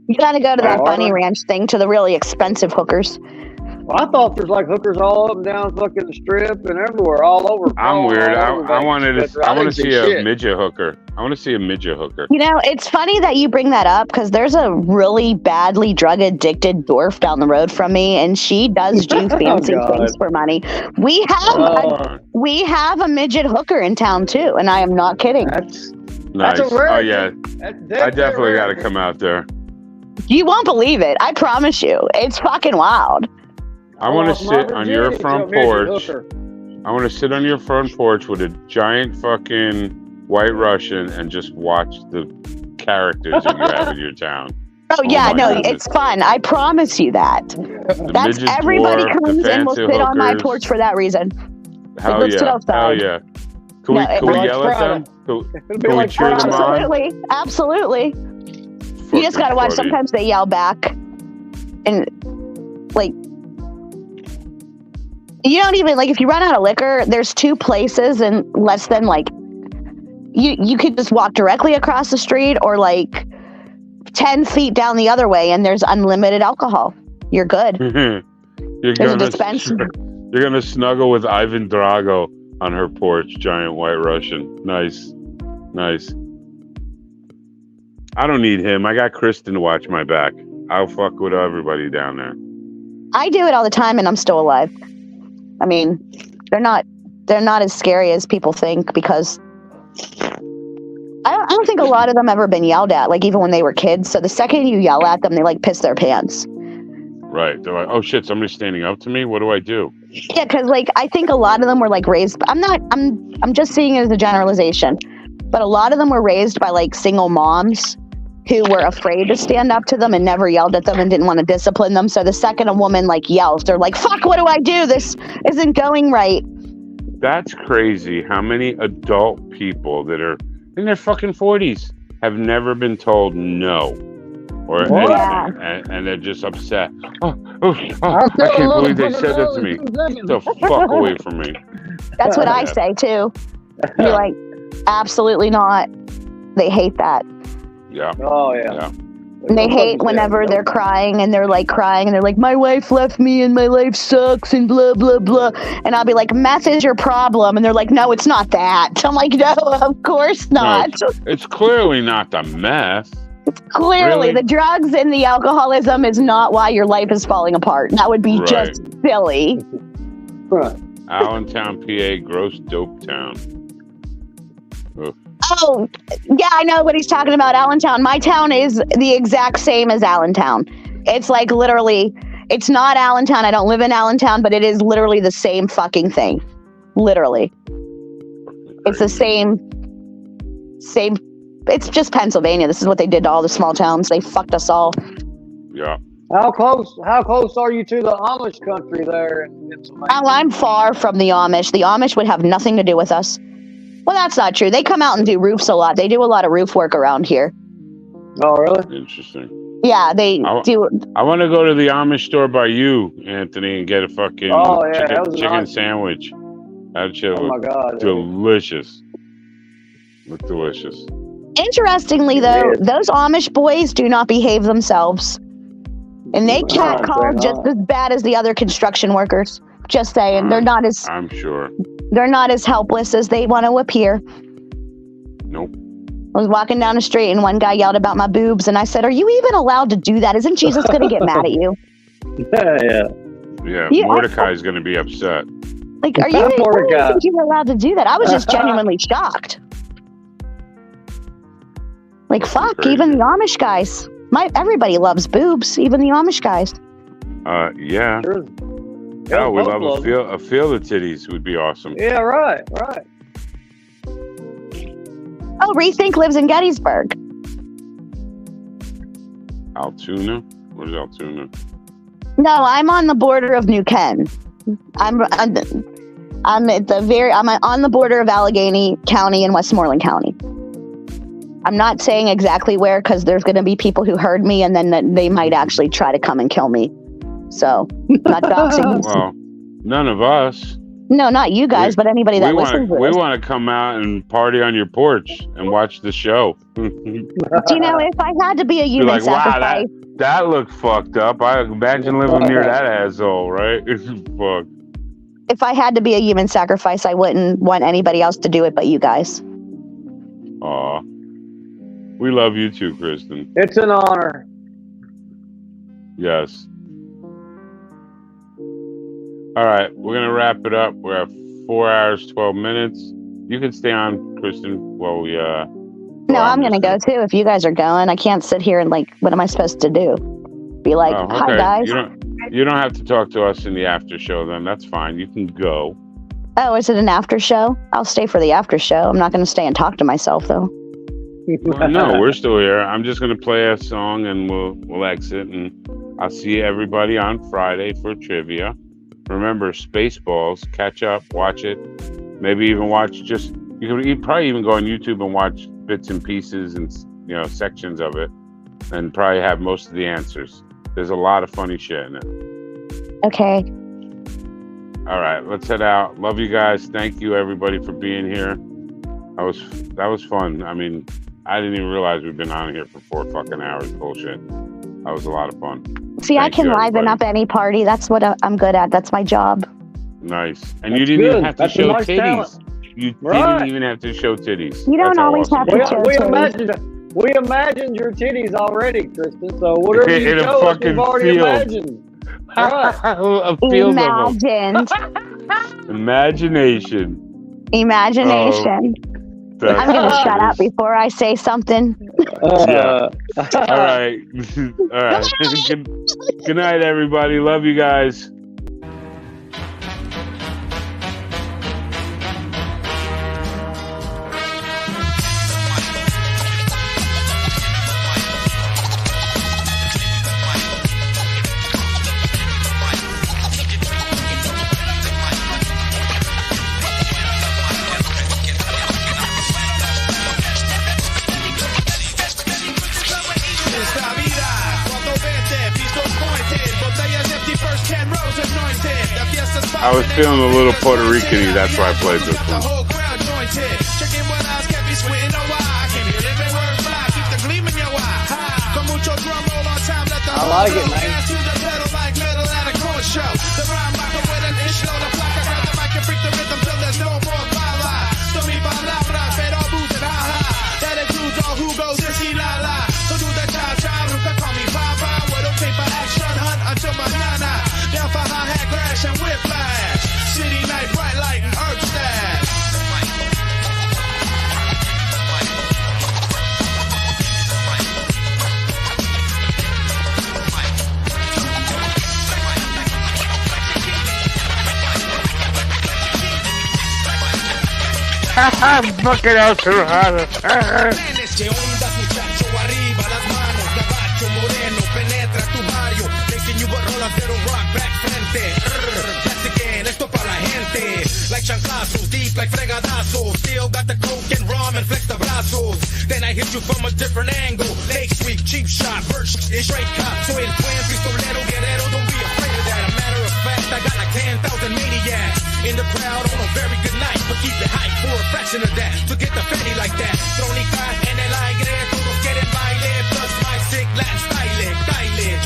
You got to go to that Oh, bunny are they? ranch thing to the really expensive hookers. I thought there's like hookers all up and down fucking the strip and everywhere, all over. I'm weird. I want to didn't see a midget hooker. I want to see a midget hooker. You know, it's funny that you bring that up because there's a really badly drug addicted dwarf down the road from me, and she does do fancy things for money. We have a midget hooker in town too, and I am not kidding. Nice. Oh yeah, I definitely got to come out there. You won't believe it. I promise you, it's fucking wild. I want to sit on your front porch. I want to sit on your front porch with a giant fucking White Russian and just watch the characters that you have in your town. Oh yeah, no, it's fun. I promise you that. That's everybody comes and will sit on my porch for that reason. Hell yeah! Hell yeah! Can we yell at them? Can we cheer them on? Absolutely. You just gotta watch. Sometimes they yell back, and like. You don't even, like, if you run out of liquor, there's 2 places and less than, like, you could just walk directly across the street or, like, 10 feet down the other way and there's unlimited alcohol. You're good. There's a dispensary. You're going to snuggle with Ivan Drago on her porch, giant White Russian. Nice. Nice. I don't need him. I got Kristen to watch my back. I'll fuck with everybody down there. I do it all the time and I'm still alive. I mean, they're not as scary as people think because I don't think a lot of them ever been yelled at, like even when they were kids. So the second you yell at them, they like piss their pants. Right. They're like, oh shit, somebody's standing up to me. What do I do? Yeah, because like I think a lot of them were like raised. I'm just seeing it as a generalization, but a lot of them were raised by like single moms who were afraid to stand up to them and never yelled at them and didn't want to discipline them. So the second a woman like yells, they're like, fuck, what do I do? This isn't going right. That's crazy. How many adult people that are in their fucking 40s have never been told no or anything, and they're just upset. I can't believe they said that to me. Get the fuck away from me. That's what I say too. You're like, absolutely not. They hate that. Yeah. Oh yeah. And they hate whenever they're crying and they're like, my wife left me and my life sucks and blah, blah, blah. And I'll be like, meth is your problem. And they're like, no, it's not that. I'm like, no, of course not. No, it's clearly not the meth. It's clearly the drugs and the alcoholism is not why your life is falling apart. That would be just silly. Allentown, PA, gross dope town. Oof. Oh, yeah, I know what he's talking about, Allentown. My town is the exact same as Allentown. It's like literally, it's not Allentown. I don't live in Allentown, but it is literally the same fucking thing. Literally. It's the same, it's just Pennsylvania. This is what they did to all the small towns. They fucked us all. Yeah. How close are you to the Amish country there in Pennsylvania? Oh, I'm far from the Amish. The Amish would have nothing to do with us. Well, that's not true. They come out and do roofs a lot. They do a lot of roof work around here. Oh, really? Interesting. Yeah, they do. I want to go to the Amish store by you, Anthony, and get a fucking chicken sandwich. That shit look delicious. Look delicious. Interestingly, though, those Amish boys do not behave themselves. And they can't call just as bad as the other construction workers. Just saying. They're not as... I'm sure. They're not as helpless as they want to appear. Nope. I was walking down the street and one guy yelled about my boobs and I said, are you even allowed to do that? Isn't Jesus going to get mad at you? Yeah, Mordecai's going to be upset. Like, are you think you're allowed to do that? I was just genuinely shocked. Like, fuck, even the Amish guys. Everybody loves boobs, even the Amish guys. Yeah. Sure. Yeah, we love a feel of titties would be awesome. Yeah, right. Oh, Rethink lives in Gettysburg. Altoona? What is Altoona? No, I'm on the border of New Ken. I'm on the border of Allegheny County and Westmoreland County. I'm not saying exactly where because there's going to be people who heard me and then they might actually try to come and kill me. So, not doxing. Well, none of us. No, not you guys, but anybody that listens to We this. want to come out and party on your porch and watch the show. Do you know, if I had to be a human sacrifice... That looked fucked up. I imagine living near that asshole, right? It's fucked. If I had to be a human sacrifice, I wouldn't want anybody else to do it but you guys. Aw. We love you too, Kristen. It's an honor. Yes. All right, we're going to wrap it up. We're at 4 hours, 12 minutes. You can stay on, Kristen, while we... No, I'm going to go too. If you guys are going, I can't sit here and what am I supposed to do? Be like, okay. Hi, guys. You don't have to talk to us in the after show then. That's fine. You can go. Oh, is it an after show? I'll stay for the after show. I'm not going to stay and talk to myself, though. Well, no, we're still here. I'm just going to play a song and we'll exit. And I'll see everybody on Friday for trivia. Remember, Spaceballs. Catch up. Watch it. Maybe even watch you can probably even go on YouTube and watch bits and pieces and sections of it. And probably have most of the answers. There's a lot of funny shit in it. Okay. All right, let's head out. Love you guys. Thank you, everybody, for being here. That was fun. I mean, I didn't even realize we've been on here for 4 fucking hours. Bullshit. That was a lot of fun. See, I can liven up any party. That's what I'm good at. That's my job. Nice. And you didn't even have to show titties. You didn't even have to show titties. You don't always have to show titties. We imagined your titties already, Kristen. So whatever you in a show us, fucking we've already field. imagined. Right. A field Imagined. Imagination. Imagination. I'm going to shut up before I say something. Yeah. All right. All right. Good night, everybody. Love you guys. I was feeling a little Puerto Rican-y, that's why I played this one. I like it, man. I'm fucking out to run. Like chanclazos, deep like fregadazos. Still got the coke and rum and flex the brazos. Then I hit you from a different angle. Lake Street, cheap shot, birch, is straight cop. So in Plan, pistolero, guerrero, don't be afraid of that. A matter of fact, I got like 10,000 maniacs in the crowd on a very good night. But keep it hype for a fraction of that. To get the fatty like that. Trónica en el aire, todos quieren baile. Plus my sick Latin style,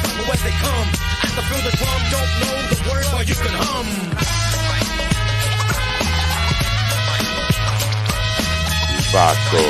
trouble as they come. I can feel the drum, don't know the word, but you can hum. Vasco.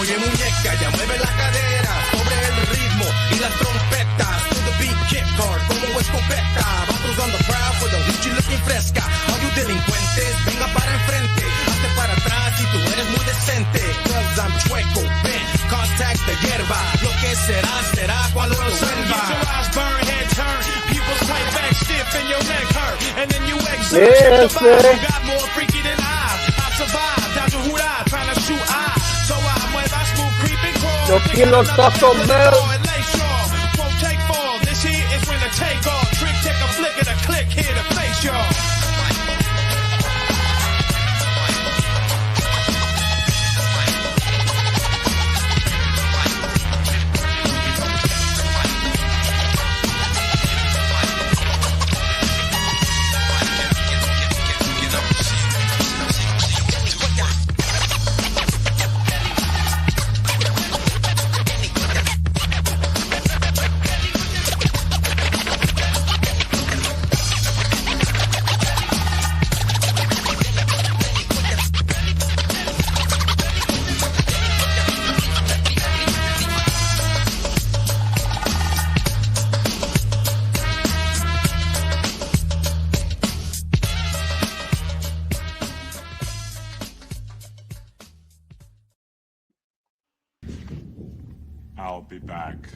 Oye muñeca, ya mueve la cadera sobre el ritmo y las trompetas. To the beat, kick hard como escopeta. Vatos on the prowl for the Gucci looking fresca. All you delincuentes, venga para enfrente. Hazte para atrás si tú eres muy decente. Cause I'm chueco, ven, contact the hierba. Lo que será, será cuando lo vuelva. Your eyes burn, head turn, pupils tight back stiff and your neck hurt. And then you exert, Yes, the vibe. sir. You got more freaky than I survived, down to jurar, trying to shoot eyes. So I mueva smooth creeping crawl. Yo quiero Taco Bell. Won't take fall. This here is when the take off. Trick, take a flick and a click here to face y'all. I'll be back.